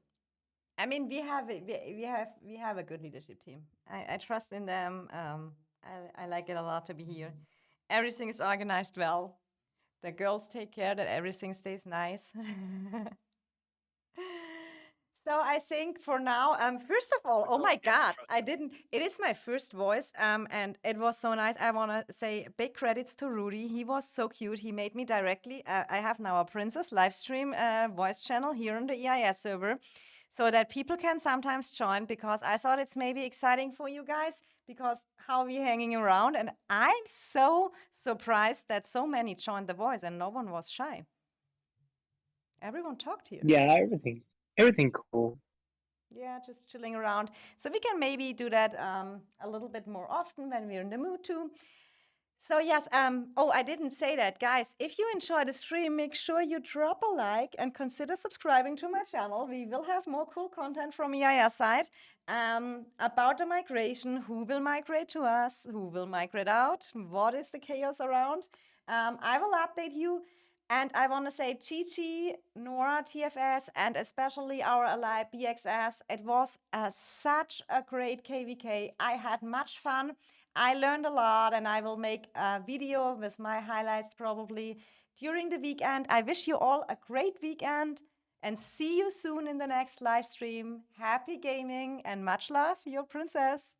I mean, we have a good leadership team. I trust in them. I like it a lot to be here. Everything is organized well. The girls take care that everything stays nice. So I think for now, first of all, oh my God, it is my first voice, and it was so nice. I want to say big credits to Rudy. He was so cute. He made me directly. I have now a Princess live stream voice channel here on the EIS server so that people can sometimes join because I thought it's maybe exciting for you guys because how we hanging around. And I'm so surprised that so many joined the voice and no one was shy. Everyone talked here. Yeah, everything cool. Yeah, just chilling around. So we can maybe do that a little bit more often when we're in the mood to. So yes, oh, I didn't say that. Guys, if you enjoy the stream, make sure you drop a like and consider subscribing to my channel. We will have more cool content from EIS side about the migration, who will migrate to us, who will migrate out, what is the chaos around. I will update you. And I want to say Chi, Noir, TFS, and especially our ally BXS. It was such a great KVK. I had much fun. I learned a lot, and I will make a video with my highlights probably during the weekend. I wish you all a great weekend and see you soon in the next live stream. Happy gaming and much love, your princess.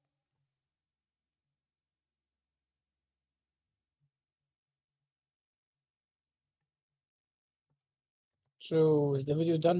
So is the video done now?